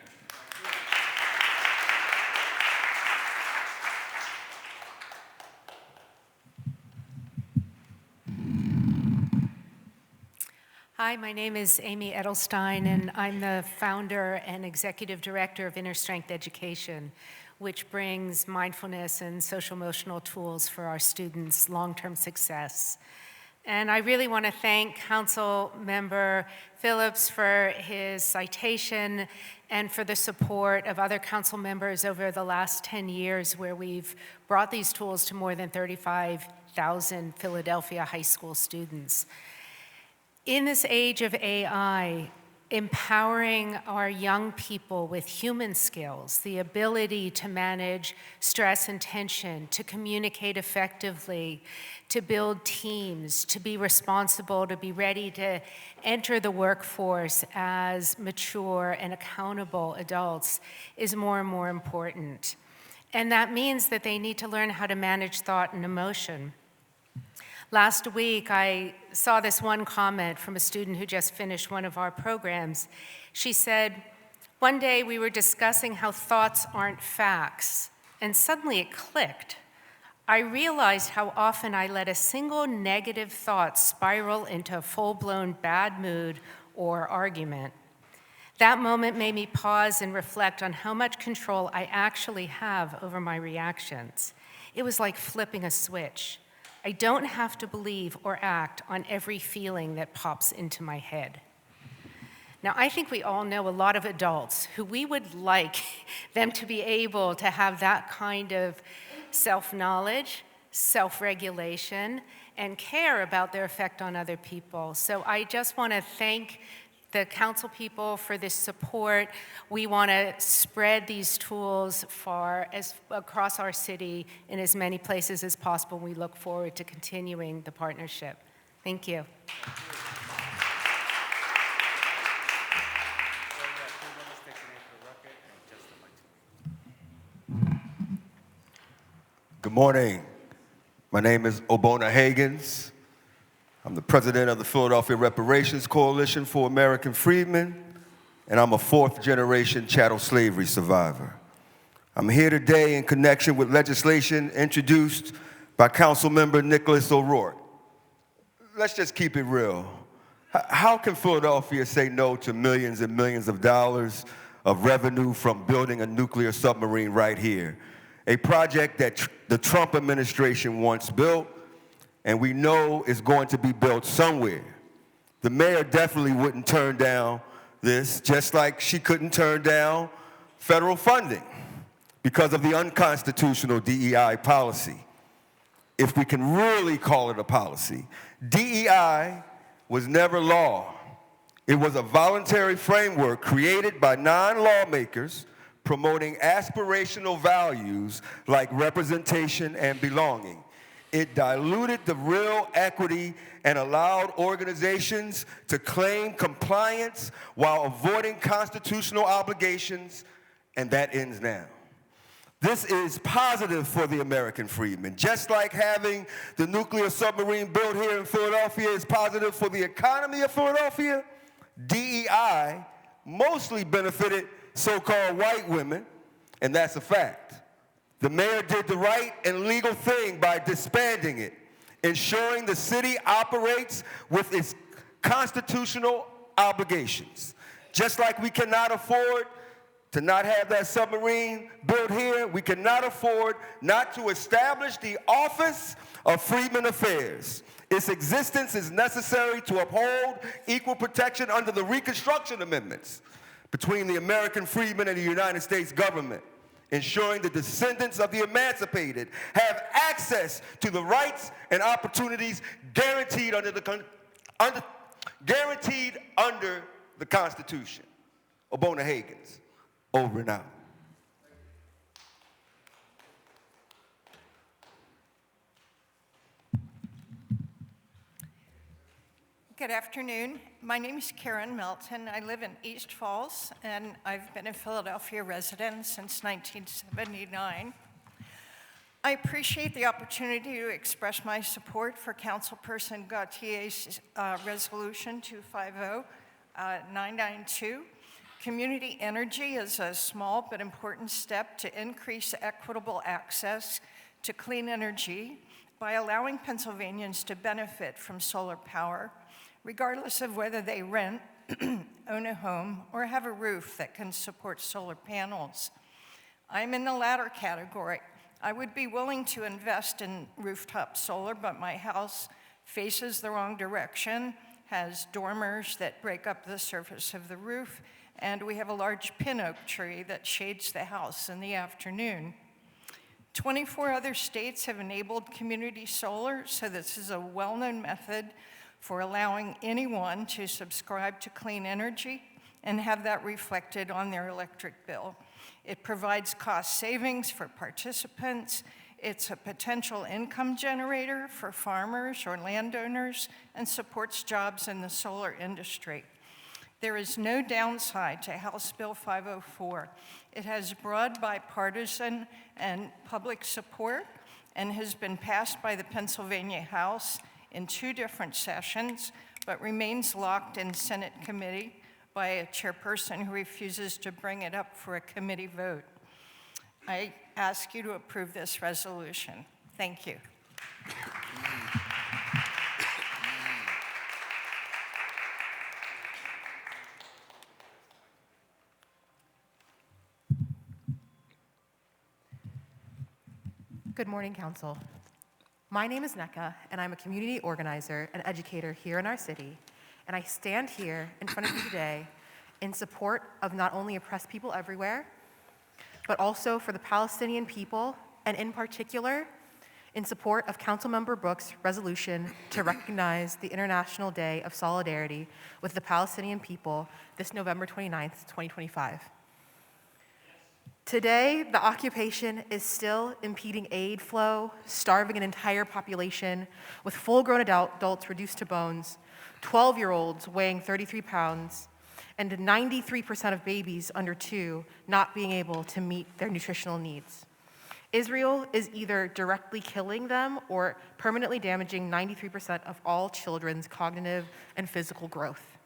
Hi, my name is Amy Edelstein, and I'm the founder and executive director of Inner Strength Education, which brings mindfulness and social-emotional tools for our students' long-term success. And I really want to thank Council Member Phillips for his citation and for the support of other council members over the last 10 years where we've brought these tools to more than 35,000 Philadelphia high school students. In this age of AI, empowering our young people with human skills, the ability to manage stress and tension, to communicate effectively, to build teams, to be responsible, to be ready to enter the workforce as mature and accountable adults is more and more important. And that means that they need to learn how to manage thought and emotion. Last week, I saw this one comment from a student who just finished one of our programs. She said, "One day we were discussing how thoughts aren't facts, and suddenly it clicked. I realized how often I let a single negative thought spiral into a full-blown bad mood or argument. That moment made me pause and reflect on how much control I actually have over my reactions. It was like flipping a switch. I don't have to believe or act on every feeling that pops into my head." Now, I think we all know a lot of adults who we would like them to be able to have that kind of self-knowledge, self-regulation, and care about their effect on other people. So I just want to thank the council people for this support. We want to spread these tools across our city in as many places as possible. We look forward to continuing the partnership. Thank you. Good morning. My name is Obona Hagins. I'm the president of the Philadelphia Reparations Coalition for American Freedmen, and I'm a 4th-generation chattel slavery survivor. I'm here today in connection with legislation introduced by Councilmember Nicholas O'Rourke. Let's just keep it real. How can Philadelphia say no to millions and millions of dollars of revenue from building a nuclear submarine right here? A project that the Trump administration once built, and we know is going to be built somewhere. The mayor definitely wouldn't turn down this, just like she couldn't turn down federal funding because of the unconstitutional DEI policy. If we can really call it a policy, DEI was never law. It was a voluntary framework created by non-lawmakers promoting aspirational values like representation and belonging. It diluted the real equity and allowed organizations to claim compliance while avoiding constitutional obligations, and that ends now. This is positive for the American freedmen. Just like having the nuclear submarine built here in Philadelphia is positive for the economy of Philadelphia, DEI mostly benefited so-called white women, and that's a fact. The mayor did the right and legal thing by disbanding it, ensuring the city operates with its constitutional obligations. Just like we cannot afford to not have that submarine built here, we cannot afford not to establish the Office of Freedmen Affairs. Its existence is necessary to uphold equal protection under the Reconstruction Amendments between the American freedmen and the United States government, ensuring the descendants of the emancipated have access to the rights and opportunities guaranteed under the Constitution. Obona Hagins, over and out. Good afternoon. My name is Karen Melton. I live in East Falls, and I've been a Philadelphia resident since 1979. I appreciate the opportunity to express my support for Councilperson Gautier's resolution 250992. Community energy is a small but important step to increase equitable access to clean energy by allowing Pennsylvanians to benefit from solar power, regardless of whether they rent, own a home, or have a roof that can support solar panels. I'm in the latter category. I would be willing to invest in rooftop solar, but my house faces the wrong direction, has dormers that break up the surface of the roof, and we have a large pin oak tree that shades the house in the afternoon. 24 other states have enabled community solar, so this is a well-known method for allowing anyone to subscribe to clean energy and have that reflected on their electric bill. It provides cost savings for participants. It's a potential income generator for farmers or landowners and supports jobs in the solar industry. There is no downside to House Bill 504. It has broad bipartisan and public support and has been passed by the Pennsylvania House in 2 different sessions, but remains locked in Senate committee by a chairperson who refuses to bring it up for a committee vote. I ask you to approve this resolution. Thank you. Good morning, Council. My name is Neka, and I'm a community organizer and educator here in our city, and I stand here in front of you today in support of not only oppressed people everywhere, but also for the Palestinian people, and in particular, in support of Councilmember Brooks' resolution to recognize the International Day of Solidarity with the Palestinian people this November 29th, 2025. Today, the occupation is still impeding aid flow, starving an entire population, with full-grown adults reduced to bones, 12-year-olds weighing 33 pounds, and 93% of babies under 2 not being able to meet their nutritional needs. Israel is either directly killing them or permanently damaging 93% of all children's cognitive and physical growth.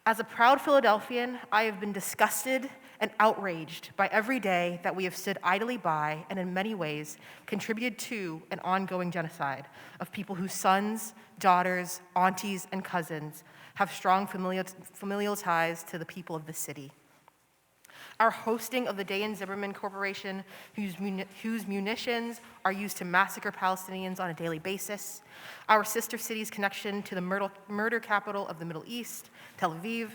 As a proud Philadelphian, I have been disgusted and outraged by every day that we have stood idly by and in many ways contributed to an ongoing genocide of people whose sons, daughters, aunties, and cousins have strong familial ties to the people of the city. Our hosting of the Dayan Zimmerman Corporation, whose munitions are used to massacre Palestinians on a daily basis, our sister city's connection to the murder capital of the Middle East, Tel Aviv,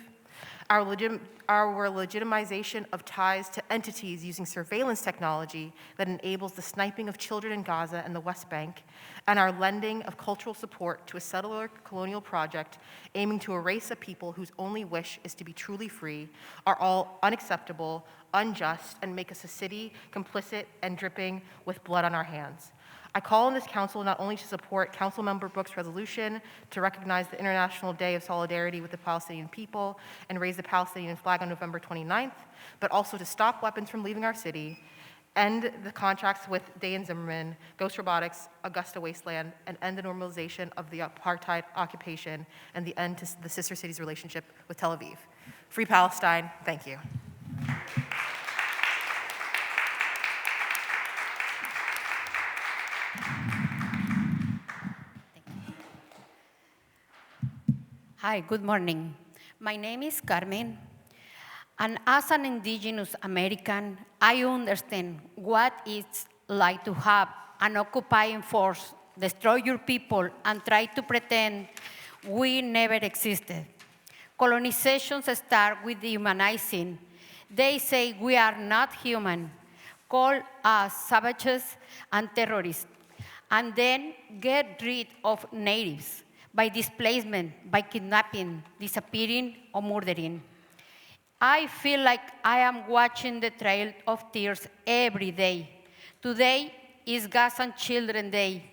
our legitimization of ties to entities using surveillance technology that enables the sniping of children in Gaza and the West Bank, and our lending of cultural support to a settler colonial project aiming to erase a people whose only wish is to be truly free, are all unacceptable, unjust, and make us a city complicit and dripping with blood on our hands. I call on this council not only to support Councilmember Brooks' resolution to recognize the International Day of Solidarity with the Palestinian people and raise the Palestinian flag on November 29th, but also to stop weapons from leaving our city, end the contracts with Day and Zimmerman, Ghost Robotics, Augusta Wasteland, and end the normalization of the apartheid occupation and the end to the sister city's relationship with Tel Aviv. Free Palestine, thank you. Hi, good morning. My name is Carmen, and as an indigenous American, I understand what it's like to have an occupying force destroy your people and try to pretend we never existed. Colonizations start with dehumanizing. They say we are not human, call us savages and terrorists, and then get rid of natives by displacement, by kidnapping, disappearing, or murdering. I feel like I am watching the Trail of Tears every day. Today is Gaza Children's Day,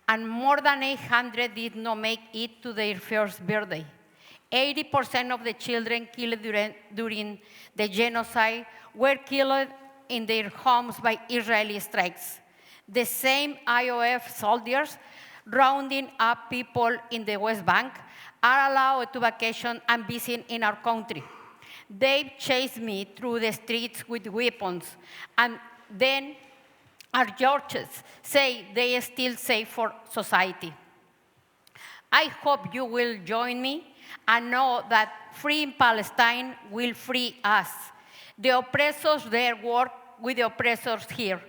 and more than 800 did not make it to their first birthday. 80% of the children killed during the genocide were killed in their homes by Israeli strikes. The same IOF soldiers rounding up people in the West Bank are allowed to vacation and visit in our country. They chase me through the streets with weapons, and then our churches say they are still safe for society. I hope you will join me and know that freeing Palestine will free us. The oppressors there work with the oppressors here.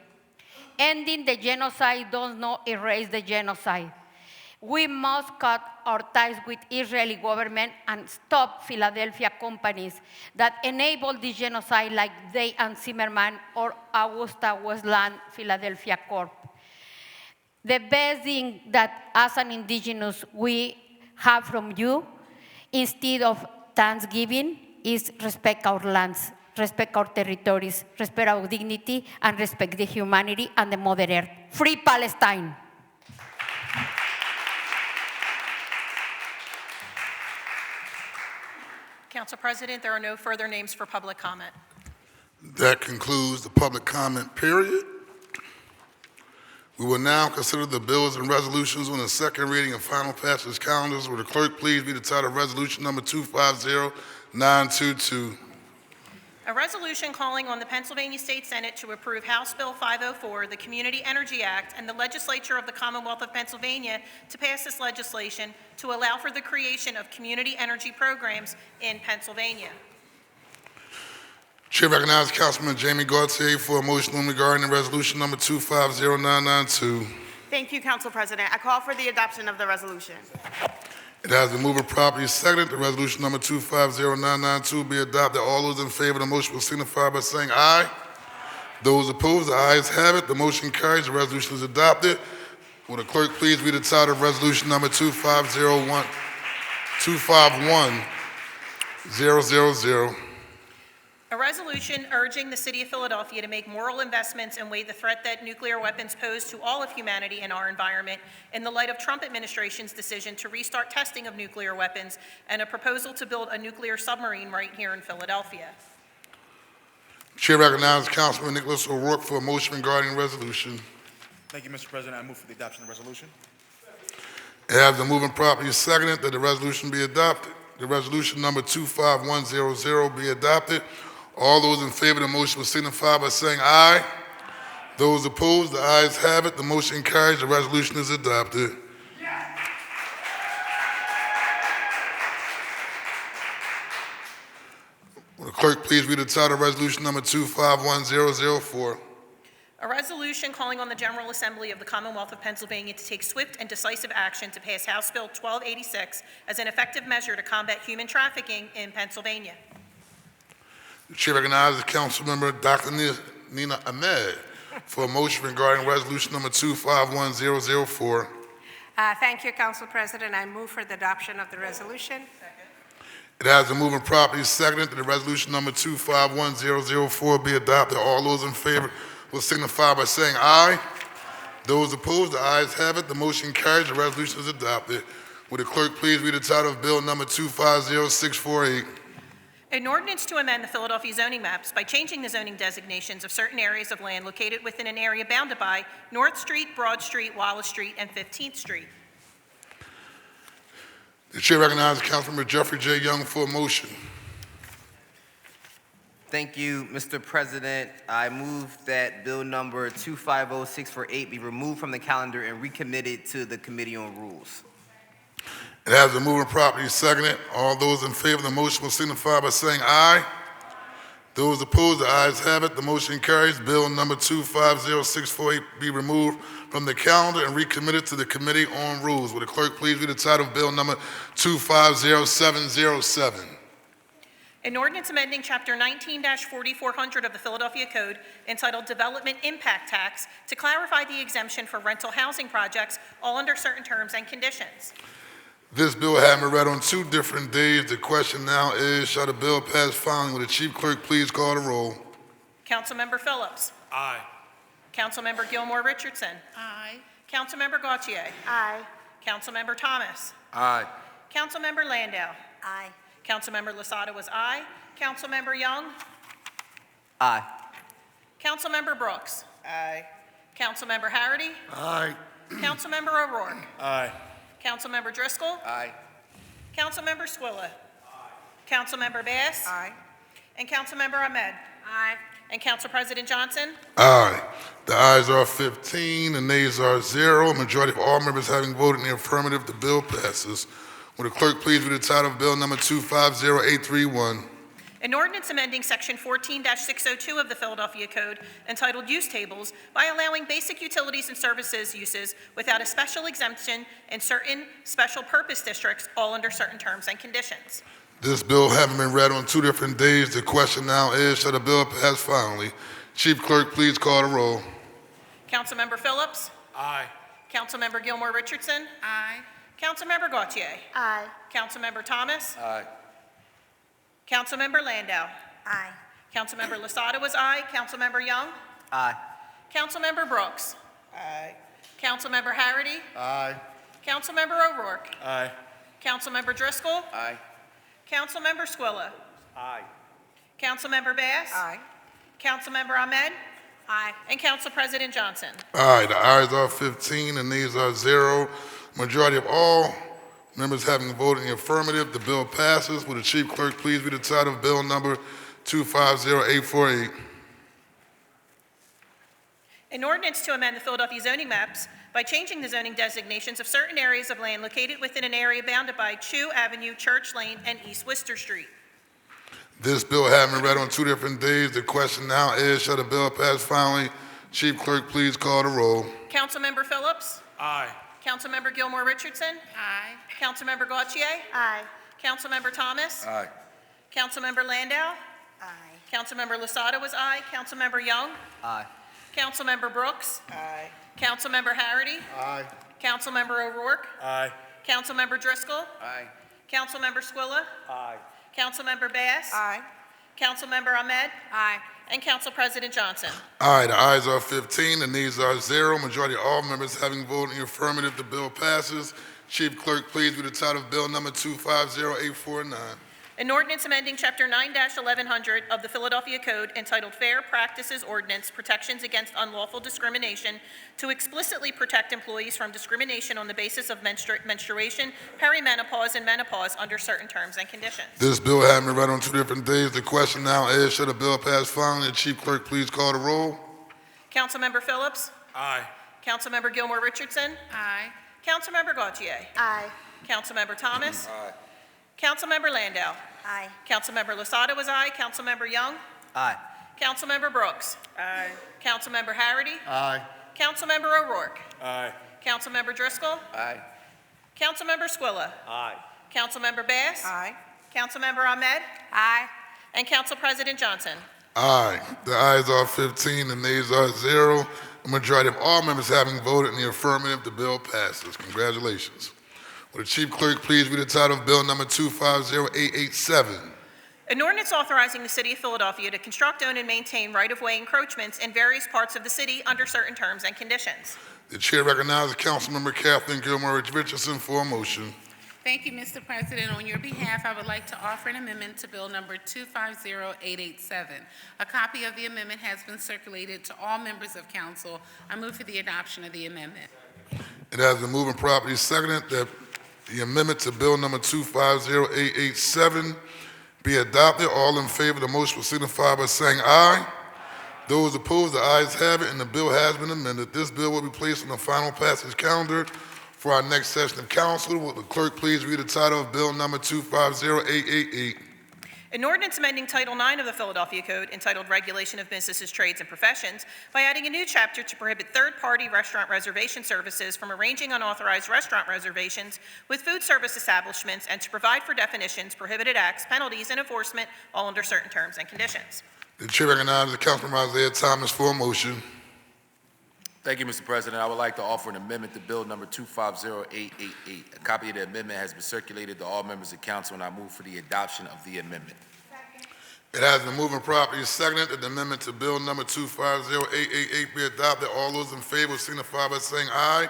Ending the genocide does not erase the genocide. We must cut our ties with Israeli government and stop Philadelphia companies that enable this genocide like Day and Zimmerman or Augusta Westland Philadelphia Corp. The best thing that as an indigenous we have from you instead of Thanksgiving is respect our lands, respect our territories, respect our dignity, and respect the humanity and the Mother Earth. Free Palestine. Council President, there are no further names for public comment. That concludes the public comment period. We will now consider the bills and resolutions on the second reading and final passage calendars. Will the clerk please read the title of resolution number 250922? A resolution calling on the Pennsylvania State Senate to approve House Bill 504, the Community Energy Act, and the Legislature of the Commonwealth of Pennsylvania to pass this legislation to allow for the creation of community energy programs in Pennsylvania. Chair recognizes Councilman Jamie Gauthier for a motion regarding the resolution number 250992. Thank you, Council President. I call for the adoption of the resolution. It has been moved and properly seconded that resolution number 250992 be adopted. All those in favor of the motion will signify by saying aye. Those opposed, the ayes have it. The motion carries. The resolution is adopted. Will the clerk please read the title of resolution number 251000? A resolution urging the City of Philadelphia to make moral investments and weigh the threat that nuclear weapons pose to all of humanity and our environment in the light of Trump administration's decision to restart testing of nuclear weapons and a proposal to build a nuclear submarine right here in Philadelphia. Chair recognizes Councilman Nicholas O'Rourke for a motion regarding the resolution. Thank you, Mr. President. I move for the adoption of the resolution. It has been moved and properly seconded that the resolution be adopted. The resolution number 251000 be adopted. All those in favor of the motion will signify by saying aye. Those opposed, the ayes have it. The motion carries. The resolution is adopted. Will the clerk please read the title of resolution number 251004? A resolution calling on the General Assembly of the Commonwealth of Pennsylvania to take swift and decisive action to pass House Bill 1286 as an effective measure to combat human trafficking in Pennsylvania. The chair recognizes Councilmember Dr. Nina Ahmed for a motion regarding resolution number 251004. Thank you, Council President. I move for the adoption of the resolution. It has been moved and properly seconded that the resolution number 251004 be adopted. All those in favor will signify by saying aye. Those opposed, the ayes have it. The motion carries. The resolution is adopted. Would the clerk please read the title of Bill number 250648? An ordinance to amend the Philadelphia zoning maps by changing the zoning designations of certain areas of land located within an area bounded by North Street, Broad Street, Wallace Street, and 15th Street. The chair recognizes Councilmember Jeffrey J. Young for a motion. Thank you, Mr. President. I move that bill number 250648 be removed from the calendar and recommitted to the Committee on Rules. It has been moved and properly seconded. All those in favor of the motion will signify by saying aye. Those opposed, the ayes have it. The motion carries. Bill number 250648 be removed from the calendar and recommitted to the Committee on Rules. Will the clerk please read the title of Bill number 250707? An ordinance amending Chapter 19-4400 of the Philadelphia Code entitled Development Impact Tax to clarify the exemption for rental housing projects, all under certain terms and conditions. This bill having been read on 2 different days. The question now is, shall the bill pass finally? Will the chief clerk please call the roll? Councilmember Phillips. Aye. Councilmember Gilmore Richardson. Aye. Councilmember Gautier. Aye. Councilmember Thomas. Aye. Councilmember Landau. Aye. Councilmember Losada was aye. Councilmember Young. Aye. Councilmember Brooks. Aye. Councilmember Harity. Aye. Councilmember O'Rourke. Aye. Councilmember Driscoll. Aye. Councilmember Squilla. Councilmember Bass. Aye. And Councilmember Ahmed. Aye. And Council President Johnson. Aye. The ayes are 15, the nays are 0. Majority of all members having voted in the affirmative, the bill passes. Will the clerk please read the title of Bill number 250831? An ordinance amending Section 14-602 of the Philadelphia Code entitled Use Tables by allowing basic utilities and services uses without a special exemption in certain special purpose districts, all under certain terms and conditions. This bill having been read on 2 different days, the question now is, shall the bill pass finally? Chief clerk, please call the roll. Councilmember Phillips. Aye. Councilmember Gilmore Richardson. Aye. Councilmember Gautier. Aye. Councilmember Thomas. Aye. Councilmember Landau. Aye. Councilmember Losada was aye. Councilmember Young. Aye. Councilmember Brooks. Aye. Councilmember Harity. Aye. Councilmember O'Rourke. Aye. Councilmember Driscoll. Aye. Councilmember Squilla. Aye. Councilmember Bass. Aye. Councilmember Ahmed. Aye. And Council President Johnson. Aye. The ayes are 15, the nays are 0. Majority of all members having voted in the affirmative, the bill passes. Will the chief clerk please read the title of Bill number 250848? An ordinance to amend the Philadelphia zoning maps by changing the zoning designations of certain areas of land located within an area bounded by Chew Avenue, Church Lane, and East Worcester Street. This bill having been read on 2 different days, the question now is, shall the bill pass finally? Chief clerk, please call the roll. Councilmember Phillips. Aye. Councilmember Gilmore Richardson. Aye. Councilmember Gautier. Aye. Councilmember Thomas. Aye. Councilmember Landau. Aye. Councilmember Losada was aye. Councilmember Young. Aye. Councilmember Brooks. Aye. Councilmember Harity. Aye. Councilmember O'Rourke. Aye. Councilmember Driscoll. Aye. Councilmember Squilla. Aye. Councilmember Bass. Aye. Councilmember Ahmed. Aye. And Council President Johnson. Aye. The ayes are 15, the nays are 0. Majority of all members having voted in the affirmative, the bill passes. Chief clerk, please read the title of Bill number 250849. An ordinance amending Chapter 9-1100 of the Philadelphia Code entitled Fair Practices Ordinance Protections Against Unlawful Discrimination to explicitly protect employees from discrimination on the basis of menstruation, perimenopause, and menopause under certain terms and conditions. This bill having been read on 2 different days, the question now is, shall the bill pass finally? The chief clerk, please call the roll. Councilmember Phillips. Aye. Councilmember Gilmore Richardson. Aye. Councilmember Gautier. Aye. Councilmember Thomas. Aye. Councilmember Landau. Aye. Councilmember Losada was aye. Councilmember Young. Aye. Councilmember Brooks. Aye. Councilmember Harity. Aye. Councilmember O'Rourke. Aye. Councilmember Driscoll. Aye. Councilmember Squilla. Aye. Councilmember Bass. Aye. Councilmember Ahmed. Aye. And Council President Johnson. Aye. The ayes are 15, the nays are 0. The majority of all members having voted in the affirmative, the bill passes. Congratulations. Will the chief clerk please read the title of Bill number 250887? An ordinance authorizing the City of Philadelphia to construct, own, and maintain right-of-way encroachments in various parts of the city under certain terms and conditions. The chair recognizes Councilmember Kathleen Gilmore Richardson for a motion. Thank you, Mr. President. On your behalf, I would like to offer an amendment to Bill number 250887. A copy of the amendment has been circulated to all members of council. I move for the adoption of the amendment. It has been moved and properly seconded that the amendment to Bill number 250887 be adopted. All in favor of the motion will signify by saying aye. Those opposed, the ayes have it, and the bill has been amended. This bill will be placed on the final passage calendar for our next session of council. Will the clerk please read the title of Bill number 250888? An ordinance amending Title IX of the Philadelphia Code entitled Regulation of Businesses, Trades, and Professions by adding a new chapter to prohibit third-party restaurant reservation services from arranging unauthorized restaurant reservations with food service establishments and to provide for definitions, prohibited acts, penalties, and enforcement, all under certain terms and conditions. The chair recognizes Councilmember Isaiah Thomas for a motion. Thank you, Mr. President. I would like to offer an amendment to Bill number 250888. A copy of the amendment has been circulated to all members of council, and I move for the adoption of the amendment. It has been moved and properly seconded that the amendment to Bill number 250888 be adopted. All those in favor signify by saying aye.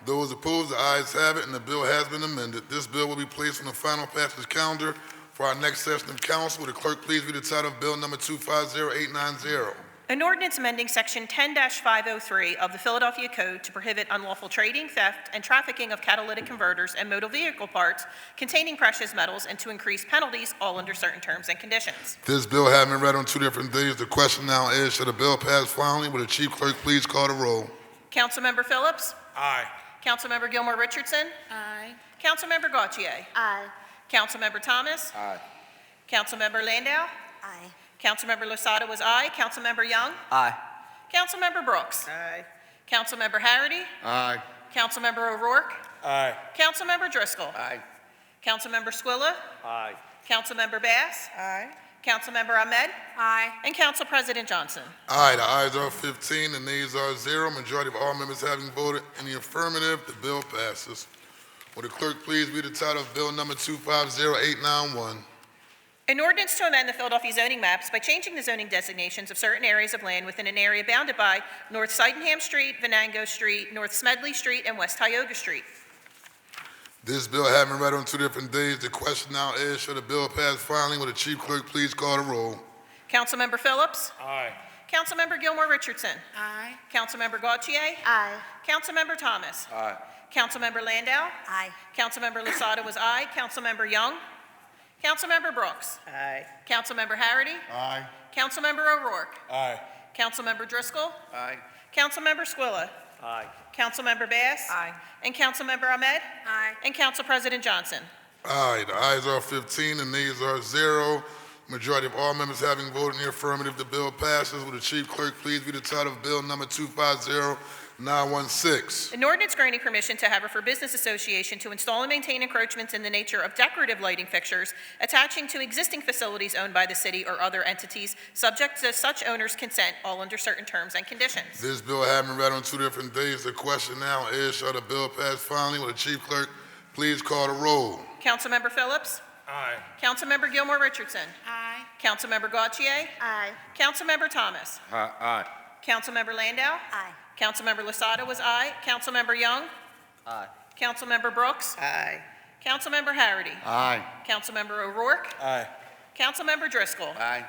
Those opposed, the ayes have it, and the bill has been amended. This bill will be placed on the final passage calendar for our next session of council. Will the clerk please read the title of Bill number 250890? An ordinance amending Section 10-503 of the Philadelphia Code to prohibit unlawful trading, theft, and trafficking of catalytic converters and motor vehicle parts containing precious metals and to increase penalties, all under certain terms and conditions. This bill has been read on 2 different days. The question now is, should the bill pass finally? Will the chief clerk please call the roll? Councilmember Phillips? Aye. Councilmember Gilmore Richardson? Aye. Councilmember Gautier? Aye. Councilmember Thomas? Aye. Councilmember Landau? Aye. Councilmember Losada was aye. Councilmember Young? Aye. Councilmember Brooks? Aye. Councilmember Harity? Aye. Councilmember O'Rourke? Aye. Councilmember Driscoll? Aye. Councilmember Squilla? Aye. Councilmember Bass? Aye. Councilmember Ahmed? Aye. And Council President Johnson. Aye, the ayes are 15, the nays are 0. Majority of all members having voted in the affirmative, the bill passes. Will the clerk please read the title of Bill number 250891? An ordinance to amend the Philadelphia zoning maps by changing the zoning designations of certain areas of land within an area bounded by North Sydenham Street, Venango Street, North Smedley Street, and West Tioga Street. This bill has been read on 2 different days. The question now is, should the bill pass finally? Will the chief clerk please call the roll? Councilmember Phillips? Aye. Councilmember Gilmore Richardson? Aye. Councilmember Gautier? Aye. Councilmember Thomas? Aye. Councilmember Landau? Aye. Councilmember Losada was aye. Councilmember Young? Councilmember Brooks? Aye. Councilmember Harity? Aye. Councilmember O'Rourke? Aye. Councilmember Driscoll? Aye. Councilmember Squilla? Aye. Councilmember Bass? Aye. And Councilmember Ahmed? Aye. And Council President Johnson. Aye, the ayes are 15, the nays are 0. Majority of all members having voted in the affirmative, the bill passes. Will the chief clerk please read the title of Bill number 250916? An ordinance granting permission to Haverford Business Association to install and maintain encroachments in the nature of decorative lighting fixtures attaching to existing facilities owned by the city or other entities, subject to such owner's consent, all under certain terms and conditions. This bill has been read on 2 different days. The question now is, shall the bill pass finally? Will the chief clerk please call the roll? Councilmember Phillips? Aye. Councilmember Gilmore Richardson? Aye. Councilmember Gautier? Aye. Councilmember Thomas? Aye. Councilmember Landau? Aye. Councilmember Losada was aye. Councilmember Young? Aye. Councilmember Brooks? Aye. Councilmember Harity? Aye. Councilmember O'Rourke? Aye. Councilmember Driscoll? Aye.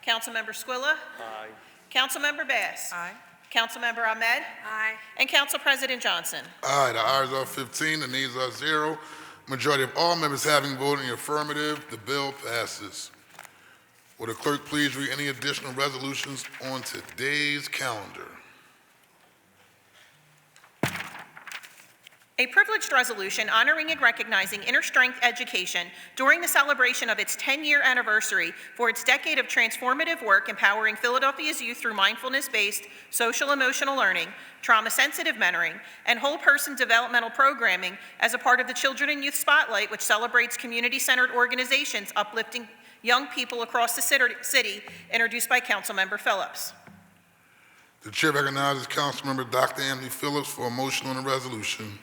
Councilmember Squilla? Aye. Councilmember Bass? Aye. Councilmember Ahmed? Aye. And Council President Johnson. Aye, the ayes are 15, the nays are 0. Majority of all members having voted in the affirmative, the bill passes. Will the clerk please read any additional resolutions on today's calendar? A privileged resolution honoring and recognizing Inner Strength Education during the celebration of its 10-year anniversary for its decade of transformative work empowering Philadelphia's youth through mindfulness-based social-emotional learning, trauma-sensitive mentoring, and whole-person developmental programming as a part of the Children and Youth Spotlight, which celebrates community-centered organizations uplifting young people across the city, introduced by Councilmember Phillips. The chair recognizes Councilmember Dr. Anthony Phillips for a motion on the resolution.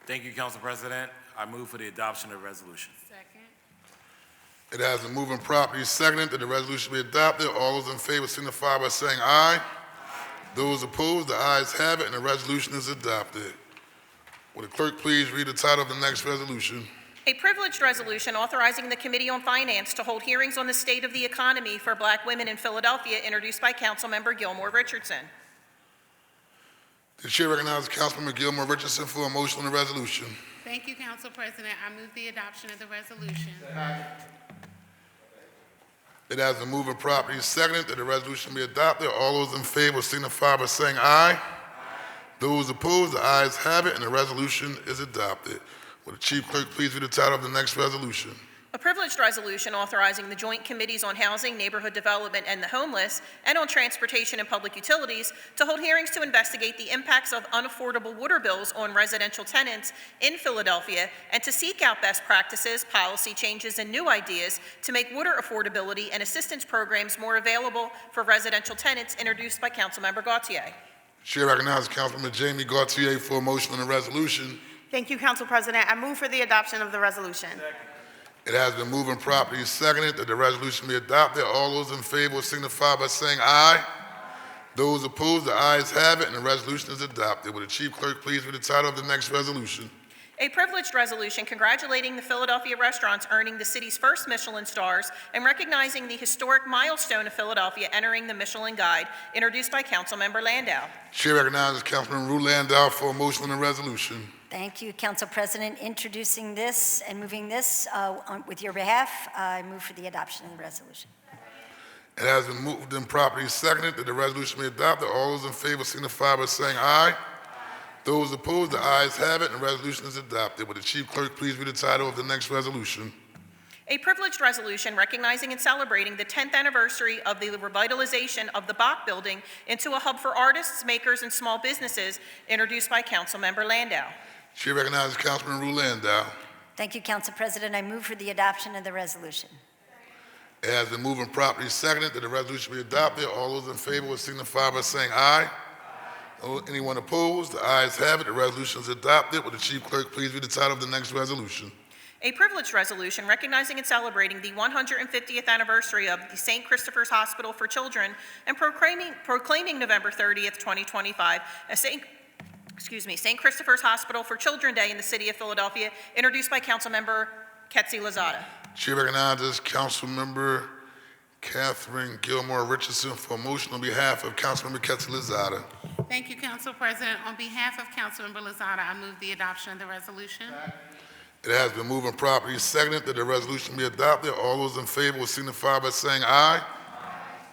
Thank you, Council President. I move for the adoption of the resolution. Second. It has been moved and properly seconded that the resolution be adopted. All those in favor signify by saying aye. Those opposed, the ayes have it, and the resolution is adopted. Will the clerk please read the title of the next resolution? A privileged resolution authorizing the Committee on Finance to hold hearings on the state of the economy for Black women in Philadelphia, introduced by Councilmember Gilmore Richardson. The chair recognizes Councilmember Gilmore Richardson for a motion on the resolution. Thank you, Council President. I move the adoption of the resolution. It has been moved and properly seconded that the resolution be adopted. All those in favor signify by saying aye. Those opposed, the ayes have it, and the resolution is adopted. Will the chief clerk please read the title of the next resolution? A privileged resolution authorizing the Joint Committees on Housing, Neighborhood Development, and the Homeless, and on Transportation and Public Utilities to hold hearings to investigate the impacts of unaffordable water bills on residential tenants in Philadelphia and to seek out best practices, policy changes, and new ideas to make water affordability and assistance programs more available for residential tenants, introduced by Councilmember Gautier. Chair recognizes Councilmember Jamie Gautier for a motion on the resolution. Thank you, Council President. I move for the adoption of the resolution. It has been moved and properly seconded that the resolution be adopted. All those in favor signify by saying aye. Those opposed, the ayes have it, and the resolution is adopted. Will the chief clerk please read the title of the next resolution? A privileged resolution congratulating the Philadelphia restaurants earning the city's first Michelin stars and recognizing the historic milestone of Philadelphia entering the Michelin Guide, introduced by Councilmember Landau. Chair recognizes Councilman Rue Landau for a motion on the resolution. Thank you, Council President. Introducing this and moving this with your behalf, I move for the adoption of the resolution. It has been moved and properly seconded that the resolution be adopted. All those in favor signify by saying aye. Those opposed, the ayes have it, and the resolution is adopted. Will the chief clerk please read the title of the next resolution? A privileged resolution recognizing and celebrating the 10th anniversary of the revitalization of the Bach Building into a hub for artists, makers, and small businesses, introduced by Councilmember Landau. Chair recognizes Councilman Rue Landau. Thank you, Council President. I move for the adoption of the resolution. It has been moved and properly seconded that the resolution be adopted. All those in favor will signify by saying aye. Anyone opposed? The ayes have it. The resolution is adopted. Will the chief clerk please read the title of the next resolution? A privileged resolution recognizing and celebrating the 150th anniversary of the St. Christopher's Hospital for Children and proclaiming November 30th, 2025 as St. Christopher's Hospital for Children Day in the city of Philadelphia, introduced by Councilmember Ketsi Lozada. Chair recognizes Councilmember Catherine Gilmore Richardson for a motion on behalf of Councilmember Ketsi Lozada. Thank you, Council President. On behalf of Councilmember Lozada, I move the adoption of the resolution. It has been moved and properly seconded that the resolution be adopted. All those in favor will signify by saying aye.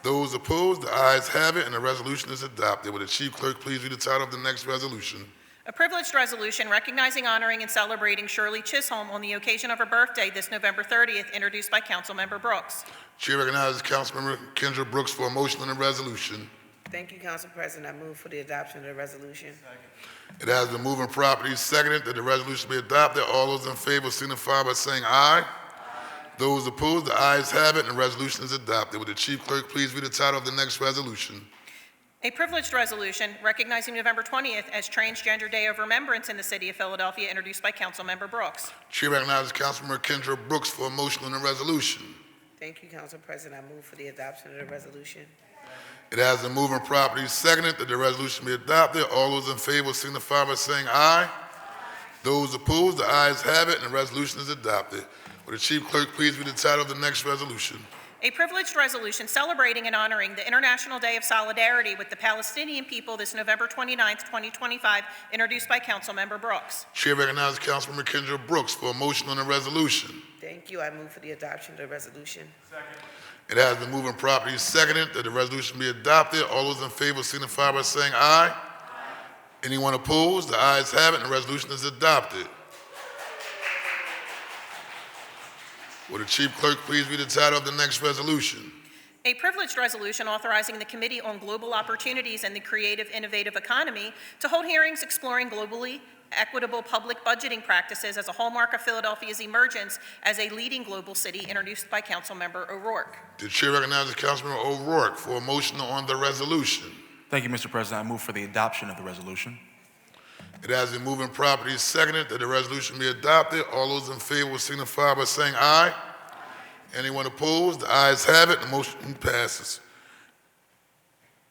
Those opposed, the ayes have it, and the resolution is adopted. Will the chief clerk please read the title of the next resolution? A privileged resolution recognizing, honoring, and celebrating Shirley Chisholm on the occasion of her birthday this November 30th, introduced by Councilmember Brooks. Chair recognizes Councilmember Kendra Brooks for a motion on the resolution. Thank you, Council President. I move for the adoption of the resolution. It has been moved and properly seconded that the resolution be adopted. All those in favor signify by saying aye. Those opposed, the ayes have it, and the resolution is adopted. Will the chief clerk please read the title of the next resolution? A privileged resolution recognizing November 20th as Transgender Day of Remembrance in the city of Philadelphia, introduced by Councilmember Brooks. Chair recognizes Councilmember Kendra Brooks for a motion on the resolution. Thank you, Council President. I move for the adoption of the resolution. It has been moved and properly seconded that the resolution be adopted. All those in favor signify by saying aye. Those opposed, the ayes have it, and the resolution is adopted. Will the chief clerk please read the title of the next resolution? A privileged resolution celebrating and honoring the International Day of Solidarity with the Palestinian people this November 29th, 2025, introduced by Councilmember Brooks. Chair recognizes Councilmember Kendra Brooks for a motion on the resolution. Thank you. I move for the adoption of the resolution. It has been moved and properly seconded that the resolution be adopted. All those in favor signify by saying aye. Anyone opposed? The ayes have it, and the resolution is adopted. Will the chief clerk please read the title of the next resolution? A privileged resolution authorizing the Committee on Global Opportunities and the Creative Innovative Economy to hold hearings exploring globally equitable public budgeting practices as a hallmark of Philadelphia's emergence as a leading global city, introduced by Councilmember O'Rourke. The chair recognizes Councilmember O'Rourke for a motion on the resolution. Thank you, Mr. President. I move for the adoption of the resolution. It has been moved and properly seconded that the resolution be adopted. All those in favor will signify by saying aye. Anyone opposed? The ayes have it. The motion passes.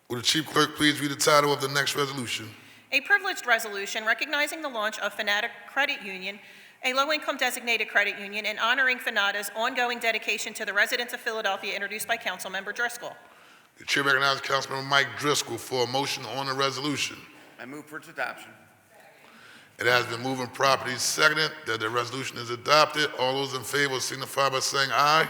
Will the chief clerk please read the title of the next resolution? A privileged resolution recognizing the launch of Fanatic Credit Union, a low-income designated credit union, and honoring Fanata's ongoing dedication to the residents of Philadelphia, introduced by Councilmember Driscoll. The chair recognizes Councilmember Mike Driscoll for a motion on the resolution. I move for its adoption. It has been moved and properly seconded that the resolution is adopted. All those in favor signify by saying aye.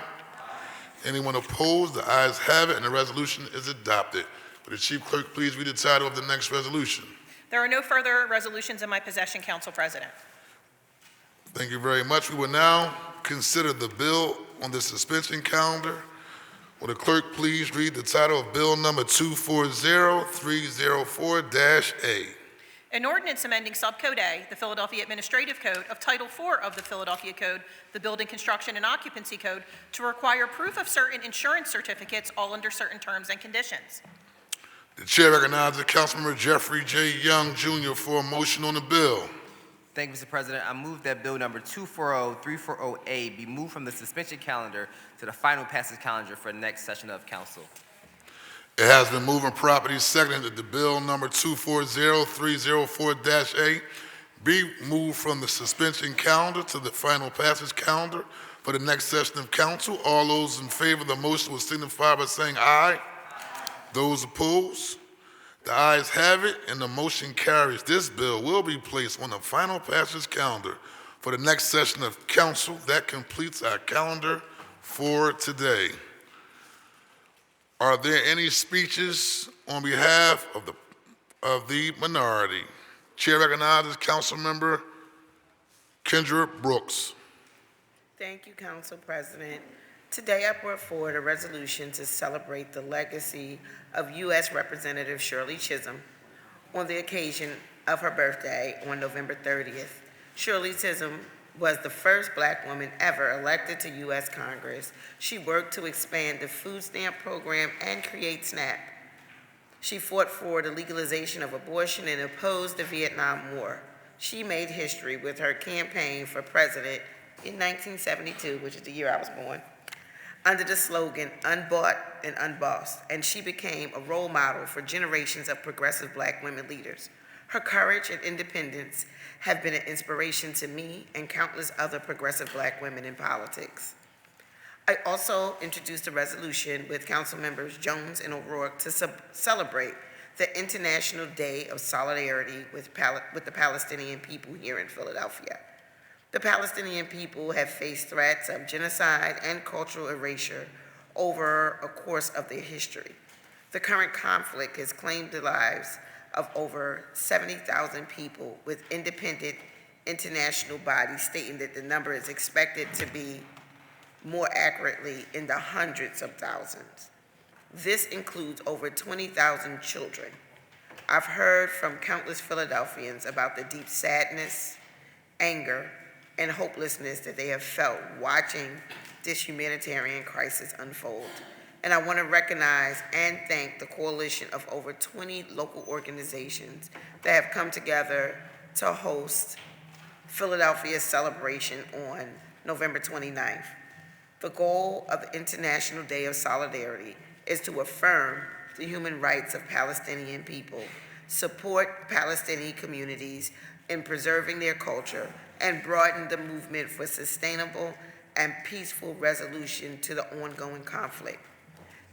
Anyone opposed? The ayes have it, and the resolution is adopted. Will the chief clerk please read the title of the next resolution? There are no further resolutions in my possession, Council President. Thank you very much. We will now consider the bill on the suspension calendar. Will the clerk please read the title of Bill number 240304-A? An ordinance amending Subcode A, the Philadelphia Administrative Code, of Title IV of the Philadelphia Code, the Building Construction and Occupancy Code, to require proof of certain insurance certificates, all under certain terms and conditions. The chair recognizes Councilmember Jeffrey J. Young, Jr. for a motion on the bill. Thank you, Mr. President. I move that bill number 240340A be moved from the suspension calendar to the final passage calendar for the next session of council. It has been moved and properly seconded that the bill number 240304-A be moved from the suspension calendar to the final passage calendar for the next session of council. All those in favor of the motion will signify by saying aye. Those opposed? The ayes have it, and the motion carries. This bill will be placed on the final passage calendar for the next session of council. That completes our calendar for today. Are there any speeches on behalf of the minority? Chair recognizes Councilmember Kendra Brooks. Thank you, Council President. Today, I brought forward a resolution to celebrate the legacy of U.S. Representative Shirley Chisholm on the occasion of her birthday on November 30th. Shirley Chisholm was the first Black woman ever elected to U.S. Congress. She worked to expand the food stamp program and create SNAP. She fought for the legalization of abortion and opposed the Vietnam War. She made history with her campaign for president in 1972, which is the year I was born, under the slogan, "Unbought and Unbossed," and she became a role model for generations of progressive Black women leaders. Her courage and independence have been an inspiration to me and countless other progressive Black women in politics. I also introduced a resolution with Council Members Jones and O'Rourke to celebrate the International Day of Solidarity with the Palestinian people here in Philadelphia. The Palestinian people have faced threats of genocide and cultural erasure over a course of their history. The current conflict has claimed the lives of over 70,000 people, with independent international bodies stating that the number is expected to be more accurately in the hundreds of thousands. This includes over 20,000 children. I've heard from countless Philadelphians about the deep sadness, anger, and hopelessness that they have felt watching this humanitarian crisis unfold. And I want to recognize and thank the coalition of over 20 local organizations that have come together to host Philadelphia's celebration on November 29th. The goal of the International Day of Solidarity is to affirm the human rights of Palestinian people, support Palestinian communities in preserving their culture, and broaden the movement for sustainable and peaceful resolution to the ongoing conflict.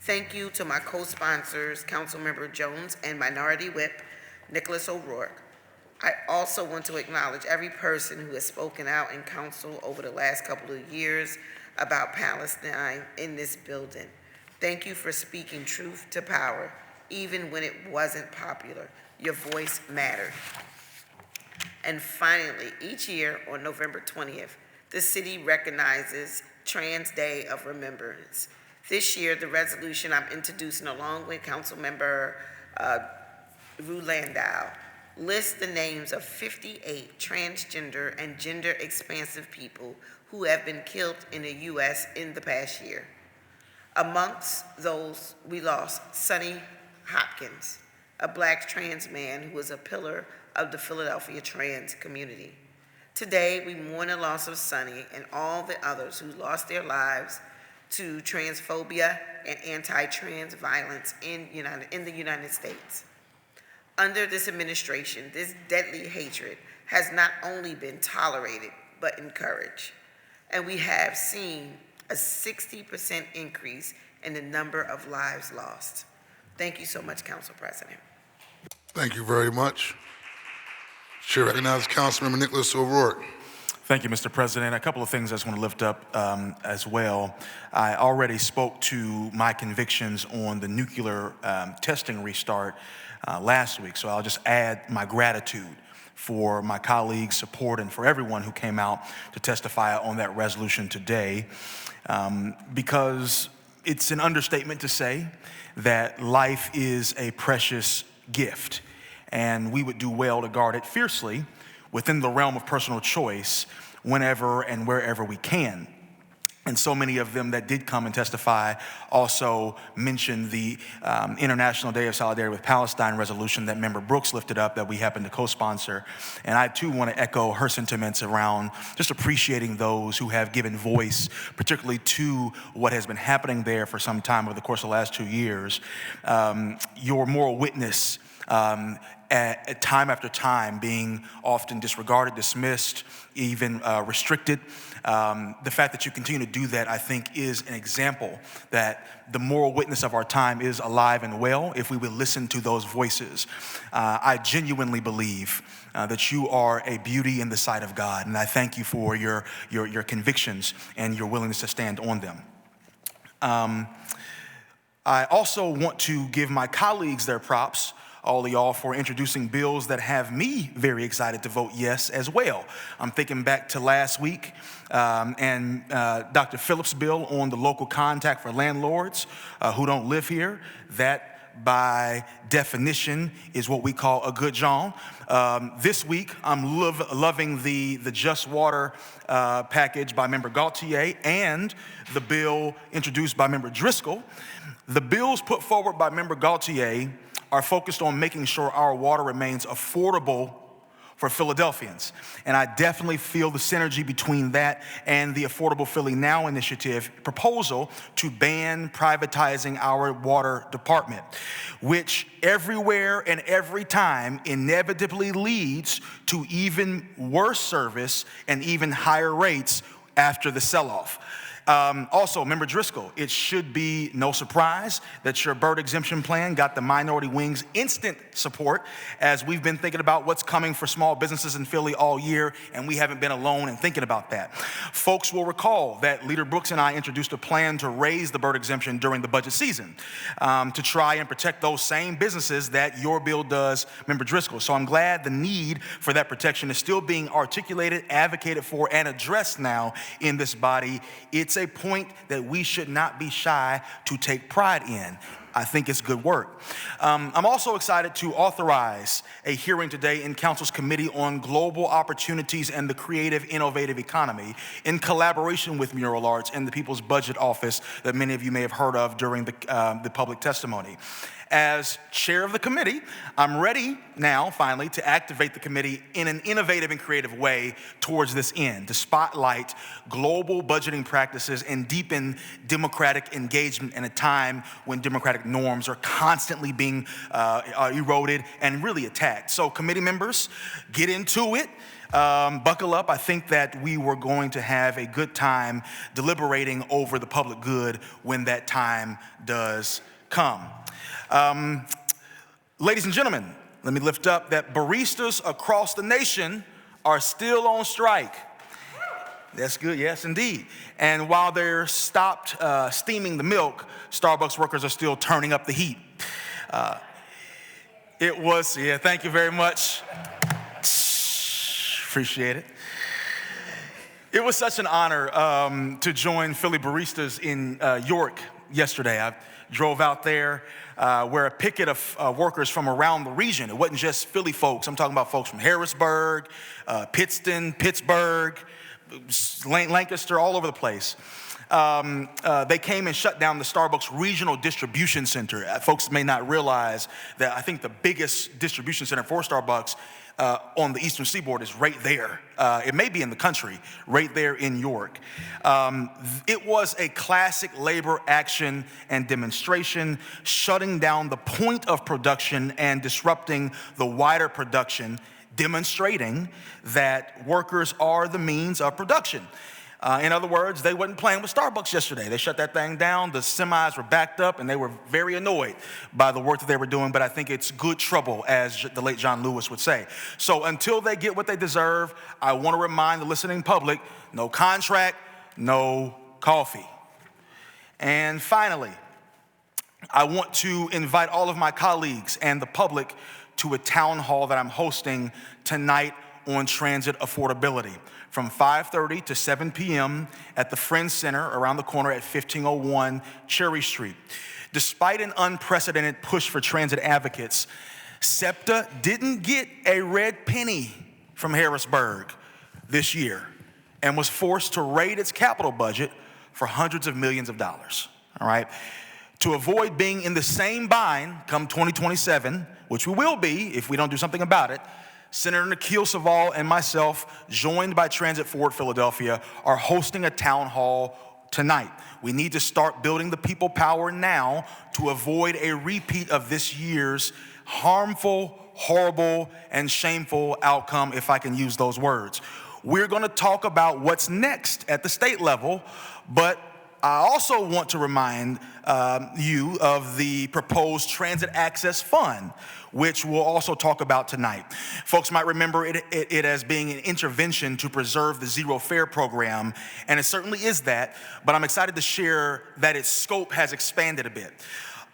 Thank you to my co-sponsors, Councilmember Jones and Minority Whip Nicholas O'Rourke. I also want to acknowledge every person who has spoken out in council over the last couple of years about Palestine in this building. Thank you for speaking truth to power, even when it wasn't popular. Your voice mattered. And finally, each year on November 20th, the city recognizes Trans Day of Remembrance. This year, the resolution I'm introducing along with Councilmember Rue Landau lists the names of 58 transgender and gender-expansive people who have been killed in the U.S. in the past year. Amongst those, we lost Sonny Hopkins, a Black trans man who was a pillar of the Philadelphia trans community. Today, we mourn the loss of Sonny and all the others who lost their lives to transphobia and anti-trans violence in the United States. Under this administration, this deadly hatred has not only been tolerated, but encouraged. And we have seen a 60% increase in the number of lives lost. Thank you so much, Council President. Thank you very much. Chair recognizes Councilmember Nicholas O'Rourke. Thank you, Mr. President. A couple of things I just want to lift up as well. I already spoke to my convictions on the nuclear testing restart last week, so I'll just add my gratitude for my colleagues' support and for everyone who came out to testify on that resolution today, because it's an understatement to say that life is a precious gift, and we would do well to guard it fiercely within the realm of personal choice whenever and wherever we can. And so many of them that did come and testify also mentioned the International Day of Solidarity with Palestine resolution that Member Brooks lifted up that we happen to co-sponsor. And I too want to echo her sentiments around just appreciating those who have given voice, particularly to what has been happening there for some time over the course of the last 2 years. Your moral witness at time after time being often disregarded, dismissed, even restricted. The fact that you continue to do that, I think, is an example that the moral witness of our time is alive and well if we would listen to those voices. I genuinely believe that you are a beauty in the sight of God, and I thank you for your convictions and your willingness to stand on them. I also want to give my colleagues their props, all of y'all, for introducing bills that have me very excited to vote yes as well. I'm thinking back to last week and Dr. Phillips' bill on the local contact for landlords who don't live here. That, by definition, is what we call a good job. This week, I'm loving the Just Water package by Member Gaultier and the bill introduced by Member Driscoll. The bills put forward by Member Gaultier are focused on making sure our water remains affordable for Philadelphians. And I definitely feel the synergy between that and the Affordable Philly Now initiative proposal to ban privatizing our water department, which everywhere and every time inevitably leads to even worse service and even higher rates after the sell-off. Also, Member Driscoll, it should be no surprise that your bird exemption plan got the Minority Wing's instant support, as we've been thinking about what's coming for small businesses in Philly all year, and we haven't been alone in thinking about that. Folks will recall that Leader Brooks and I introduced a plan to raise the bird exemption during the budget season to try and protect those same businesses that your bill does, Member Driscoll. So I'm glad the need for that protection is still being articulated, advocated for, and addressed now in this body. It's a point that we should not be shy to take pride in. I think it's good work. I'm also excited to authorize a hearing today in Council's Committee on Global Opportunities and the Creative Innovative Economy in collaboration with Mural Arts and the People's Budget Office that many of you may have heard of during the public testimony. As chair of the committee, I'm ready now, finally, to activate the committee in an innovative and creative way towards this end, to spotlight global budgeting practices and deepen democratic engagement in a time when democratic norms are constantly being eroded and really attacked. So, committee members, get into it. Buckle up. I think that we were going to have a good time deliberating over the public good when that time does come. Ladies and gentlemen, let me lift up that baristas across the nation are still on strike. That's good, yes, indeed. And while they're stopped steaming the milk, Starbucks workers are still turning up the heat. Thank you very much. Appreciate it. It was such an honor to join Philly Baristas in York yesterday. I drove out there where a picket of workers from around the region. It wasn't just Philly folks. I'm talking about folks from Harrisburg, Pittston, Pittsburgh, Lancaster, all over the place. They came and shut down the Starbucks Regional Distribution Center. Folks may not realize that I think the biggest distribution center for Starbucks on the Eastern Seaboard is right there. It may be in the country, right there in York. It was a classic labor action and demonstration, shutting down the point of production and disrupting the wider production, demonstrating that workers are the means of production. In other words, they wasn't playing with Starbucks yesterday. They shut that thing down. The semis were backed up, and they were very annoyed by the work that they were doing. But I think it's good trouble, as the late John Lewis would say. So until they get what they deserve, I want to remind the listening public, no contract, no coffee. And finally, I want to invite all of my colleagues and the public to a town hall that I'm hosting tonight on transit affordability from 5:30 to 7 p.m. at the Friends Center around the corner at 1501 Cherry Street. Despite an unprecedented push for transit advocates, SEPTA didn't get a red penny from Harrisburg this year and was forced to raid its capital budget for hundreds of millions of dollars, all right? To avoid being in the same bind come 2027, which we will be if we don't do something about it, Senator Nikhil Saval and myself, joined by Transit Forward Philadelphia, are hosting a town hall tonight. We need to start building the people power now to avoid a repeat of this year's harmful, horrible, and shameful outcome, if I can use those words. We're going to talk about what's next at the state level, but I also want to remind you of the proposed Transit Access Fund, which we'll also talk about tonight. Folks might remember it as being an intervention to preserve the Zero Fare program, and it certainly is that, but I'm excited to share that its scope has expanded a bit.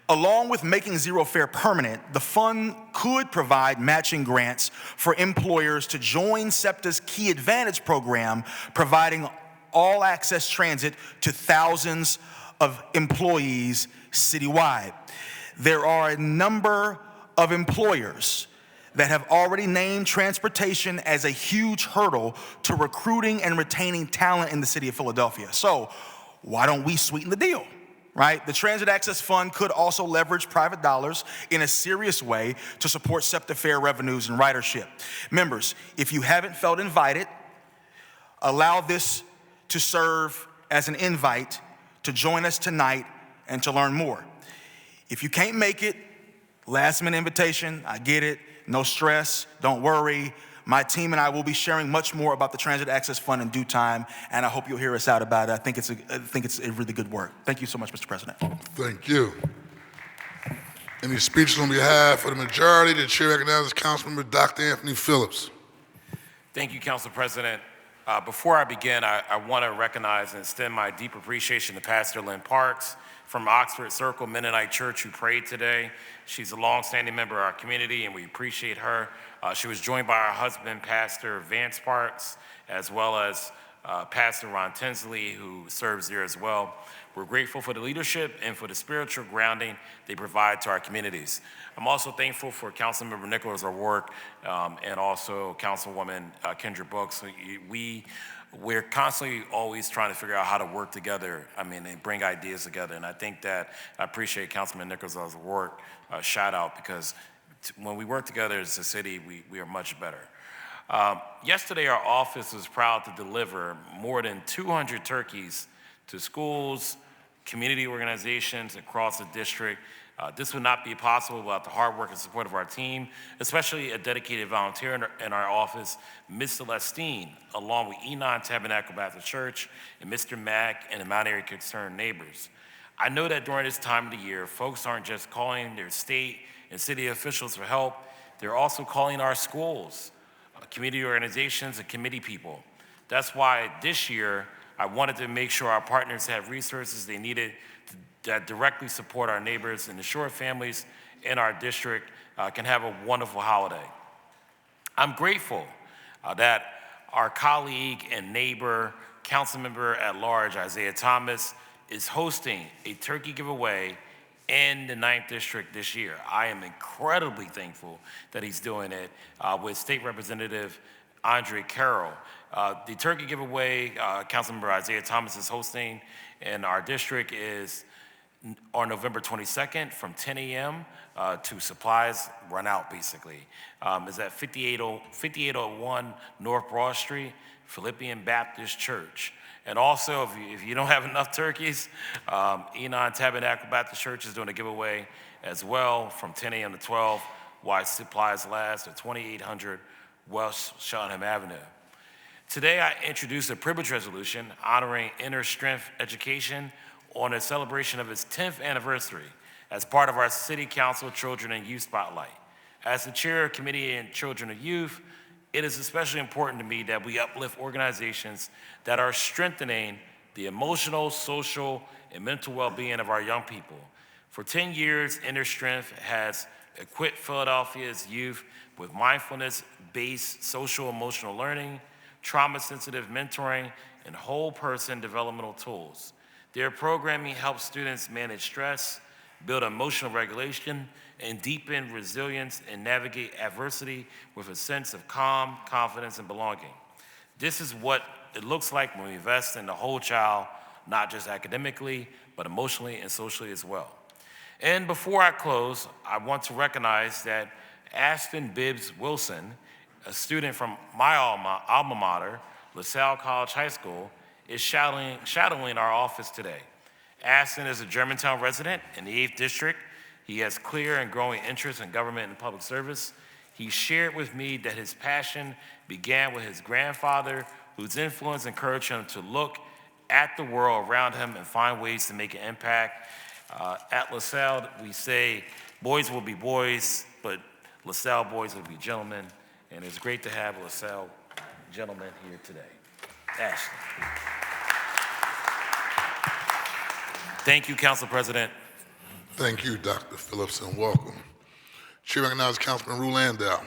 Along with making Zero Fare permanent, the fund could provide matching grants for employers to join SEPTA's Key Advantage program, providing all-access transit to thousands of employees citywide. There are a number of employers that have already named transportation as a huge hurdle to recruiting and retaining talent in the city of Philadelphia. So why don't we sweeten the deal, right? The Transit Access Fund could also leverage private dollars in a serious way to support SEPTA fare revenues and ridership. Members, if you haven't felt invited, allow this to serve as an invite to join us tonight and to learn more. If you can't make it, last minute invitation, I get it, no stress, don't worry. My team and I will be sharing much more about the Transit Access Fund in due time, and I hope you'll hear us out about it. I think it's a really good work. Thank you so much, Mr. President. Thank you. Any speeches on behalf of the majority? The chair recognizes Councilmember Dr. Anthony Phillips. Thank you, Council President. Before I begin, I want to recognize and extend my deep appreciation to Pastor Lynn Parks from Oxford Circle Mennonite Church who prayed today. She's a longstanding member of our community, and we appreciate her. She was joined by her husband, Pastor Vance Parks, as well as Pastor Ron Tinsley, who serves there as well. We're grateful for the leadership and for the spiritual grounding they provide to our communities. I'm also thankful for Councilmember Nichols' work and also Councilwoman Kendra Brooks. We're constantly always trying to figure out how to work together, and bring ideas together. And I think that I appreciate Councilman Nichols' work, shout out, because when we work together as a city, we are much better. Yesterday, our office was proud to deliver more than 200 turkeys to schools, community organizations across the district. This would not be possible without the hard work and support of our team, especially a dedicated volunteer in our office, Ms. Celestine, along with Enon Tabernacle Baptist Church and Mr. Mack and the Mount Airy Concerned Neighbors. I know that during this time of the year, folks aren't just calling their state and city officials for help, they're also calling our schools, community organizations, and committee people. That's why this year, I wanted to make sure our partners have resources they needed that directly support our neighbors and ensure families in our district can have a wonderful holiday. I'm grateful that our colleague and neighbor, council member at large, Isaiah Thomas, is hosting a turkey giveaway in the 9th District this year. I am incredibly thankful that he's doing it with State Representative Andre Carroll. The turkey giveaway Councilmember Isaiah Thomas is hosting in our district is on November 22nd from 10 a.m. To supplies run out, basically. Is at 5801 North Broad Street, Philippian Baptist Church. And also, if you don't have enough turkeys, Enon Tabernacle Baptist Church is doing a giveaway as well from 10 a.m. to 12 while supplies last at 2800 West Shottenham Avenue. Today, I introduce a privilege resolution honoring Inner Strength Education on a celebration of its 10th anniversary as part of our City Council Children and Youth Spotlight. As the chair of Committee on Children and Youth, it is especially important to me that we uplift organizations that are strengthening the emotional, social, and mental well-being of our young people. For 10 years, Inner Strength has equipped Philadelphia's youth with mindfulness-based social emotional learning, trauma-sensitive mentoring, and whole-person developmental tools. Their programming helps students manage stress, build emotional regulation, and deepen resilience and navigate adversity with a sense of calm, confidence, and belonging. This is what it looks like when we invest in the whole child, not just academically, but emotionally and socially as well. And before I close, I want to recognize that Ashton Bibbs Wilson, a student from my alma mater, LaSalle College High School, is shadowing our office today. Ashton is a Germantown resident in the 8th District. He has clear and growing interest in government and public service. He shared with me that his passion began with his grandfather, whose influence encouraged him to look at the world around him and find ways to make an impact. At LaSalle, we say boys will be boys, but LaSalle boys will be gentlemen. And it's great to have a LaSalle gentleman here today. Ashton. Thank you, Council President. Thank you, Dr. Phillips, and welcome. Chair recognizes Councilman Rue Landau.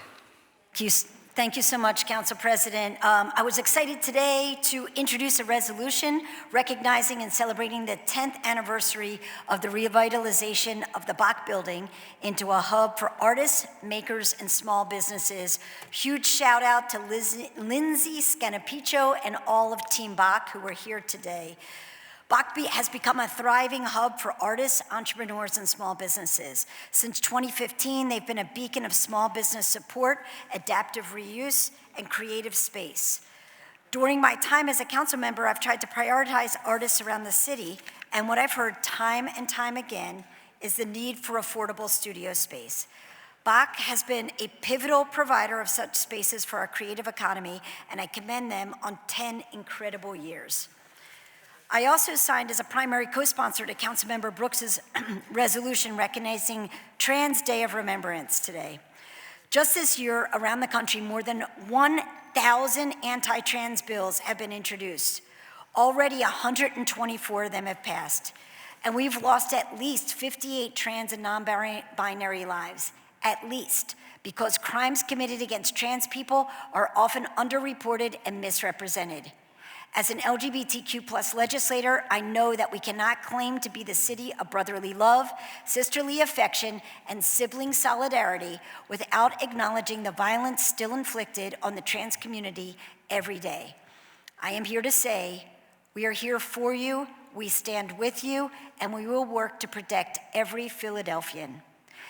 Thank you so much, Council President. I was excited today to introduce a resolution recognizing and celebrating the 10th anniversary of the revitalization of the Bach Building into a hub for artists, makers, and small businesses. Huge shout out to Lindsay Scanapicho and all of Team Bach who are here today. Bach has become a thriving hub for artists, entrepreneurs, and small businesses. Since 2015, they've been a beacon of small business support, adaptive reuse, and creative space. During my time as a council member, I've tried to prioritize artists around the city, and what I've heard time and time again is the need for affordable studio space. Bach has been a pivotal provider of such spaces for our creative economy, and I commend them on 10 incredible years. I also signed as a primary co-sponsor to Councilmember Brooks's resolution recognizing Trans Day of Remembrance today. Just this year, around the country, more than 1,000 anti-trans bills have been introduced. Already 124 of them have passed. And we've lost at least 58 trans and non-binary lives, at least, because crimes committed against trans people are often underreported and misrepresented. As an LGBTQ+ legislator, I know that we cannot claim to be the city of brotherly love, sisterly affection, and sibling solidarity without acknowledging the violence still inflicted on the trans community every day. I am here to say, we are here for you, we stand with you, and we will work to protect every Philadelphian.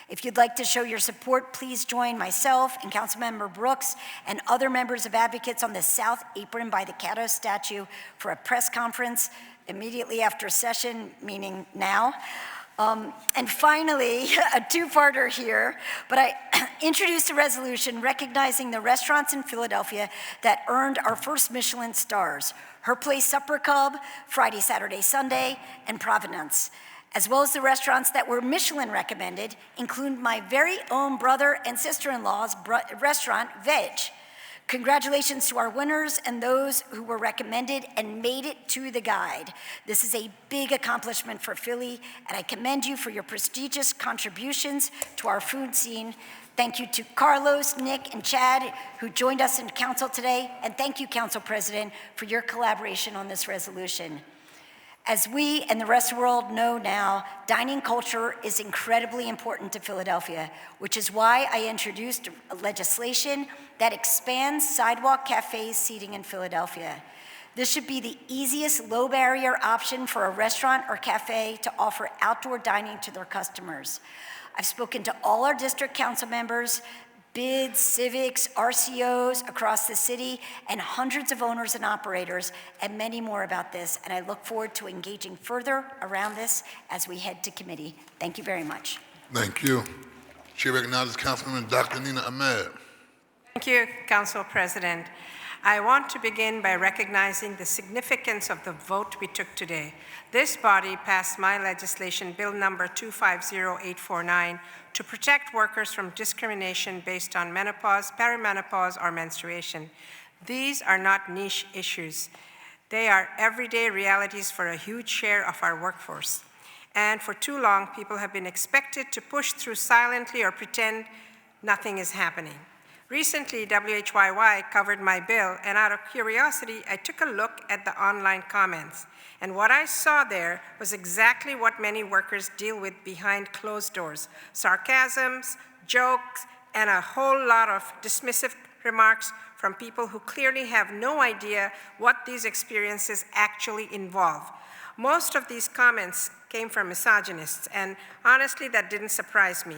If you'd like to show your support, please join myself and Councilmember Brooks and other members of advocates on the South Apron by the Caddo statue for a press conference immediately after session, meaning now. And finally, a two-parter here, but I introduced a resolution recognizing the restaurants in Philadelphia that earned our first Michelin stars: Her Place Supper Club, Friday, Saturday, Sunday, and Provenance, as well as the restaurants that were Michelin recommended, include my very own brother and sister-in-law's restaurant, Veg. Congratulations to our winners and those who were recommended and made it to the guide. This is a big accomplishment for Philly, and I commend you for your prestigious contributions to our food scene. Thank you to Carlos, Nick, and Chad, who joined us in council today, and thank you, Council President, for your collaboration on this resolution. As we and the rest of the world know now, dining culture is incredibly important to Philadelphia, which is why I introduced legislation that expands sidewalk cafes seating in Philadelphia. This should be the easiest low-barrier option for a restaurant or cafe to offer outdoor dining to their customers. I've spoken to all our district council members, BIDs, civics, RCOs across the city, and hundreds of owners and operators, and many more about this, and I look forward to engaging further around this as we head to committee. Thank you very much. Thank you. Chair recognizes Councilwoman Dr. Nina Ahmed. Thank you, Council President. I want to begin by recognizing the significance of the vote we took today. This body passed my legislation, Bill number 250849, to protect workers from discrimination based on menopause, perimenopause, or menstruation. These are not niche issues. They are everyday realities for a huge share of our workforce. And for too long, people have been expected to push through silently or pretend nothing is happening. Recently, WHYY covered my bill, and out of curiosity, I took a look at the online comments. And what I saw there was exactly what many workers deal with behind closed doors: sarcasms, jokes, and a whole lot of dismissive remarks from people who clearly have no idea what these experiences actually involve. Most of these comments came from misogynists, and honestly, that didn't surprise me.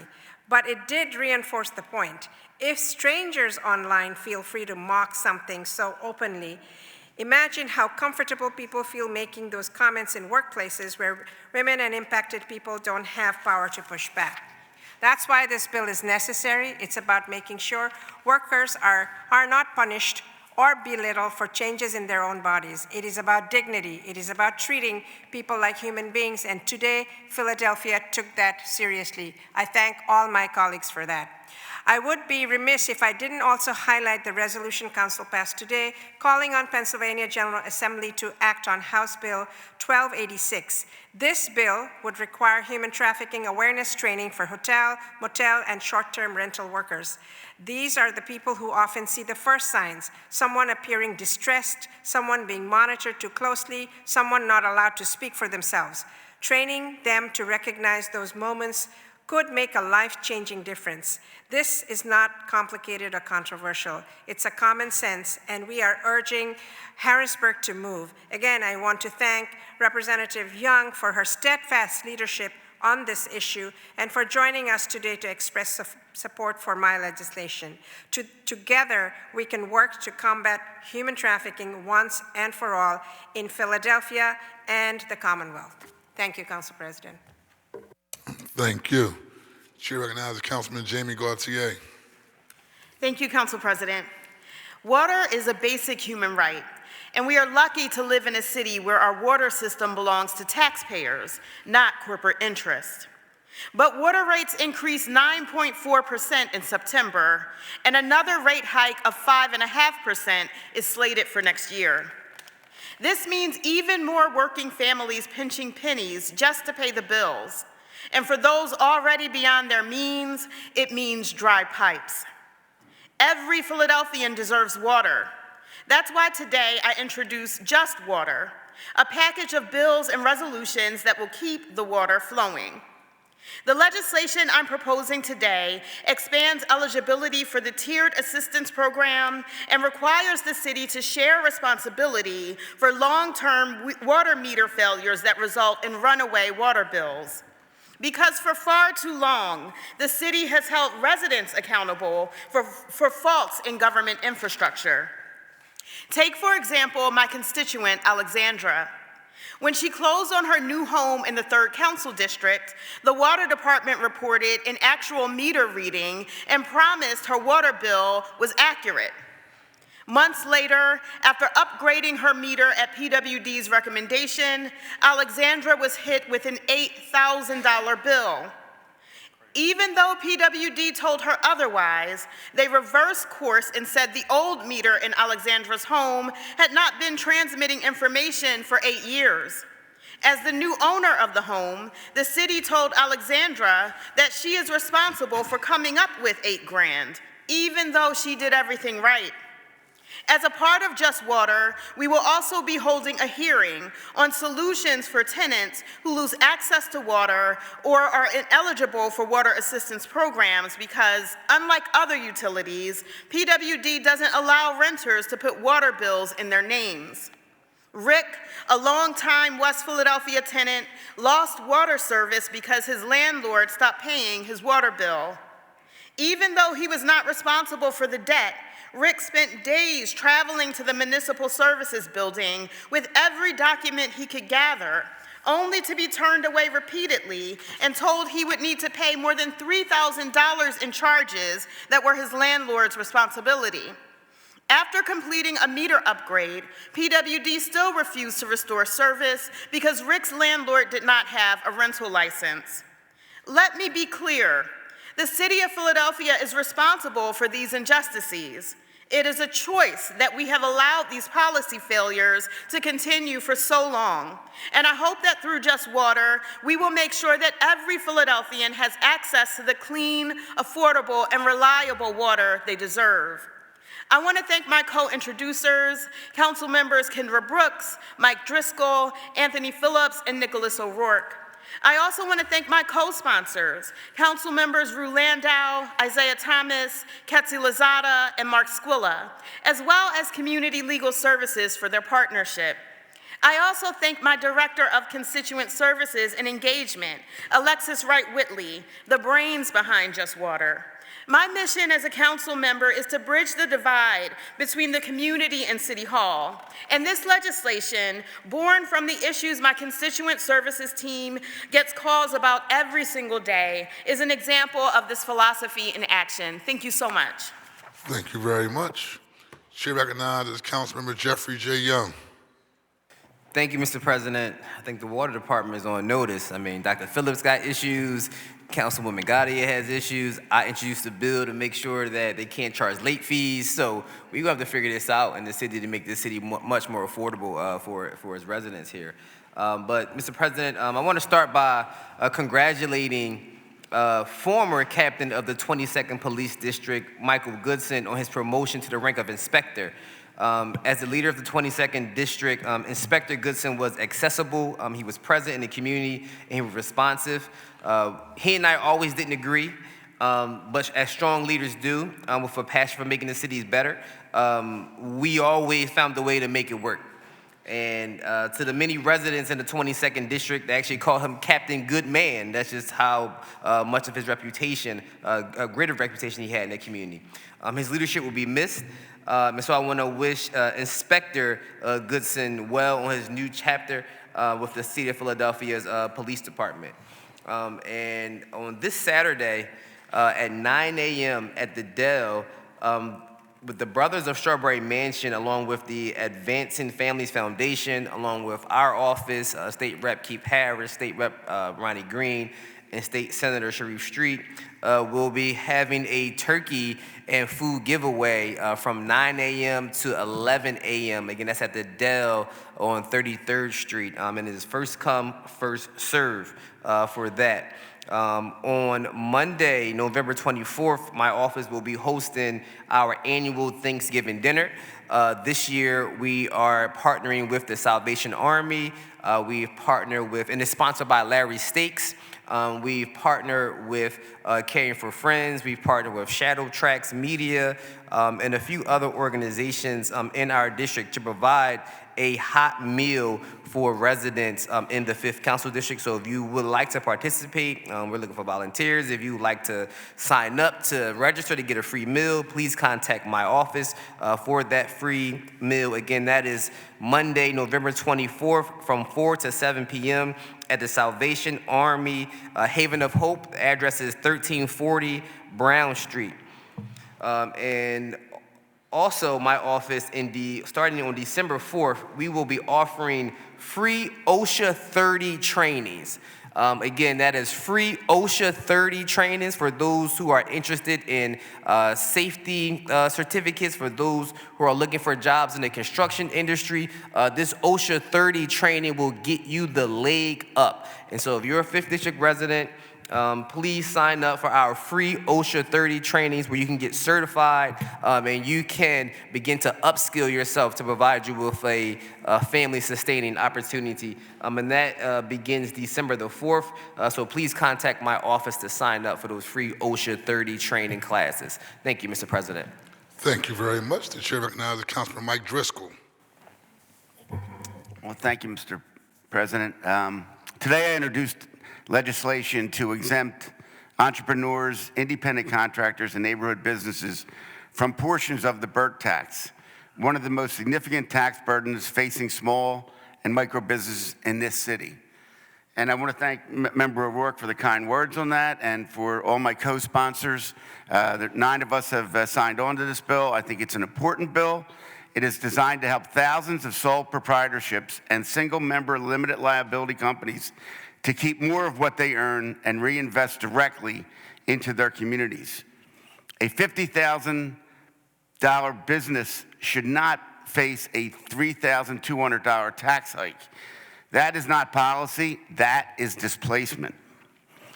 But it did reinforce the point. If strangers online feel free to mock something so openly, imagine how comfortable people feel making those comments in workplaces where women and impacted people don't have power to push back. That's why this bill is necessary. It's about making sure workers are not punished or belittled for changes in their own bodies. It is about dignity. It is about treating people like human beings, and today, Philadelphia took that seriously. I thank all my colleagues for that. I would be remiss if I didn't also highlight the resolution Council passed today, calling on Pennsylvania General Assembly to act on House Bill 1286. This bill would require human trafficking awareness training for hotel, motel, and short-term rental workers. These are the people who often see the first signs: someone appearing distressed, someone being monitored too closely, someone not allowed to speak for themselves. Training them to recognize those moments could make a life-changing difference. This is not complicated or controversial. It's a common sense, and we are urging Harrisburg to move. Again, I want to thank Representative Young for her steadfast leadership on this issue and for joining us today to express support for my legislation. Together, we can work to combat human trafficking once and for all in Philadelphia and the Commonwealth. Thank you, Council President. Thank you. Chair recognizes Councilman Jamie Gaultier. Thank you, Council President. Water is a basic human right, and we are lucky to live in a city where our water system belongs to taxpayers, not corporate interests. But water rates increased 9.4% in September, and another rate hike of 5.5% is slated for next year. This means even more working families pinching pennies just to pay the bills. And for those already beyond their means, it means dry pipes. Every Philadelphian deserves water. That's why today I introduce Just Water, a package of bills and resolutions that will keep the water flowing. The legislation I'm proposing today expands eligibility for the Tiered Assistance Program and requires the city to share responsibility for long-term water meter failures that result in runaway water bills. Because for far too long, the city has held residents accountable for faults in government infrastructure. Take, for example, my constituent, Alexandra. When she closed on her new home in the 3rd Council District, the Water Department reported an actual meter reading and promised her water bill was accurate. Months later, after upgrading her meter at PWD's recommendation, Alexandra was hit with an $8,000 bill. Even though PWD told her otherwise, they reversed course and said the old meter in Alexandra's home had not been transmitting information for 8 years. As the new owner of the home, the city told Alexandra that she is responsible for coming up with $8 grand, even though she did everything right. As a part of Just Water, we will also be holding a hearing on solutions for tenants who lose access to water or are ineligible for water assistance programs because, unlike other utilities, PWD doesn't allow renters to put water bills in their names. Rick, a longtime West Philadelphia tenant, lost water service because his landlord stopped paying his water bill. Even though he was not responsible for the debt, Rick spent days traveling to the Municipal Services Building with every document he could gather, only to be turned away repeatedly and told he would need to pay more than $3,000 in charges that were his landlord's responsibility. After completing a meter upgrade, PWD still refused to restore service because Rick's landlord did not have a rental license. Let me be clear. The City of Philadelphia is responsible for these injustices. It is a choice that we have allowed these policy failures to continue for so long. And I hope that through Just Water, we will make sure that every Philadelphian has access to the clean, affordable, and reliable water they deserve. I want to thank my co-introducers, Council members Kendra Brooks, Mike Driscoll, Anthony Phillips, and Nicholas O'Rourke. I also want to thank my co-sponsors, Council members Rue Landau, Isaiah Thomas, Ketsi Lozada, and Mark Squilla, as well as Community Legal Services for their partnership. I also thank my Director of Constituent Services and Engagement, Alexis Wright-Whitley, the brains behind Just Water. My mission as a council member is to bridge the divide between the community and City Hall. And this legislation, born from the issues my constituent services team gets calls about every single day, is an example of this philosophy in action. Thank you so much. Thank you very much. Chair recognizes Councilmember Jeffrey J. Young. Thank you, Mr. President. I think the Water Department is on notice. I mean, Dr. Phillips got issues. Councilwoman Gadia has issues. I introduced a bill to make sure that they can't charge late fees. So we're gonna have to figure this out in the city to make this city much more affordable for its residents here. But Mr. President, I wanna start by congratulating former captain of the 22nd Police District, Michael Goodson, on his promotion to the rank of inspector. As the leader of the 22nd District, Inspector Goodson was accessible, he was present in the community, and he was responsive. He and I always didn't agree, but as strong leaders do, with a passion for making the cities better, we always found a way to make it work. And to the many residents in the 22nd District, they actually call him Captain Good Man. That's just how much of his reputation, a greater reputation he had in the community. His leadership will be missed. And so I want to wish Inspector Goodson well on his new chapter with the City of Philadelphia's Police Department. And on this Saturday at 9 a.m. at the Dell, with the Brothers of Strawberry Mansion, along with the Advancing Families Foundation, along with our office, State Rep Keith Harris, State Rep Ronnie Green, and State Senator Sharif Street, will be having a turkey and food giveaway from 9 a.m. to 11 a.m. Again, that's at the Dell on 33rd Street, and it is first come, first serve for that. On Monday, November 24th, my office will be hosting our annual Thanksgiving dinner. This year, we are partnering with the Salvation Army. We've partnered with, and it's sponsored by Larry Steaks. We've partnered with Caring for Friends. We've partnered with Shadow Tracks Media and a few other organizations in our district to provide a hot meal for residents in the 5th Council District. So if you would like to participate, we're looking for volunteers. If you would like to sign up to register to get a free meal, please contact my office for that free meal. Again, that is Monday, November 24th from 4 to 7 p.m. at the Salvation Army Haven of Hope. The address is 1340 Brown Street. And also, my office, starting on December 4th, we will be offering free OSHA 30 trainings. Again, that is free OSHA 30 trainings for those who are interested in safety certificates, for those who are looking for jobs in the construction industry. This OSHA 30 training will get you the leg up. And so if you're a 5th District resident, please sign up for our free OSHA 30 trainings where you can get certified and you can begin to upskill yourself to provide you with a family-sustaining opportunity. And that begins December the 4th. So please contact my office to sign up for those free OSHA 30 training classes. Thank you, Mr. President. Thank you very much. The chair recognizes Councilman Mike Driscoll. Well, thank you, Mr. President. Today I introduced legislation to exempt entrepreneurs, independent contractors, and neighborhood businesses from portions of the BERT tax, one of the most significant tax burdens facing small and micro businesses in this city. And I want to thank Member O'Rourke for the kind words on that, and for all my co-sponsors. 9 of us have signed on to this bill. I think it's an important bill. It is designed to help thousands of sole proprietorships and single-member limited liability companies to keep more of what they earn and reinvest directly into their communities. A $50,000 business should not face a $3,200 tax hike. That is not policy, that is displacement.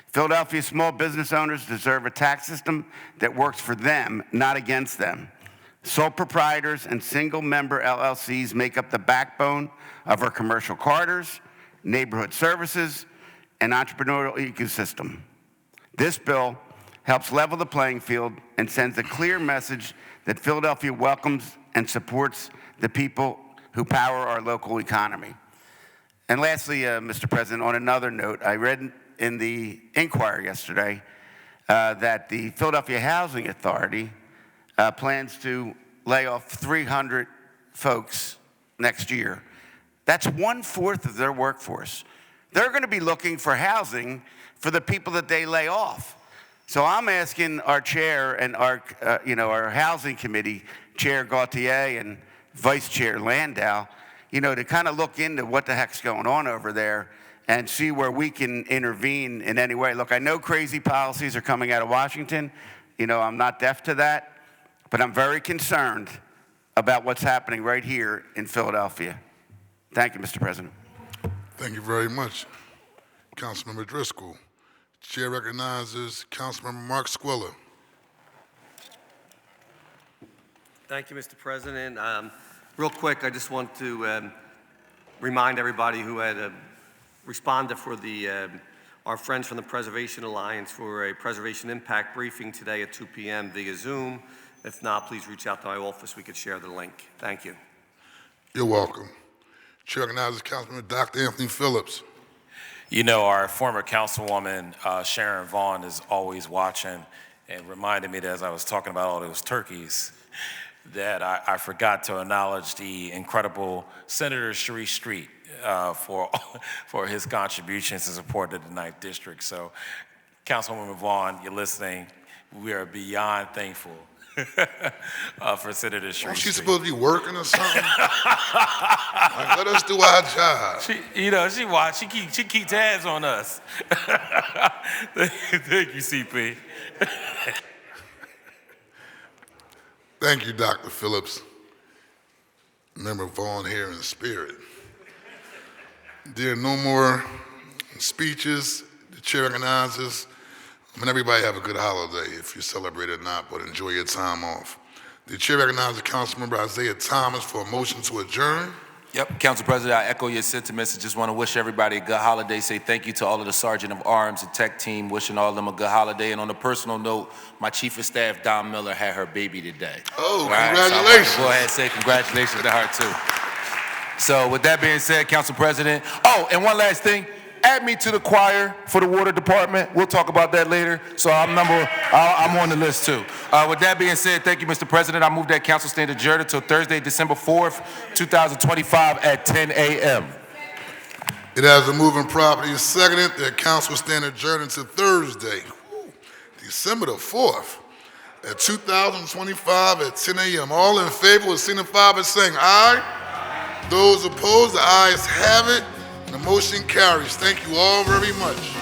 Philadelphia small business owners deserve a tax system that works for them, not against them. Sole proprietors and single-member LLCs make up the backbone of our commercial corridors, neighborhood services, and entrepreneurial ecosystem. This bill helps level the playing field and sends a clear message that Philadelphia welcomes and supports the people who power our local economy. And lastly, Mr. President, on another note, I read in the Inquirer yesterday that the Philadelphia Housing Authority plans to lay off 300 folks next year. That's 1/4 of their workforce. They're going to be looking for housing for the people that they lay off. So I'm asking our chair and our housing committee, Chair Gautier and Vice Chair Landau, to kind of look into what the heck's going on over there and see where we can intervene in any way. Look, I know crazy policies are coming out of Washington. I'm not deaf to that, but I'm very concerned about what's happening right here in Philadelphia. Thank you, Mr. President. Thank you very much, Councilmember Driscoll. Chair recognizes Councilmember Mark Squilla. Thank you, Mr. President. Real quick, I just want to remind everybody who had responded for our friends from the Preservation Alliance for a preservation impact briefing today at 2 p.m. via Zoom. If not, please reach out to my office. We could share the link. Thank you. You're welcome. Chair recognizes Councilman Dr. Anthony Phillips. Our former councilwoman, Sharon Vaughn, is always watching and reminded me that as I was talking about all those turkeys, that I forgot to acknowledge the incredible Senator Sharice Street for his contributions and support of the 9th District. So, Councilwoman Vaughn, you're listening. We are beyond thankful for Senator Sharice Street. She's supposed to be working or something? Let us do our job. She keeps tabs on us. Thank you, CP. Thank you, Dr. Phillips. Member Vaughn here in spirit. There are no more speeches. The chair recognizes. Everybody have a good holiday if you celebrate it or not, but enjoy your time off. The chair recognizes Councilmember Isaiah Thomas for a motion to adjourn. Yep, Council President, I echo your sentiments. I just want to wish everybody a good holiday. Say thank you to all of the Sergeant of Arms and Tech team, wishing all of them a good holiday. And on a personal note, my Chief of Staff, Don Miller, had her baby today. Oh, congratulations. So go ahead and say congratulations to her, too. So with that being said, Council President, and one last thing. Add me to the choir for the water department. We'll talk about that later. So I'm on the list too. With that being said, thank you, Mr. President. I move that council stand adjourned until Thursday, December 4th, 2025 at 10 a.m. It has been moved and properly seconded that council stand adjourned until Thursday, December the 4th at 2025 at 10 a.m. All in favor will signify by saying aye. Those opposed, the ayes have it. The motion carries. Thank you all very much.